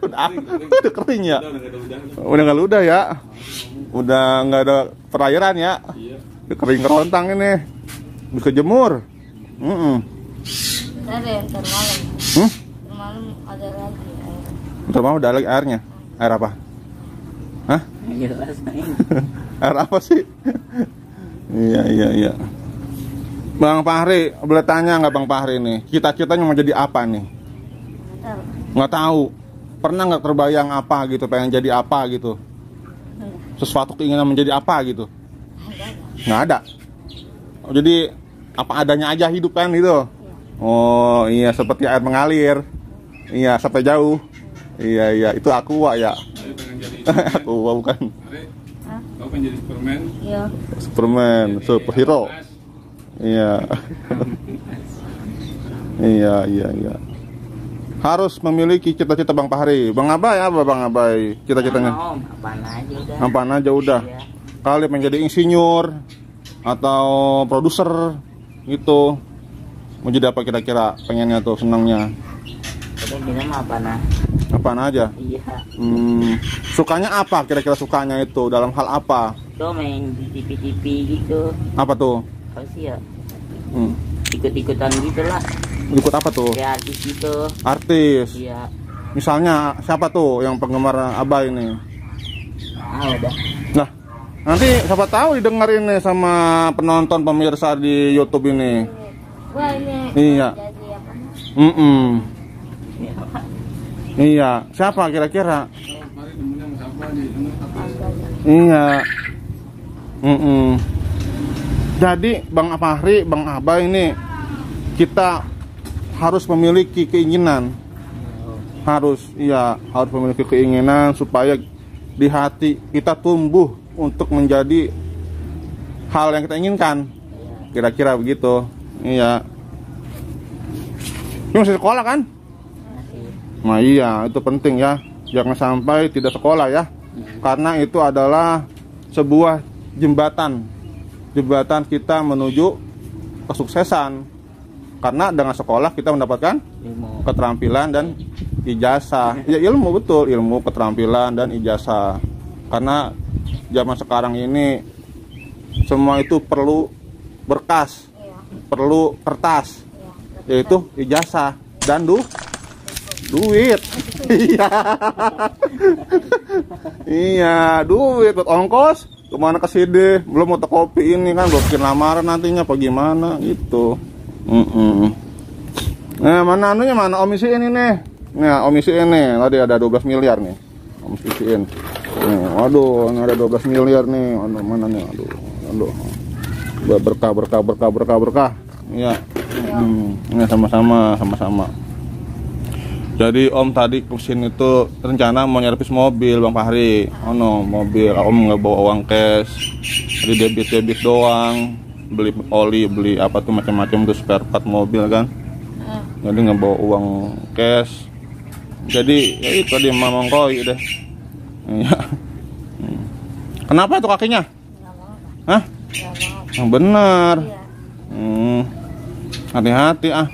Udah kering ya. Udah nggak ludah ya. Udah nggak ada perairan ya. Iya. Udah kering kerontang ini. Bisa jemur. Ntar deh, ntar malam. Ntar malam ada lagi air. Ntar mau ada lagi airnya. Air apa? Hah? Jelas nih. Air apa sih? Iya. Bang Fahri, boleh tanya nggak Bang Fahri nih? Cita-citanya mau jadi apa nih? Ntar. Nggak tahu. Pernah nggak terbayang apa gitu? Pengen jadi apa gitu? Sesuatu keinginan menjadi apa gitu? Nggak ada. Oh, jadi apa adanya aja hidup kan gitu? Oh iya, seperti air mengalir. Iya, sampai jauh. Iya, itu Aqua ya. Saya pengen jadi Aqua bukan. Ari, kau pengen jadi Superman? Iya. Superman, superhero. Iya. Iya. Harus memiliki cita-cita Bang Fahri. Bang Abai apa Bang Abai? Cita-citanya? Om, apaan aja udah. Apaan aja udah. Iya. Kali pengen jadi insinyur atau produser gitu. Mau jadi apa kira-kira pengennya tuh, senangnya? Udah kita mah Apaan aja? Iya. Sukanya apa kira-kira, sukanya itu dalam hal apa? Tuh main di TV-TV gitu. Apa tuh? Apa sih ya? Hmm. Ikut-ikutan gitu lah. Ikut apa tuh? Kayak artis gitu. Artis. Iya. Misalnya siapa tuh yang penggemar Abah ini? Udah. Nah, nanti siapa tahu didengerin nih sama penonton pemirsa di YouTube ini. Wah, ini Iya. jadi apa? Iya, siapa kira-kira? Mari temennya sama siapa nih? Iya. Jadi Bang Fahri, Bang Abah ini kita harus memiliki keinginan. Harus memiliki keinginan supaya di hati kita tumbuh untuk menjadi hal yang kita inginkan. Kira-kira begitu. Iya. Ini masih sekolah kan? Nah iya, itu penting ya. Jangan sampai tidak sekolah ya. Karena itu adalah sebuah jembatan kita menuju kesuksesan. Karena dengan sekolah kita mendapatkan keterampilan dan ijazah. Ya ilmu, betul, ilmu, keterampilan dan ijazah. Karena zaman sekarang ini semua itu perlu berkas, perlu kertas, yaitu ijazah dan duit. Iya, duit buat ongkos kemana ke sini, belum fotokopi ini kan, belum bikin lamaran nantinya apa gimana gitu. Nah, mana anunya, mana omisi ini nih. Nah, omisi ini tadi ada 12 miliar nih. Omisiin. Nih, waduh, ini ada 12 miliar nih. Aduh, mana nih? Aduh. Berkah. Iya. Ini sama-sama. Jadi Om tadi kesini itu rencana mau nyervis mobil Bang Fahri. Mobil. Om nggak bawa uang cash. Jadi debit doang. Beli oli, beli apa tuh macam-macam tuh spare part mobil kan. Jadi nggak bawa uang cash. Jadi ya itu dia mamongkoi deh. Iya. Kenapa tuh kakinya? Hah? Yang benar. Hati-hati ah.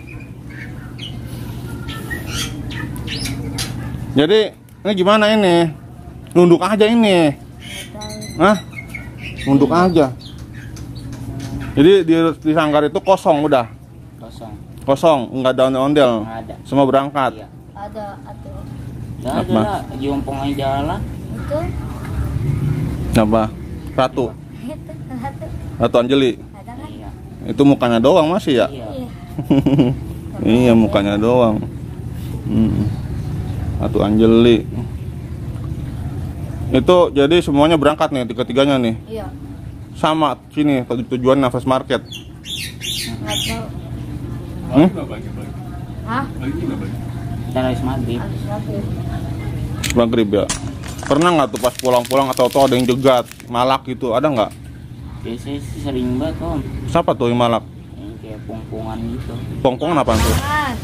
Jadi ini gimana ini? Nunduk aja ini. Hah? Nunduk aja. Jadi di sanggar itu kosong udah. Kosong, enggak ada ondel-ondel. Semua berangkat. Iya. Ada. Ada lah, jompong aja jalan. Itu. Apa? Ratu Anjeli. Ada kan? Iya. Itu mukanya doang masih ya? Iya. Iya, mukanya doang. Ratu Anjeli. Itu jadi semuanya berangkat nih, tiga-tiganya nih. Iya. Sama sini tujuan Nafas Market. Nggak tahu. Bagi. Hah? Bagi nggak bagi? Kita harus maghrib. Habis maghrib. Maghrib ya. Pernah nggak tuh pas pulang-pulang atau ada yang jegat malak gitu, ada nggak? Biasanya sih sering banget Om. Siapa tuh yang malak? Yang kayak pongpongan gitu. Pongpongan apa tuh?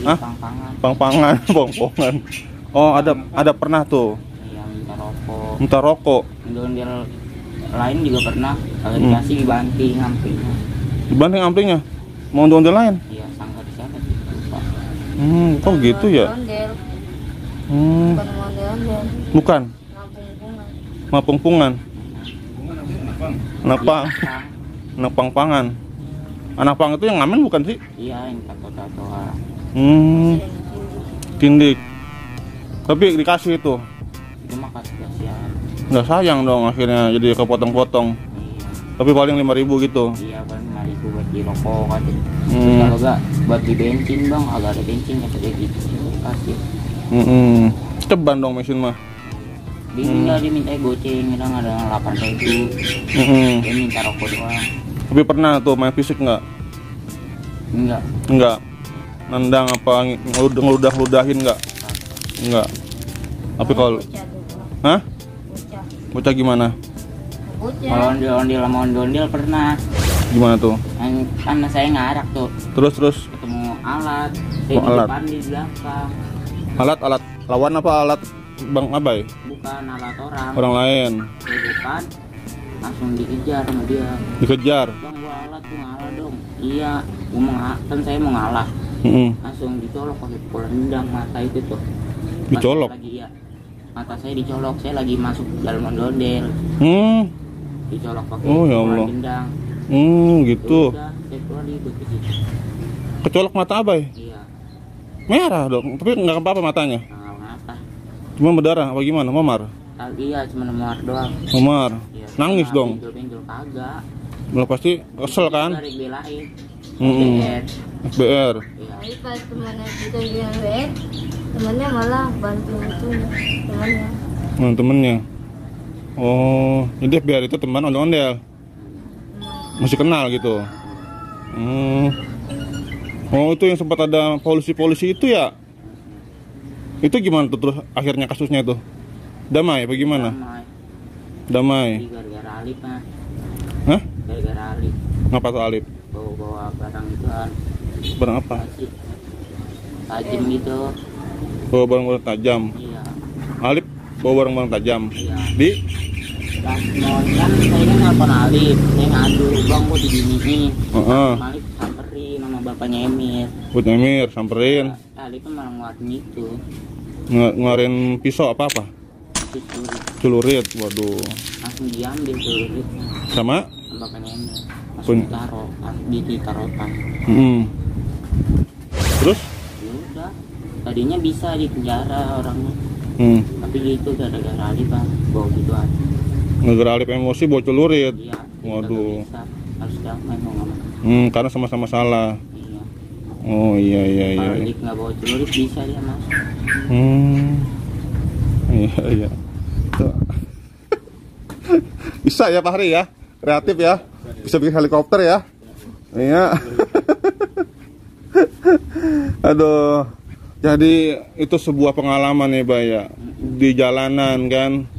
Hah? Pangpangan. Pangpangan, pongpongan. Oh, ada pernah tuh. Yang minta rokok. Minta rokok. Ondel lain juga pernah. Kalau dikasih dibanting amplingnya. Dibanting amplingnya? Mau ondel lain? Iya, sangka di sana sih. Lupa. Kok gitu ya? Ondel. Hmm, Bukan ondel-ondel. bukan. Nampung-pungan. Mapungpungan. Anak pang-pangan. Anak pang itu yang ngamen bukan sih? Iya, yang tato-tato orang. Tindik. Tapi dikasih itu. Itu mah kasihan. Nggak sayang dong akhirnya jadi kepotong-potong. Tapi paling 5.000 gitu. Iya, kan 5.000 buat di rokok kan. Kalau enggak buat di bensin Bang, agak ada bensin kata dia gitu. Kasih. Ceban dong mesin mah. Dia diminta goceng, kadang ada 8.000. Dia minta rokok doang. Tapi pernah tuh main fisik nggak? Enggak. Nendang apa ngeludah-ngeludahin nggak? Enggak. Tapi kalau hah? Bocah gimana? Kalau ondel-ondel sama ondel-ondel pernah. Gimana tuh? Kan saya ngarak tuh. Terus Ketemu alat. Saya di alat. depan di belakang. alat lawan apa alat Bang Abai? Bukan alat orang. Orang lain. Di depan langsung dikejar sama dia. Dikejar. Bang, gua alat tuh ngalah dong. Iya, kan saya mau ngalah. Langsung dicolok pakai pukul rendang mata itu tuh. Dicolok? Lagi ya. Mata saya dicolok, saya lagi masuk dalam ondel-ondel. Dicolok pakai Oh ya pukul Allah. rendang. Gitu. Udah, saya keluar itu ke situ. Kecolok mata Abai? Iya, Merah dong, tapi nggak apa-apa matanya. nggak ngapa. Cuma berdarah apa gimana? Memar? Iya, cuma muar doang. Memar. Iya, Nangis cuma dong. Benjol-benjol kagak. Lo pasti kesel kan? Dari belain. Mm-mm. FBR. Iya. Tapi pas temannya kita bilang WR, temannya malah bantu itu temannya. Temennya. Oh, jadi FBR itu teman ondel-ondel. Masih kenal gitu. Oh, itu yang sempat ada polisi-polisi itu ya? Itu gimana tuh terus akhirnya kasusnya itu? Damai apa gimana? Damai. Jadi gara-gara Alip mah. Hah? Gara-gara Alip. Ngapa tuh Alip? Bawa barang itu kan. Barang apa? Tajam gitu. Bawa barang-barang tajam. Iya. Alip bawa barang-barang tajam. Iya. Di? Pas mau kan saya kan nelfon Alip. Saya ngadu, bang gua diginiin. Alip samperin sama bapaknya Emir. Buat Emir, samperin. Alip kan malah nguatin itu. Ngeluarin pisau apa-apa? Celurit, waduh. Langsung diambil celuritnya. Sama? Bapaknya Emir. Langsung ditaruh di tarotan. Terus? Ya udah. Tadinya bisa di penjara orangnya. Tapi gitu gara-gara Alip kan bawa gitu aja. Gara-gara Alip emosi bawa celurit. Iya. Waduh. Bisa. Harus damai mau nggak mau. Karena sama-sama salah. Iya. Oh iya. Kalau Alip nggak bawa celurit bisa dia masuk. Iya. Tuh. Bisa ya Pak Hari ya, kreatif ya, bisa bikin helikopter ya. Iya. Aduh. Jadi itu sebuah pengalaman nih Bay ya. Di jalanan kan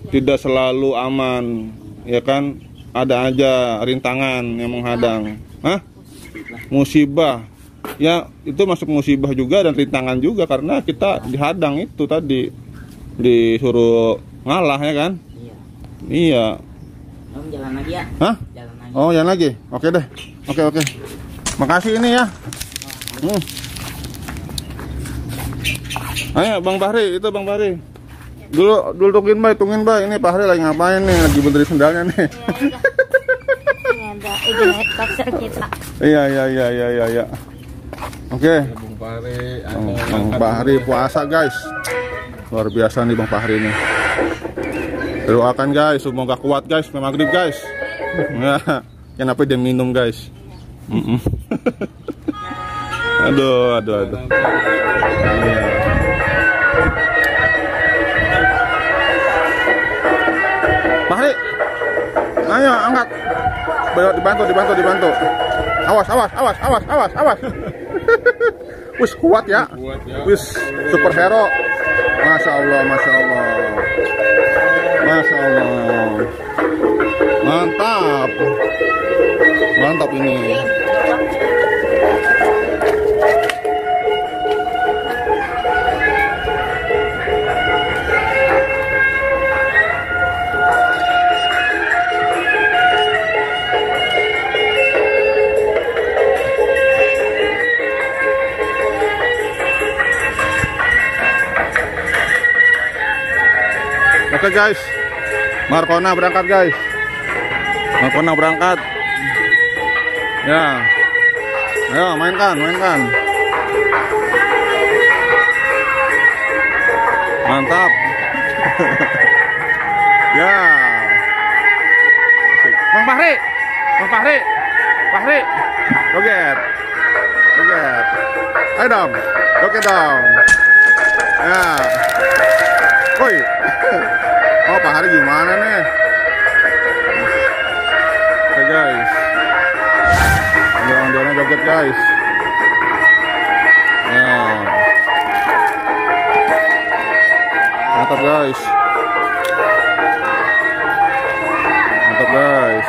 tidak selalu aman, ya kan? Ada aja rintangan yang menghadang. Hah? Musibah. Ya, itu masuk musibah juga dan rintangan juga karena kita dihadang itu tadi. Disuruh ngalah ya kan? Iya. Om jalan lagi ya? Hah? Jalan lagi. Oh, jalan lagi. Oke deh. Oke. Makasih ini ya. Ayo Bang Bahri, itu Bang Bahri. Dulu tungguin Bay. Ini Pak Hari lagi ngapain nih? Lagi benerin sendalnya nih. Iya. Oke. Bang Fahri, Bang Bahri puasa guys. Luar biasa nih Bang Fahri ini. Doakan guys, semoga kuat guys, maghrib guys. Ya, kenapa dia minum guys? Aduh. Iya. Bahri, ayo angkat. Dibantu. Awas. Wis kuat ya. Wis superhero. Masya Allah. Mantap ini. Oke guys, Markona berangkat guys. Ya, ayo mainkan. Mantap. Ya. Bang Fahri. Joget. Ayo dong, joget dong. Ya. Woi. Oh, Pak Hari gimana nih? Oke guys. Jangan joget guys. Ya. Mantap guys. Mantap guys.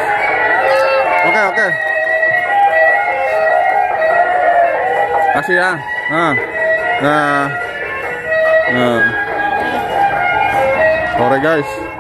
Oke. Kasih ya. Nah. Sore guys.